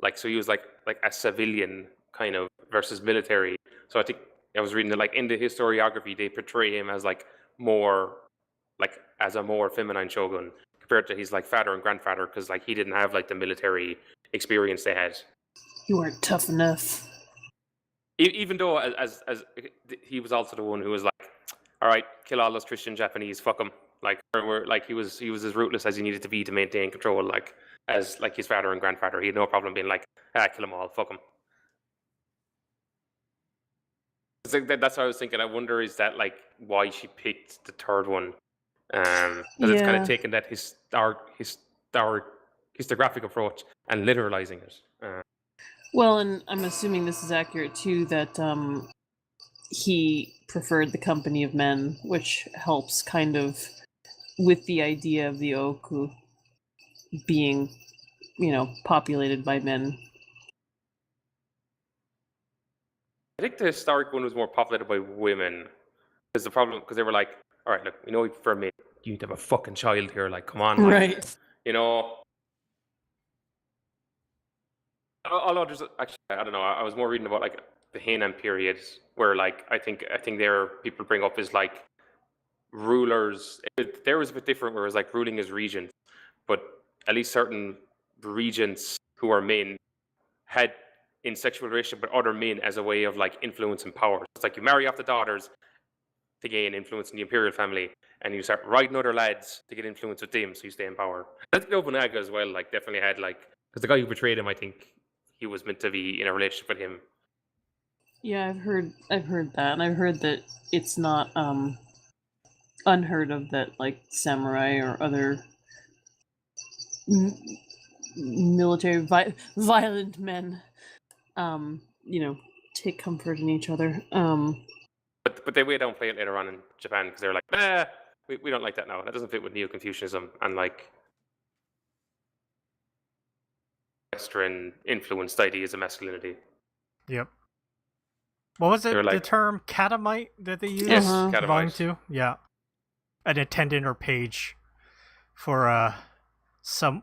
Like so, he was like a civilian kind of versus military. So I think I was reading that like in the historiography they portray him as like more like as a more feminine shogun compared to his like father and grandfather because like he didn't have like the military experience they had. You weren't tough enough. even though as he was also the one who was like, all right, kill all those Christian Japanese, fuck them. Like, we're like he was as ruthless as he needed to be to maintain control. Like, as like his father and grandfather, he had no problem being like, kill them all, fuck them. That's what I was thinking. I wonder, is that like why she picked the third one? Because it's kind of taken that historiographic approach and literalizing it. Well, and I'm assuming this is accurate too, that he preferred the company of men, which helps kind of with the idea of the Ooku being, populated by men. I think the historic one was more populated by women. Because the problem, because they were like, all right, look, we know for a minute you need to have a fucking child here. Like, come on, like, Right. you know. Although there's actually, I don't know. I was more reading about like the Heian period, where like I think there people bring up is like rulers. There was a bit different, where it was like ruling as regents, but at least certain regents who are men had in sexual relationship with other men as a way of like influence and power. It's like you marry off the daughters to gain influence in the imperial family, and you start riding other lads to get influence with them, so you stay in power. I think Nobunaga as well, like definitely had like, because the guy who betrayed him, I think he was meant to be in a relationship with him. Yeah, I've heard that, and I've heard that it's not unheard of that like samurai or other military violent men take comfort in each other. But they way downplay it later on in Japan, because they're like, we don't like that now. That doesn't fit with Neo-Confucianism and like Western influenced ideas of masculinity. Yep. What was it? They're The like- term catamite that they used? Yes, Uh-huh. Volume catamite. 2? Yeah. An attendant or page for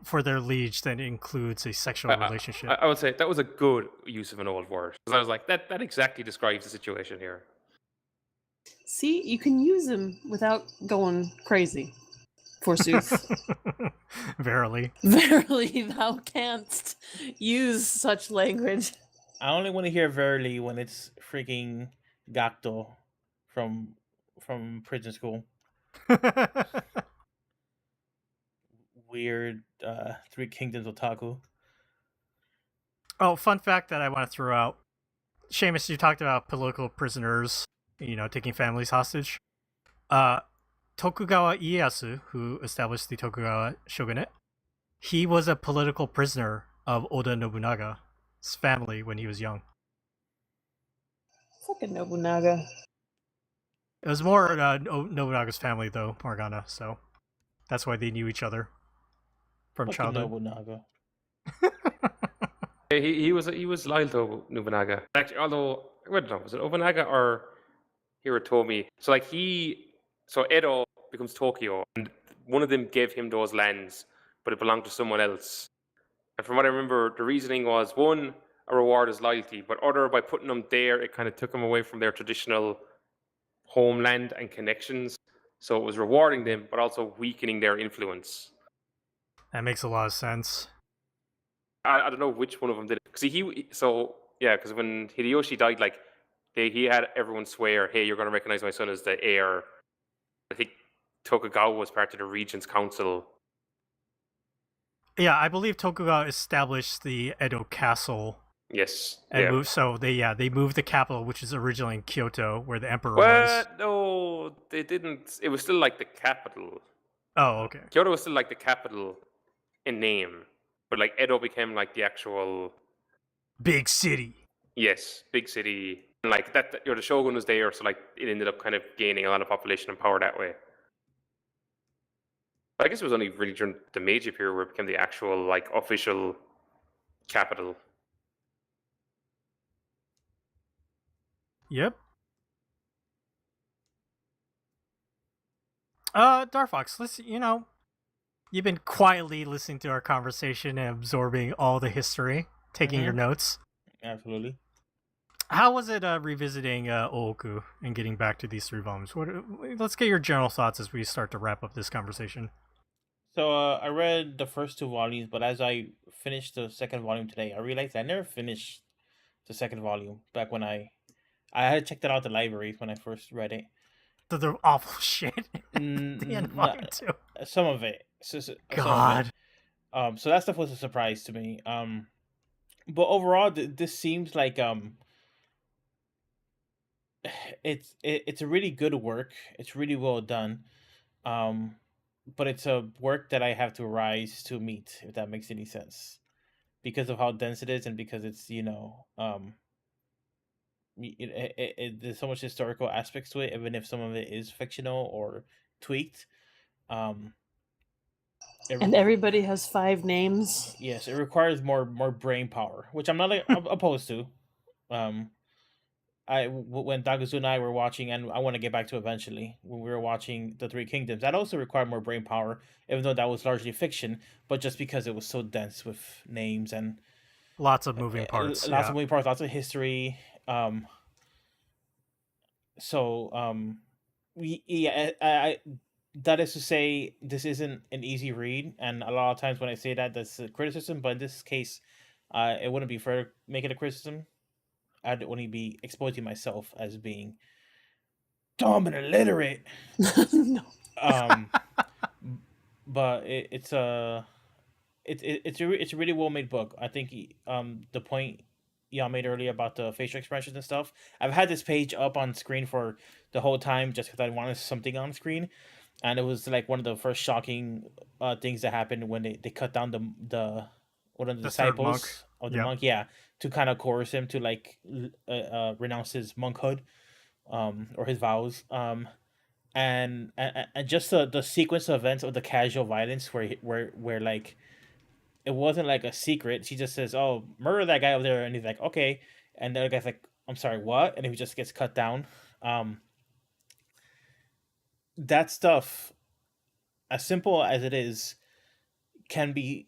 for their liege that includes a sexual relationship. I would say that was a good use of an old word. Because I was like, that exactly describes the situation here. See, you can use them without going crazy. Forsooth. Verily. Verily, thou canst use such language. I only want to hear verily when it's freaking Gakto from prison school. Weird Three Kingdoms otaku. Oh, fun fact that I want to throw out. Seamus, you talked about political prisoners, taking families hostage. Tokugawa Ieyasu, who established the Tokugawa shogunate, he was a political prisoner of Oda Nobunaga's family when he was young. Fucking Nobunaga. It was more Nobunaga's family, though, Morgana, so that's why they knew each other from Fucking childhood. Nobunaga. He was loyal to Nobunaga. Actually, although I don't know, was it Nobunaga or Hirotomi? So like so Edo becomes Tokyo, and one of them gave him those lands, but it belonged to someone else. And from what I remember, the reasoning was one, a reward is loyalty, but other, by putting them there, it kind of took them away from their traditional homeland and connections. So it was rewarding them, but also weakening their influence. That makes a lot of sense. I don't know which one of them did it. Because when Hideyoshi died, like he had everyone swear, "Hey, you're going to recognize my son as the heir." I think Tokugawa was part of the Regent's Council. Yeah, I believe Tokugawa established the Edo Castle. Yes. And yeah. they moved the capital, which is originally in Kyoto, where the emperor Well, was. no, they didn't. It was still like the capital. Oh, okay. Kyoto was still like the capital in name, but like Edo became like the actual Big city. Yes, big city. And like that, the shogun was there, so like it ended up kind of gaining a lot of population and power that way. But I guess it was only really during the Meiji period where it became the actual like official capital. Yep. Darfox, you've been quietly listening to our conversation and absorbing all the history, taking your notes. Absolutely. How was it revisiting Ooku and getting back to these 3 volumes? Let's get your general thoughts as we start to wrap up this conversation. So I read the first 2 volumes, but as I finished the second volume today, I realized I never finished the second volume back when I I had checked it out at the library when I first read it. The awful shit in volume 2. Some of it. Some God. of it. So that stuff was a surprise to me. But overall, this seems like it's a really good work. It's really well done. But it's a work that I have to rise to meet, if that makes any sense, because of how dense it is, and because it's there's so much historical aspects to it, even if some of it is fictional or tweaked. Um, And everybody has 5 names. Yes, it requires more brain power, which I'm not opposed to. Um, when Dagazu and I were watching, and I want to get back to eventually, when we were watching The Three Kingdoms, that also required more brain power, even though that was largely fiction, but just because it was so dense with names and lots of moving parts, lots of moving parts, lots of history. I that is to say, this isn't an easy read, and a lot of times when I say that, that's a criticism. But in this case, it wouldn't be fair to make it a criticism. I'd only be exposing myself as being dumb and illiterate. No. But it's a really well made book. I think the point y'all made earlier about the facial expressions and stuff. I've had this page up on screen for the whole time just because I wanted something on screen, and it was like one of the first shocking things that happened when they cut down the one of the disciples of the monk, to kind of coerce him to like renounce his monkhood, or his vows, and just the sequence of events of the casual violence where like it wasn't like a secret. She just says, "Oh, murder that guy over there," and he's like, "Okay," and the other guy's like, "I'm sorry, what?" And he just gets cut down. That stuff, as simple as it is, can be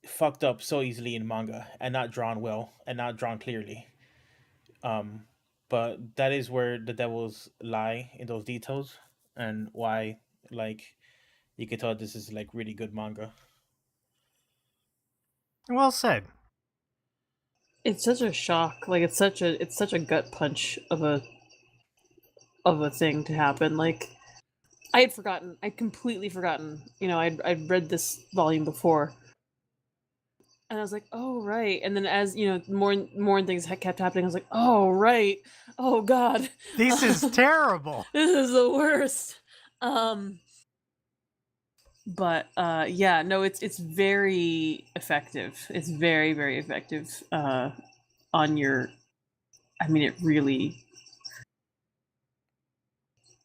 fucked up so easily in manga and not drawn well and not drawn clearly. But that is where the devils lie, in those details, and why like you can tell this is like really good manga. Well said. It's such a shock. Like it's such a gut punch of a thing to happen. Like I'd completely forgotten. I'd read this volume before, and I was like, oh right. And then as more things kept happening, I was like, oh right, oh god, this is terrible. This is the worst. But yeah, no, it's very effective. It's very, very effective on your. I mean, it really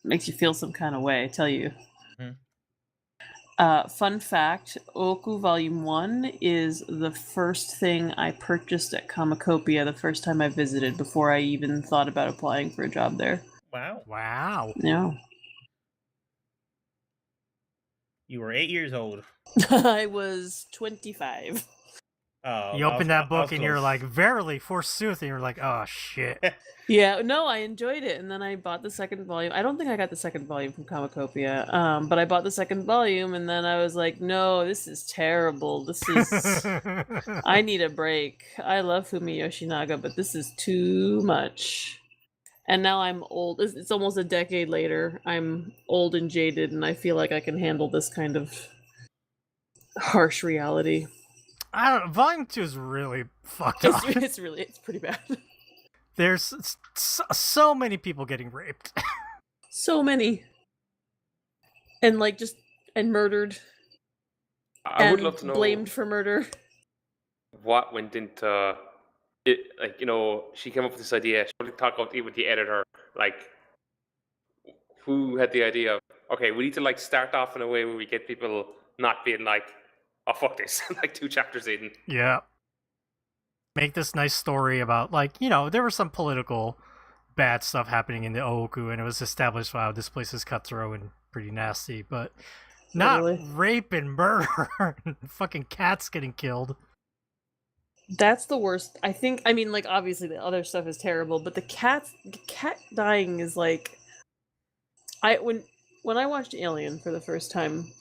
makes you feel some kind of way. I tell you. Mm-hmm. Fun fact: Ooku Volume 1 is the first thing I purchased at Comicopia the first time I visited, before I even thought about applying for a job there. Wow. Yeah. You were 8 years old. I was 25. You opened that book and you're like, verily, forsooth, and you're like, oh shit. Yeah, no, I enjoyed it, and then I bought the second volume. I don't think I got the second volume from Comicopia, but I bought the second volume, and then I was like, no, this is terrible. This is... I need a break. I love Fumi Yoshinaga, but this is too much. And now I'm old. It's almost a decade later. I'm old and jaded, and I feel like I can handle this kind of harsh reality. I don't know. Volume 2 is really fucked up. It's pretty bad. There's so many people getting raped. So many. And murdered. I would love to know, blamed for murder. What went into it? Like, she came up with this idea. She wanted to talk about it with the editor. Like, who had the idea of, okay, we need to like start off in a way where we get people not being like, oh fuck this, like 2 chapters in. Yeah. Make this nice story about, like, there was some political bad stuff happening in the Ooku, and it was established, wow, this place is cutthroat and pretty nasty, but not rape and murder and fucking cats getting killed. That's the worst. I think, obviously the other stuff is terrible, but the cat dying is like... When I watched Alien for the first time,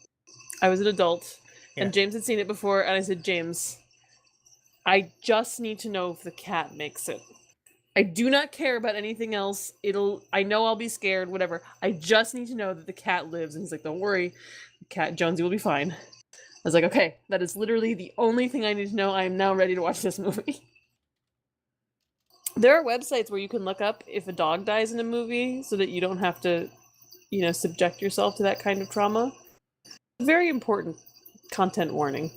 I was an adult, and James had seen it before, and I said, James, I just need to know if the cat makes it. I do not care about anything else. I know I'll be scared, whatever. I just need to know that the cat lives. And he's like, don't worry, cat Jonesy will be fine. I was like, okay, that is literally the only thing I need to know. I am now ready to watch this movie. There are websites where you can look up if a dog dies in a movie so that you don't have to, subject yourself to that kind of trauma. Very important content warning.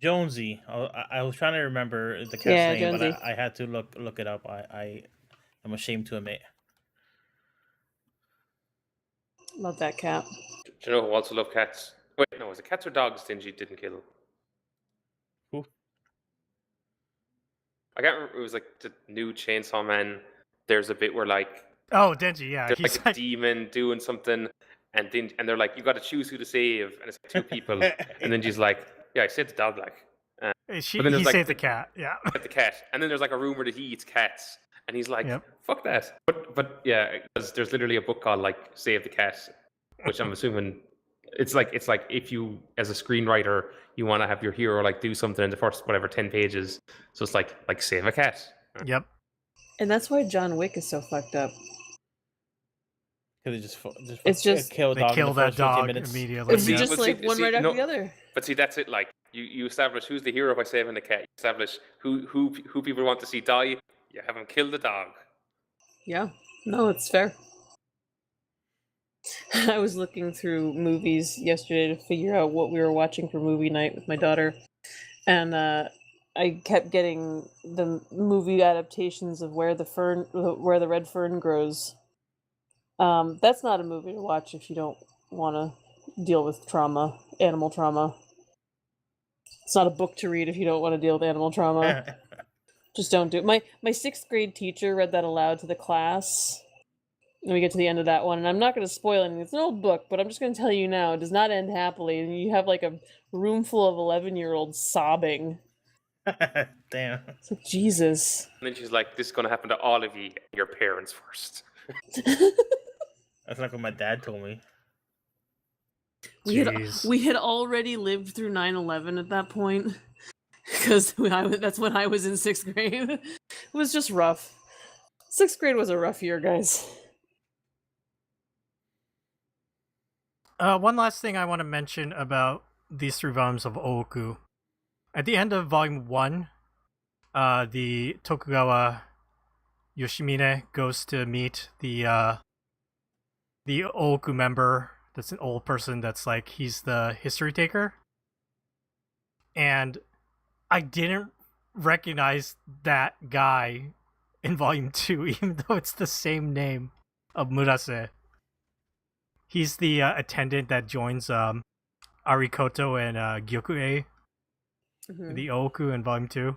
Jonesy. I was trying to remember the cat's Yeah, name, Jonesy. but I had to look it up. I'm ashamed to admit. Love that cat. Do you know who also love cats? Wait, no, was it cats or dogs Stingy didn't kill? Who? I can't remember. It was like the new Chainsaw Man. There's a bit where like Oh, Denji, yeah. there's He's like a demon doing something, and they're like, you got to choose who to save, and it's like two people, and then she's like, yeah, I saved the dog, like. But then he there's, like, saved the cat, yeah. The cat, and then there's like a rumor that he eats cats, and he's like, Yep. fuck that. But yeah, there's literally a book called like Save the Cat, which I'm assuming it's like if you as a screenwriter you want to have your hero like do something in the first 10 pages, so it's like save a cat. Yep. And that's why John Wick is so fucked up. Because It's just- kill a They dog in kill the that first 15 dog minutes. immediately. It's yeah. just Well, see- like one see, right after no- the other. But see, that's it. Like you establish who's the hero by saving the cat. You establish who people want to see die. You have him kill the dog. Yeah. No, it's fair. I was looking through movies yesterday to figure out what we were watching for movie night with my daughter. And I kept getting the movie adaptations of Where the Red Fern Grows. That's not a movie to watch if you don't want to deal with trauma, animal trauma. It's not a book to read if you don't want to deal with animal trauma. Just don't do it. My 6th grade teacher read that aloud to the class. And we get to the end of that one, and I'm not going to spoil anything. It's an old book, but I'm just going to tell you now, it does not end happily. And you have like a room full of 11-year-olds sobbing. Damn. It's like, Jesus. And then she's like, "This is going to happen to all of you. Your parents first." That's like what my dad told me. Jeez. We had already lived through 9/11 at that point, because that's when I was in 6th grade. It was just rough. 6th grade was a rough year, guys. One last thing I want to mention about these 3 volumes of Ooku. At the end of volume 1, the Tokugawa Yoshimine goes to meet the Ooku member. That's an old person. That's like he's the history taker, and I didn't recognize that guy in volume 2, even though it's the same name of Murase. He's the attendant that joins Arikoto and Gyokue, the Ooku in volume 2.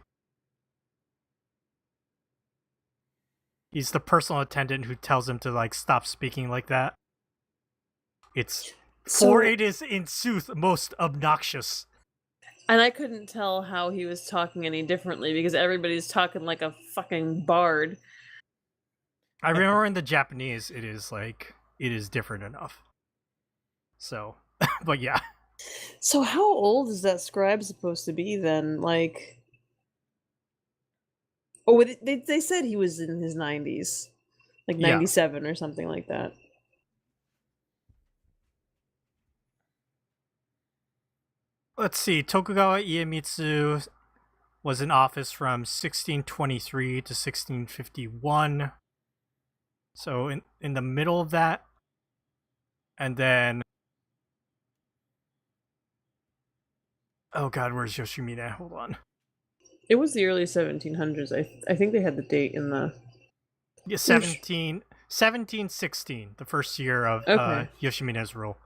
He's the personal attendant who tells him to like stop speaking like that. For it is in sooth most obnoxious. And I couldn't tell how he was talking any differently because everybody's talking like a fucking bard. I remember in the Japanese it is different enough. So, but yeah. So how old is that scribe supposed to be then? Like, they said he was in his 90s, like 97 or something like that. Let's see. Tokugawa Iemitsu was in office from 1623 to 1651. So in the middle of that. And then oh god, where's Yoshimine? Hold on. It was the early 1700s. I think they had the date in the 1716, the first year of Yoshimine's rule.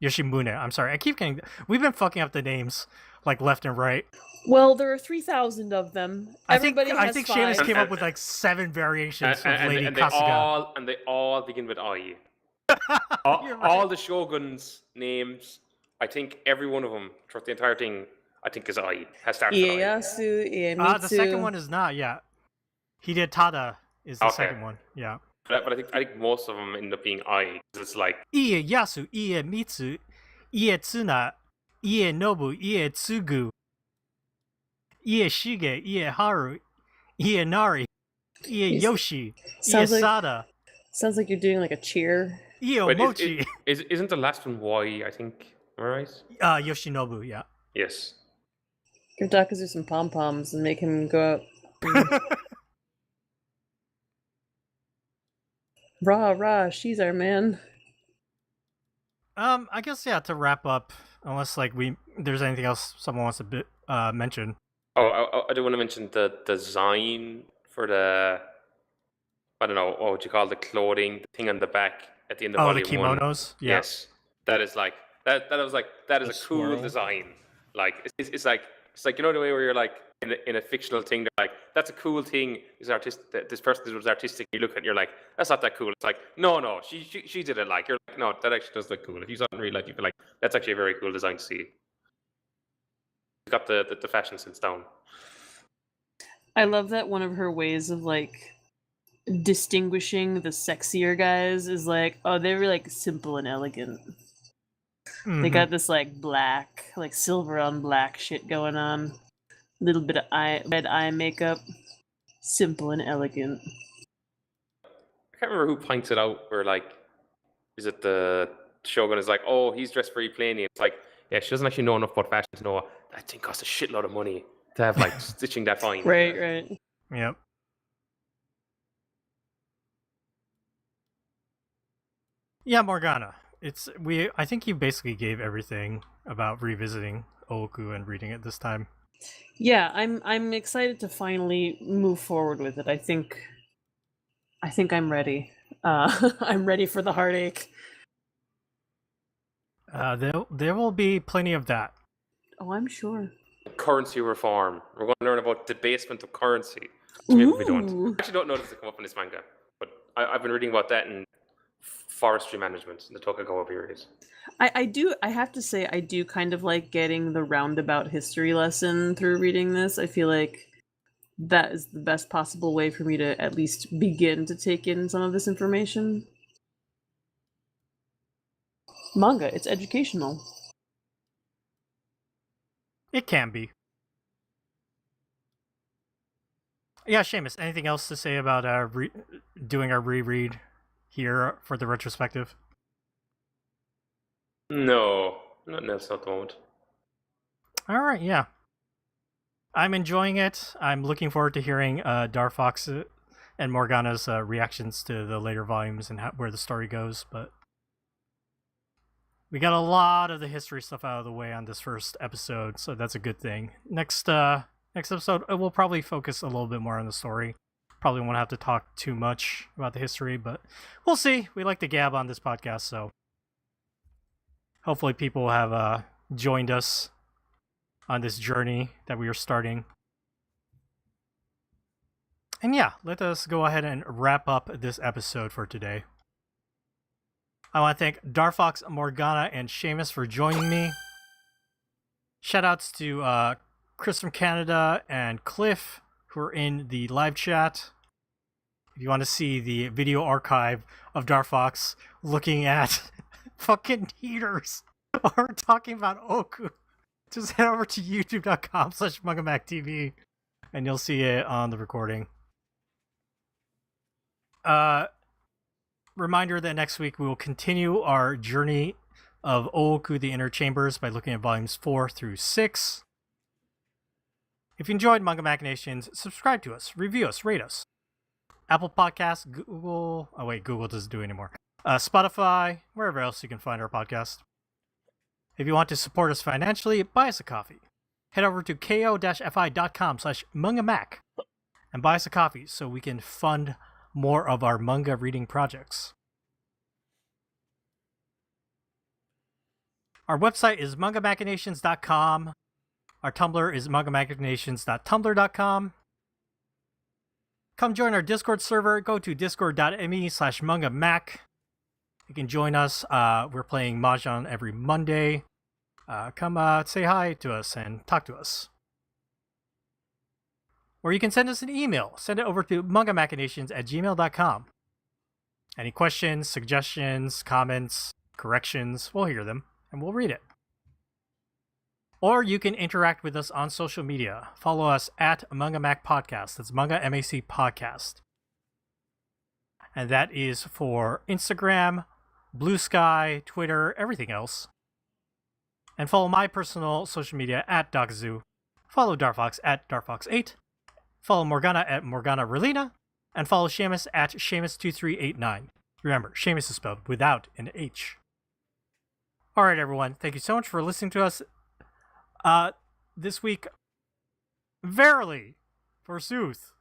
Yoshimune, I'm sorry. I keep getting... We've been fucking up the names, like, left and right. Well, there are 3,000 of them. I think has Seamus 5. came up with, like, 7 variations of Lady and Kasuga. they all begin with I. You're right. All the shoguns' names, I think every one of them, throughout the entire thing, I think is I. Has started with I. Ieyasu, Iemitsu. The second one is not, yeah. Hidetada is the second one, yeah. But I think most of them end up being I. It's like Ieyasu, Iemitsu, Ietsuna, Ienobu, Ietsugu, Ieshige, Ieharu, Ienari. Yoshi, Sounds like Sada, sounds like you're doing like a cheer. Wait, Mochi. isn't the last one Y? I think. Am I right? Yoshinobu, yeah. Yes. Give Dakazu some pom poms and make him go out. Rah rah, she's our man. I guess yeah. To wrap up, unless like there's anything else someone wants to mention. Oh, I do want to mention the design for the. I don't know what would you call the clothing, the thing on the back at the end of Oh, the volume 1. kimonos. Yeah. Yes, that is like that. That was like that is A a cool swirl. design. Like it's like you know the way where you're like in a fictional thing. They're like that's a cool thing. Is artistic. This person was artistic. You look at it, you're like that's not that cool. It's like no, she did it. Like you're like no, that actually does look cool. If you saw it in real life, you'd be like that's actually a very cool design to see. It's got the fashion sense down. I love that one of her ways of like distinguishing the sexier guys is like, oh, they were like simple and elegant. They Mhm. got this like black, like silver on black shit going on. Little bit of red eye makeup. Simple and elegant. I can't remember who points it out. Where like, is it the Shogun is like, oh, he's dressed very plainly. It's like, yeah, she doesn't actually know enough about fashion to know that thing costs a shitload of money to have like stitching that fine. Right. Yep. Yeah, Morgana. I think you basically gave everything about revisiting Ooku and reading it this time. Yeah, I'm excited to finally move forward with it. I think I'm ready. I'm ready for the heartache. There will be plenty of that. Oh, I'm sure. Currency reform. We're going to learn about debasement of currency. So maybe we don't. Ooh. I actually don't know this to come up in this manga, but I've been reading about that in forestry management in the Tokugawa period. I have to say I do kind of like getting the roundabout history lesson through reading this. I feel like that is the best possible way for me to at least begin to take in some of this information. Manga, it's educational. It can be. Yeah, Seamus, anything else to say about doing our reread here for the retrospective? No, that's not the moment. All right, yeah. I'm enjoying it. I'm looking forward to hearing Darfox and Morgana's reactions to the later volumes and where the story goes, but we got a lot of the history stuff out of the way on this first episode, so that's a good thing. Next episode, we'll probably focus a little bit more on the story. Probably won't have to talk too much about the history, but we'll see. We like to gab on this podcast, so hopefully people have joined us on this journey that we are starting. And yeah, let us go ahead and wrap up this episode for today. I want to thank Darfox, Morgana, and Seamus for joining me. Shoutouts to Chris from Canada and Cliff, who are in the live chat. If you want to see the video archive of Darfox looking at fucking heaters or talking about Ooku, just head over to youtube.com/MangaMacTV and you'll see it on the recording. Reminder that next week we will continue our journey of Ooku the Inner Chambers by looking at volumes 4 through 6. If you enjoyed Manga Machinations, subscribe to us, review us, rate us. Apple Podcasts, Google... Oh wait, Google doesn't do it anymore. Spotify, wherever else you can find our podcast. If you want to support us financially, buy us a coffee. Head over to ko-fi.com/mangamac and buy us a coffee so we can fund more of our manga reading projects. Our website is mangamachinations.com. Our Tumblr is mangamachinations.tumblr.com. Come join our Discord server. Go to discord.me/mangamac. You can join us. We're playing Mahjong every Monday. Come say hi to us and talk to us. Or you can send us an email. Send it over to mangamachinations@gmail.com. Any questions, suggestions, comments, corrections, we'll hear them and we'll read it. Or you can interact with us on social media. Follow us at Manga Mac Podcast. That's Manga MAC Podcast. and that is for Instagram, Blue Sky, Twitter, everything else. And follow my personal social media at Dogzoo. Follow Darfox at Darfox8. Follow Morgana at Morgana Relina. And follow Seamus at Seamus2389. Remember, Seamus is spelled without an H. Alright, everyone. Thank you so much for listening to us this week. Verily, forsooth,